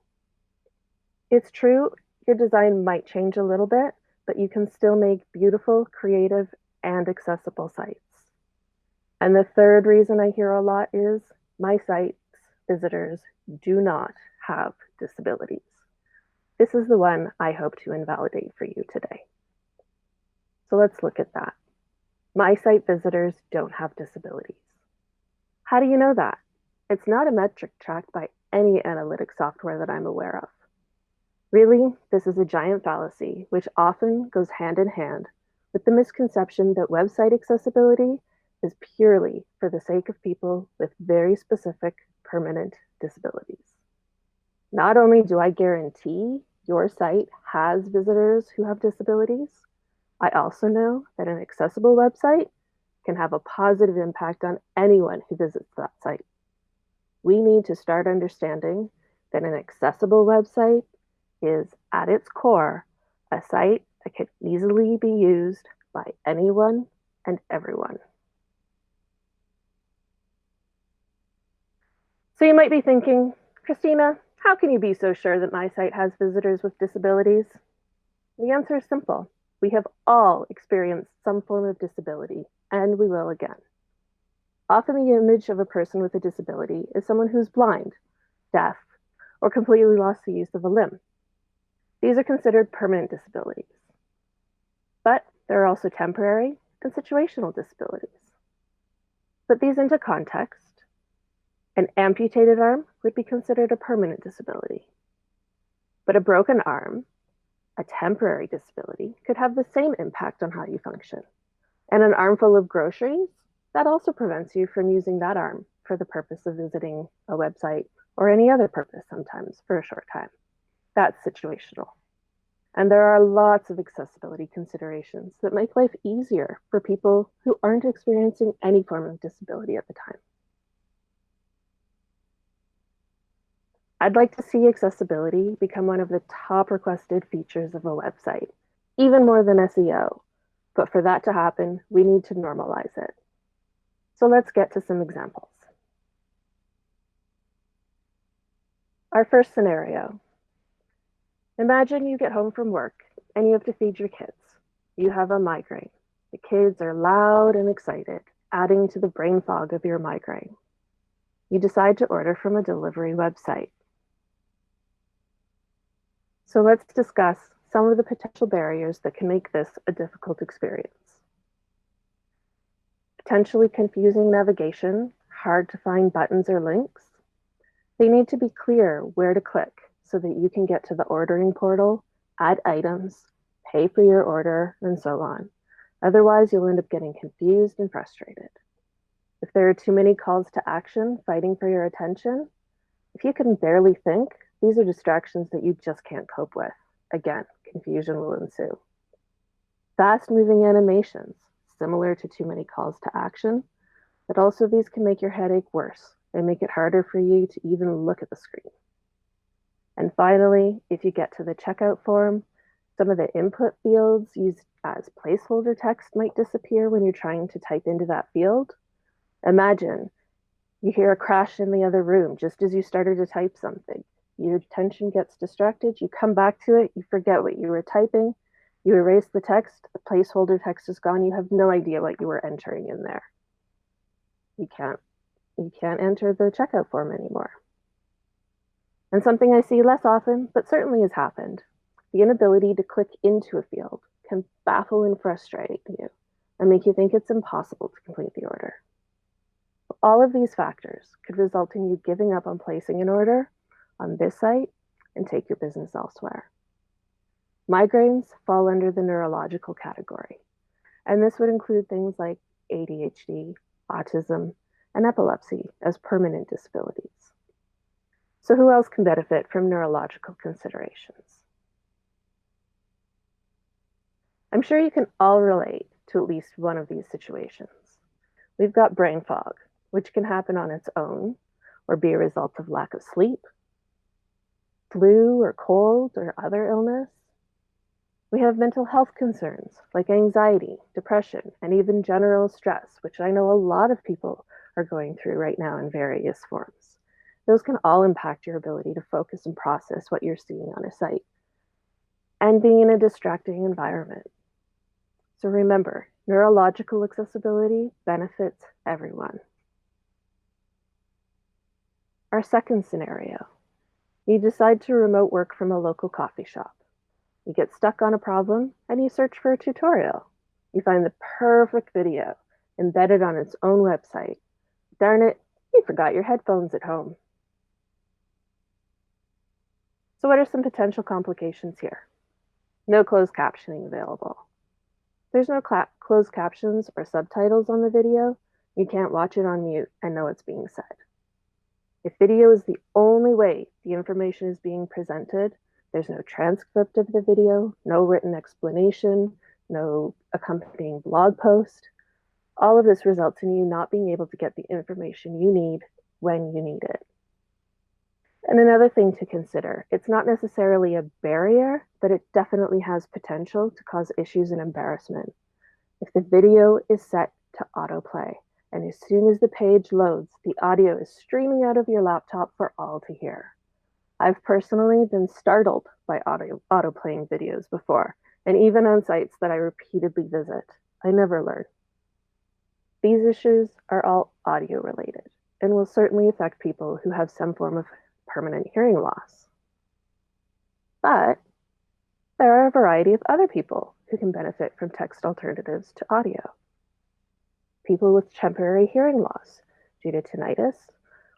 It's true, your design might change a little bit, but you can still make beautiful, creative, and accessible sites. And the third reason I hear a lot is my site's visitors do not have disabilities. This is the one I hope to invalidate for you today. So let's look at that. My site visitors don't have disabilities. How do you know that? It's not a metric tracked by any analytics software that I'm aware of. Really, this is a giant fallacy, which often goes hand in hand with the misconception that website accessibility is purely for the sake of people with very specific permanent disabilities. Not only do I guarantee your site has visitors who have disabilities, I also know that an accessible website can have a positive impact on anyone who visits that site. We need to start understanding that an accessible website is, at its core, a site that can easily be used by anyone and everyone. So you might be thinking, Christina, how can you be so sure that my site has visitors with disabilities? The answer is simple. We have all experienced some form of disability, and we will again. Often the image of a person with a disability is someone who's blind, deaf, or completely lost the use of a limb. These are considered permanent disabilities. But there are also temporary and situational disabilities. Put these into context. An amputated arm would be considered a permanent disability. But a broken arm, a temporary disability, could have the same impact on how you function. And an armful of groceries, that also prevents you from using that arm for the purpose of visiting a website or any other purpose sometimes for a short time. That's situational. And there are lots of accessibility considerations that make life easier for people who aren't experiencing any form of disability at the time. I'd like to see accessibility become one of the top requested features of a website, even more than SEO. But for that to happen, we need to normalize it. So let's get to some examples. Our first scenario. Imagine you get home from work and you have to feed your kids. You have a migraine. The kids are loud and excited, adding to the brain fog of your migraine. You decide to order from a delivery website. So let's discuss some of the potential barriers that can make this a difficult experience. potentially confusing navigation, hard to find buttons or links. They need to be clear where to click so that you can get to the ordering portal, add items, pay for your order, and so on. Otherwise, you'll end up getting confused and frustrated. If there are too many calls to action fighting for your attention, if you can barely think, these are distractions that you just can't cope with. Again, confusion will ensue. Fast-moving animations, similar to too many calls to action, but also these can make your headache worse and make it harder for you to even look at the screen. And finally, if you get to the checkout form, some of the input fields used as placeholder text might disappear when you're trying to type into that field. Imagine you hear a crash in the other room just as you started to type something. Your attention gets distracted, you come back to it, you forget what you were typing, you erase the text, the placeholder text is gone, you have no idea what you were entering in there. You can't enter the checkout form anymore. And something I see less often, but certainly has happened, the inability to click into a field can baffle and frustrate you and make you think it's impossible to complete the order. All of these factors could result in you giving up on placing an order on this site and take your business elsewhere. Migraines fall under the neurological category, and this would include things like ADHD, autism, and epilepsy as permanent disabilities. So who else can benefit from neurological considerations? I'm sure you can all relate to at least one of these situations. We've got brain fog, which can happen on its own or be a result of lack of sleep, flu or cold or other illness. We have mental health concerns like anxiety, depression, and even general stress, which I know a lot of people are going through right now in various forms. Those can all impact your ability to focus and process what you're seeing on a site, and being in a distracting environment. So remember, neurological accessibility benefits everyone. Our second scenario, you decide to remote work from a local coffee shop. You get stuck on a problem and you search for a tutorial. You find the perfect video embedded on its own website. Darn it, you forgot your headphones at home. So what are some potential complications here? No closed captioning available. There's no closed captions or subtitles on the video. You can't watch it on mute and know what's being said. If video is the only way the information is being presented, there's no transcript of the video, no written explanation, no accompanying blog post. All of this results in you not being able to get the information you need when you need it. And another thing to consider, it's not necessarily a barrier, but it definitely has potential to cause issues and embarrassment. If the video is set to autoplay, and as soon as the page loads, the audio is streaming out of your laptop for all to hear. I've personally been startled by auto-playing videos before, and even on sites that I repeatedly visit. I never learn. These issues are all audio related and will certainly affect people who have some form of permanent hearing loss. But there are a variety of other people who can benefit from text alternatives to audio. People with temporary hearing loss due to tinnitus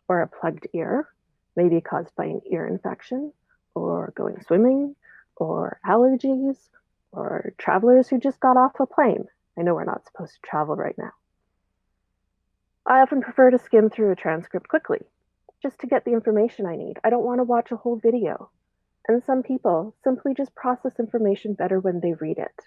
or a plugged ear, may be caused by an ear infection or going swimming or allergies or travelers who just got off a plane. I know we're not supposed to travel right now. I often prefer to skim through a transcript quickly, just to get the information I need. I don't want to watch a whole video. And some people simply just process information better when they read it.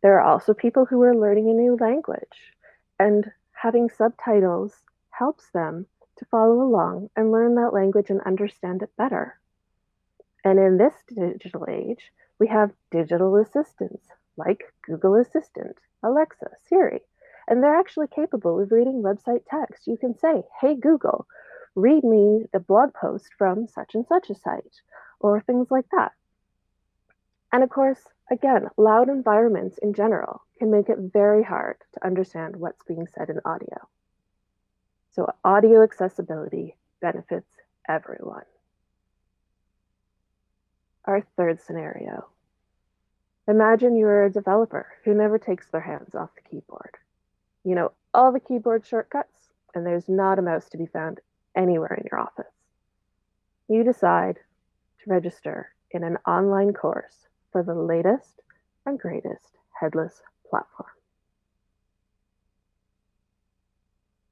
There are also people who are learning a new language, and having subtitles helps them to follow along and learn that language and understand it better. And in this digital age, we have digital assistants like Google Assistant, Alexa, Siri, and they're actually capable of reading website text. You can say, hey, Google, read me the blog post from such and such a site, or things like that. And of course, again, loud environments in general can make it very hard to understand what's being said in audio. So audio accessibility benefits everyone. Our third scenario. Imagine you're a developer who never takes their hands off the keyboard. You know all the keyboard shortcuts, and there's not a mouse to be found anywhere in your office. You decide to register in an online course for the latest and greatest headless platform.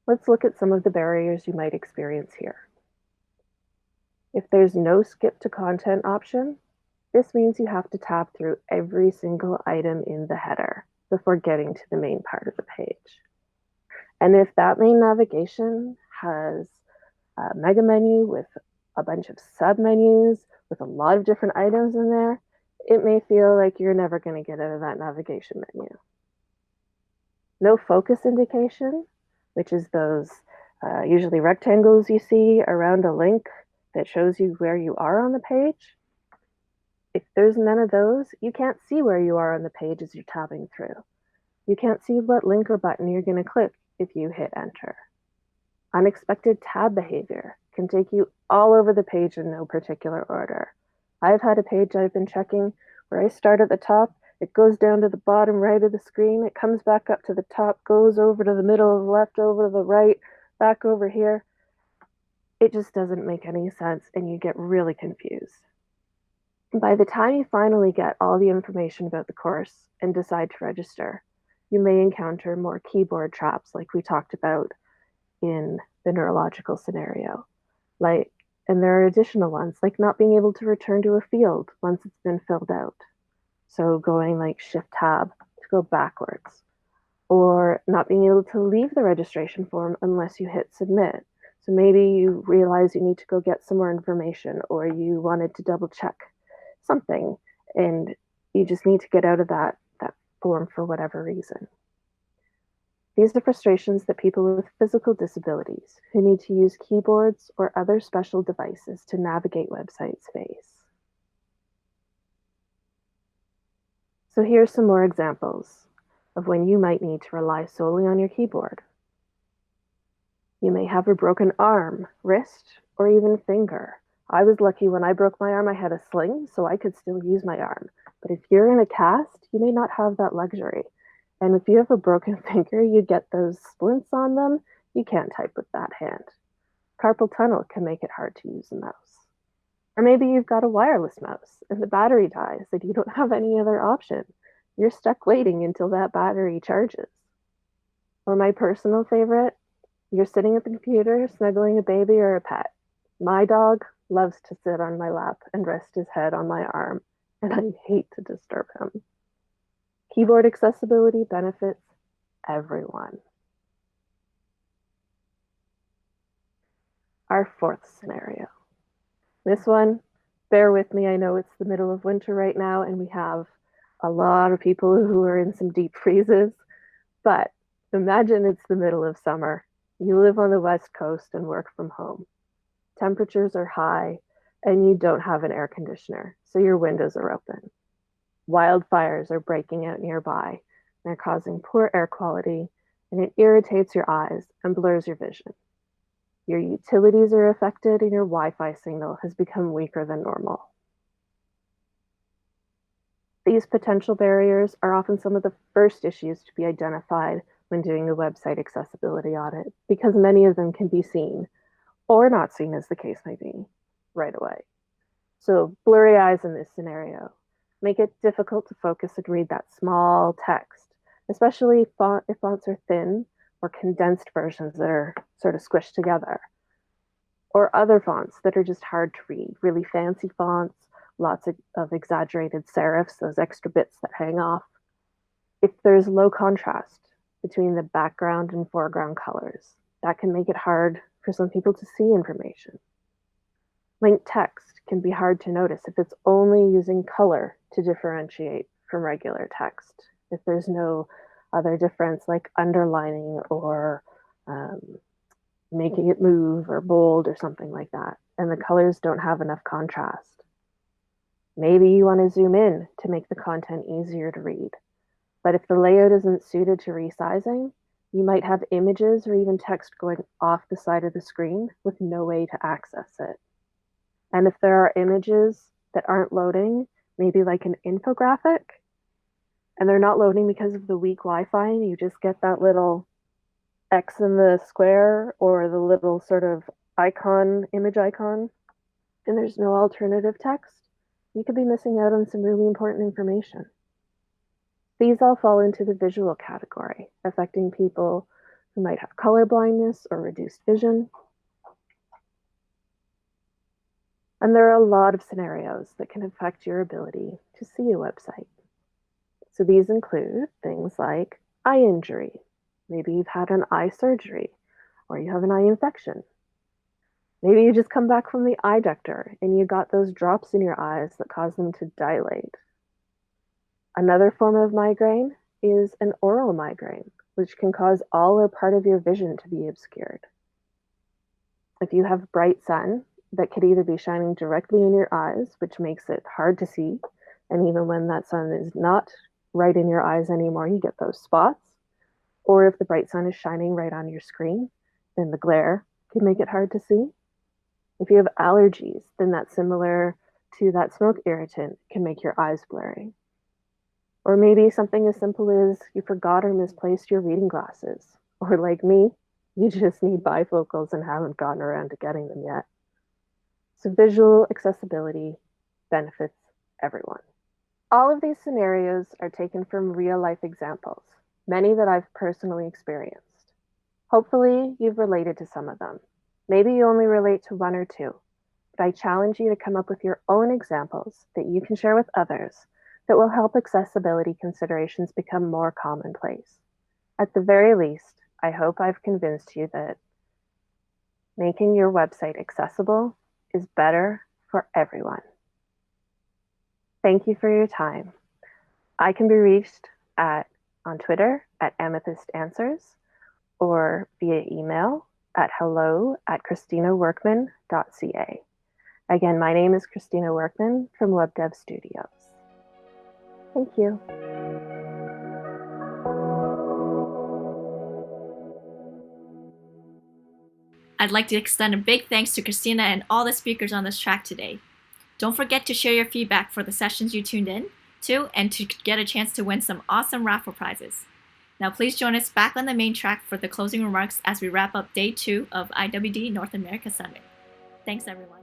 Let's look at some of the barriers you might experience here. If there's no skip to content option, this means you have to tab through every single item in the header before getting to the main part of the page. And if that main navigation has a mega menu with a bunch of submenus with a lot of different items in there, it may feel like you're never going to get out of that navigation menu. No focus indication, which is those usually rectangles you see around a link that shows you where you are on the page. If there's none of those, you can't see where you are on the page as you're tabbing through. You can't see what link or button you're going to click if you hit enter. Unexpected tab behavior can take you all over the page in no particular order. I've had a page I've been checking where I start at the top, it goes down to the bottom right of the screen, it comes back up to the top, goes over to the middle of the left, over to the right, back over here. It just doesn't make any sense, and you get really confused. By the time you finally get all the information about the course and decide to register, you may encounter more keyboard traps like we talked about in the neurological scenario. And there are additional ones, like not being able to return to a field once it's been filled out. So going like Shift Tab to go backwards, or not being able to leave the registration form unless you hit submit. So maybe you realize you need to go get some more information, or you wanted to double check something and you just need to get out of that form for whatever reason. These are frustrations that people with physical disabilities who need to use keyboards or other special devices to navigate websites face. So here's some more examples of when you might need to rely solely on your keyboard. You may have a broken arm, wrist, or even finger. I was lucky when I broke my arm, I had a sling, so I could still use my arm. But if you're in a cast, you may not have that luxury. And if you have a broken finger, you get those splints on them, you can't type with that hand. Carpal tunnel can make it hard to use a mouse. Or maybe you've got a wireless mouse and the battery dies and you don't have any other option. You're stuck waiting until that battery charges. Or my personal favorite, you're sitting at the computer, snuggling a baby or a pet. My dog loves to sit on my lap and rest his head on my arm, and I hate to disturb him. Keyboard accessibility benefits everyone. Our fourth scenario. This one, bear with me, I know it's the middle of winter right now and we have a lot of people who are in some deep freezes, but imagine it's the middle of summer. You live on the West Coast and work from home. Temperatures are high and you don't have an air conditioner, so your windows are open. Wildfires are breaking out nearby. They're causing poor air quality, and it irritates your eyes and blurs your vision. Your utilities are affected, and your Wi-Fi signal has become weaker than normal. These potential barriers are often some of the first issues to be identified when doing a website accessibility audit, because many of them can be seen, or not seen as the case may be, right away. So blurry eyes in this scenario make it difficult to focus and read that small text, especially if fonts are thin or condensed versions that are sort of squished together, or other fonts that are just hard to read, really fancy fonts, lots of exaggerated serifs, those extra bits that hang off. If there's low contrast between the background and foreground colors, that can make it hard for some people to see information. Linked text can be hard to notice if it's only using color to differentiate from regular text. If there's no other difference like underlining or making it move or bold or something like that, and the colors don't have enough contrast. Maybe you want to zoom in to make the content easier to read, but if the layout isn't suited to resizing, you might have images or even text going off the side of the screen with no way to access it. And if there are images that aren't loading, maybe like an infographic, and they're not loading because of the weak Wi-Fi, and you just get that little X in the square or the little sort of image icon, and there's no alternative text, you could be missing out on some really important information. These all fall into the visual category, affecting people who might have color blindness or reduced vision. And there are a lot of scenarios that can affect your ability to see a website. So these include things like eye injury. Maybe you've had an eye surgery, or you have an eye infection. Maybe you just come back from the eye doctor and you got those drops in your eyes that cause them to dilate. Another form of migraine is an oral migraine, which can cause all or part of your vision to be obscured. If you have bright sun, that could either be shining directly in your eyes, which makes it hard to see, and even when that sun is not right in your eyes anymore, you get those spots. Or if the bright sun is shining right on your screen, then the glare can make it hard to see. If you have allergies, then that's similar to that smoke irritant, can make your eyes blurry. Or maybe something as simple as you forgot or misplaced your reading glasses. Or like me, you just need bifocals and haven't gotten around to getting them yet. So visual accessibility benefits everyone. All of these scenarios are taken from real life examples, many that I've personally experienced. Hopefully you've related to some of them. Maybe you only relate to one or two, but I challenge you to come up with your own examples that you can share with others that will help accessibility considerations become more commonplace. At the very least, I hope I've convinced you that making your website accessible is better for everyone. Thank you for your time. I can be reached on Twitter at Amethyst Answers or via email at hello@christinaworkman.ca. Again, my name is Christina Workman from WebDev Studios. Thank you. I'd like to extend a big thanks to Christina and all the speakers on this track today. Don't forget to share your feedback for the sessions you tuned in to and to get a chance to win some awesome raffle prizes. Now please join us back on the main track for the closing remarks as we wrap up day 2 of IWD North America Summit. Thanks everyone.